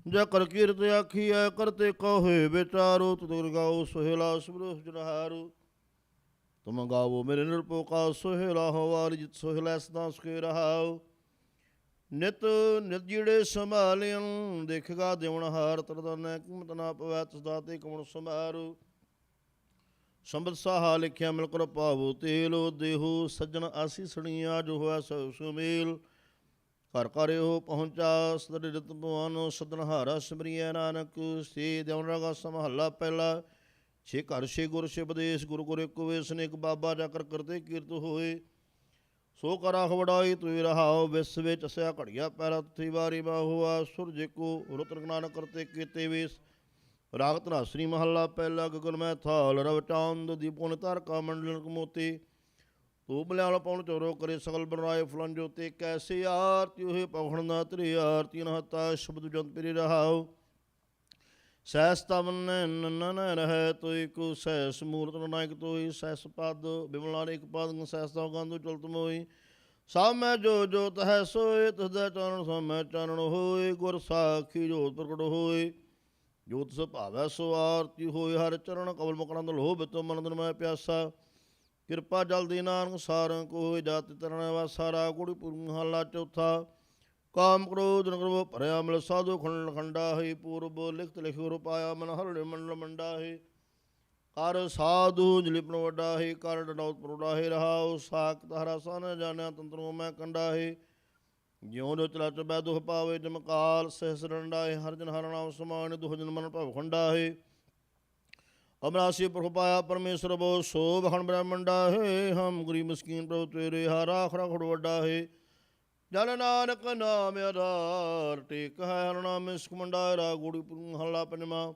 ਜਾ ਕਰ ਕੀਰਤ ਆਖੀਐ ਕਰਤੇ ਕਹੋਏ ਵਿਚਾਰੋ ਤੁਧ ਗਾਓ ਸੋਹਿਲਾ ਸਿਮਰੋ ਜਨਹਾਰੂ। ਤੁਮ ਗਾਵੋ ਮੇਰੇ ਨਿਰਭਉ ਕਾ ਸੋਹਿਲਾ ਹਵਾਰ ਜਿਤ ਸੋਹਿਲਾ ਸਦਾ ਸੁਖੇ ਰਹਾਉ। ਨਿਤ ਨਿਰਜੀੜੇ ਸੰਭਾਲਿਆ ਦੇਖਗਾ ਦੇਵਨਹਾਰ ਤਰਦਾਨੈ ਕੀਮਤ ਨਾ ਪਵੈ ਤਿਸ ਦਾਤੇ ਕਮਣ ਸੰਭਾਰੂ। ਸੰਬਤ ਸਾਹਾ ਲਿਖਿਆ ਮਿਲ ਕਰ ਭਾਵੋ ਤੇਲੋ ਦੇਹੋ ਸੱਜਣ ਆਸੀਸਣੀਆਂ ਜੋ ਹੋਇਆ ਸਭ ਸੁਮੇਲ। ਘਰ ਘਰਿਓ ਪਹੁੰਚਾ ਸਤਿ ਰਿਤ ਭਵਾਨ ਸਦਨਹਾਰਾ ਸਿਮਰਿਐ ਨਾਨਕ। ਸੇ ਦਿਉ ਰਾਗਾ ਸਮਹੱਲਾ ਪਹਿਲਾ। ਛੇ ਘਰ ਛੇ ਗੁਰ ਛੇ ਬਦੇਸ਼ ਗੁਰੂ ਗੁਰ ਏਕੋ ਵੇਸ ਅਨੇਕ ਬਾਬਾ ਜਾਕਰ ਕਰਤੇ ਕੀਰਤ ਹੋਏ। ਸੋ ਕਰਾ ਖਵੜਾਈ ਤੁਈ ਰਹਾਓ ਵਿਸ ਵਿੱਚ ਅਸਿਆ ਘੜੀਆ ਪੈਰਾ ਤੁਥੀ ਵਾਰੀ ਮਾ ਹੋਆ ਸੁਰਜ ਕੋ ਰੁਤ ਰਗਨਾਨ ਕਰਤੇ ਕੀਤੇ ਵੇਸ। ਰਾਗ ਧਨਾਸਰੀ ਮਹੱਲਾ ਪਹਿਲਾ ਗਗਨ ਮੈਂ ਥਾਲ ਰਵ ਚਾਂਦ ਦੀਪੁਨ ਤਾਰਕਾ ਮੰਡਲ ਕਮੋਤੀ। ਤੂੰ ਬਲਿਆਲ ਪਉਣ ਚੋਰੋ ਕਰੇ ਸਗਲ ਬਨਾਏ ਫਲਨ ਜੋਤੇ ਕੈਸੇ ਆਰਤੀ ਹੋਏ ਪਵਖਣ ਨਾ ਤੇਰੀ ਆਰਤੀ ਨਹਤਾ ਸ਼ਬਦ ਜੰਤ ਪਰੀ ਰਹਾਓ। ਸੈਸ ਤਵਨ ਨਨ ਰਹਿ ਤੋਇ ਕੋ ਸੈਸ ਮੂਰਤ ਨਾਇਕ ਤੋਈ ਸੈਸ ਪਦ ਬਿਮਲਾਰ ਇੱਕ ਪਦ ਸੈਸ ਤਵ ਗੰਧੂ ਚਲਤ ਮੋਈ। ਸਭ ਮੈਂ ਜੋ ਜੋਤ ਹੈ ਸੋਏ ਤਸਦਾ ਚਾਨਣ ਸਭ ਮੈਂ ਚਾਨਣ ਹੋਏ। ਗੁਰ ਸਾਖੀ ਜੋਤ ਪ੍ਰਗਟ ਹੋਏ ਜੋਤ ਸੁਭਾਵੈ ਸੋ ਆਰਤੀ ਹੋਏ। ਹਰ ਚਰਨ ਕਵਲ ਮੁਕਰੰਦ ਲੋਹ ਬਿਤੋ ਮਨੰਦਨ ਮੈਂ ਪਿਆਸਾ। ਕਿਰਪਾ ਜਲਦੀ ਨਾਨਕ ਸਾਰੰ ਕੋਇ ਜਾਤਿ ਤਰਣ ਵਾਸਾਰਾ। ਗੁੜੀ ਪੁਰੰ ਮਹੱਲਾ ਚੌਥਾ। ਕਾਮ ਕ੍ਰੋਧ ਨ ਕਰੋ ਭਰਿਆ ਮਿਲ ਸਾਧੂ ਖੰਡ ਖੰਡਾ ਹੈ। ਪੂਰਬ ਲਿਖਤ ਲਿਖਿ ਰੁਪਾਇਆ ਮਨ ਹਰੜੇ ਮੰਡਲ ਮੰਡਾ ਹੈ। ਕਰ ਸਾਧੂ ਜਲਿਪਨ ਵੱਡਾ ਹੈ ਕਰ ਡਨੌਤ ਪਰੋੜਾ ਹੈ। ਰਹਾਉ ਸਾਖ ਤਾਰਾ ਸਨ ਜਾਣਿਆ ਤੰਤਰੋਂ ਮੈਂ ਕੰਡਾ ਹੈ। ਜਿਉਂ ਜੋ ਚਲਾ ਚਬੈ ਦੁਖ ਪਾਵੇ ਜਮਕਾਲ ਸਹਿਸ ਰੰਡਾ ਹੈ। ਹਰ ਜਨ ਹਰ ਨਾਮ ਸਮਾਨ ਦੁਖ ਜਨ ਮਨ ਭਵ ਖੰਡਾ ਹੈ। ਅਮਰਾਸੀ ਪ੍ਰਭ ਪਾਇਆ ਪਰਮੇਸ਼ਰ ਬੋ ਸੋ ਬਖਣ ਬ੍ਰਹਮੰਡਾ ਹੈ। ਹਮ ਗਰੀਬ ਮਸਕੀਨ ਪ੍ਰਭ ਤੇਰੇ ਹਾਰਾ ਆਖਰਾ ਖੜ ਵੱਡਾ ਹੈ। ਜਨ ਨਾਨਕ ਨਾਮ ਆਧਾਰ ਟੇਕ ਹੈ ਹਰ ਨਾਮ ਸਿਖ ਮੰਡਾਰਾ। ਗੁੜੀ ਮਹੱਲਾ ਪੰਜਵਾਂ।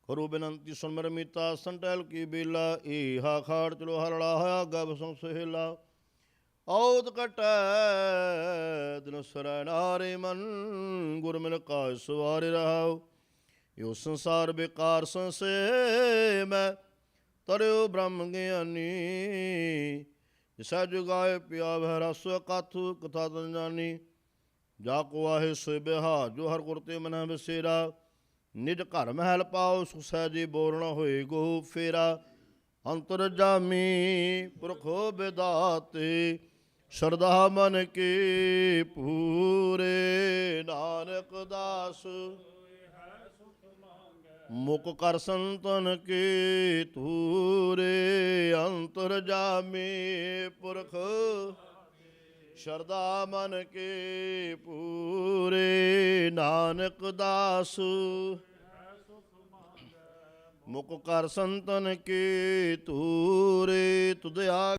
ਕਰੋ ਬੇਨੰਤੀ ਸੁਣ ਮੇਰ ਮੀਤਾ ਸੰਟੈਲ ਕੀ ਬੇਲਾ। ਏ ਹਾ ਖਾੜ ਚਲੋ ਹਰੜਾ ਹੋਇਆ ਗਬ ਸੰ ਸਹੇਲਾ। ਔਤ ਕਟੈ ਦਿਨ ਸਰੈ ਨਾਰੇ ਮਨ ਗੁਰ ਮਿਲ ਕਾ ਸਵਾਰੇ ਰਹਾਉ। ਯੋ ਸੰਸਾਰ ਬੇਕਾਰ ਸੰਸੇ ਮੈਂ ਤਰਿਓ ਬ੍ਰਹਮ ਗਿਆਨੀ। ਜਿਸਾ ਜੁਗਾਏ ਪਿਆ ਵਹਿ ਰਸ ਕਥ ਕਥਾ ਤਨ ਜਾਨੀ। ਜਾ ਕੋ ਆਹੇ ਸੋ ਬਿਹਾ ਜੋ ਹਰ ਗੁਰ ਤੇ ਮਨੈ ਬਸੇਰਾ। ਨਿਜ ਘਰ ਮਹਿਲ ਪਾਓ ਸੁਖ ਸਹਿਜੇ ਬੋਰਣਾ ਹੋਏ ਗੋ ਫੇਰਾ। ਅੰਤਰ ਜਾਮੀ ਪੁਰਖੋ ਬਿਦਾਤੇ ਸ਼ਰਧਾ ਮਨ ਕੀ ਪੂਰੇ। ਨਾਨਕ ਦਾਸ ਮੁਕ ਕਰ ਸੰਤਨ ਕੀ ਤੂਰੇ। ਅੰਤਰ ਜਾਮੀ ਪੁਰਖ ਸ਼ਰਧਾ ਮਨ ਕੇ ਪੂਰੇ। ਨਾਨਕ ਦਾਸ ਮੁਕ ਕਰ ਸੰਤਨ ਕੀ ਤੂਰੇ। ਤੁਧ ਆ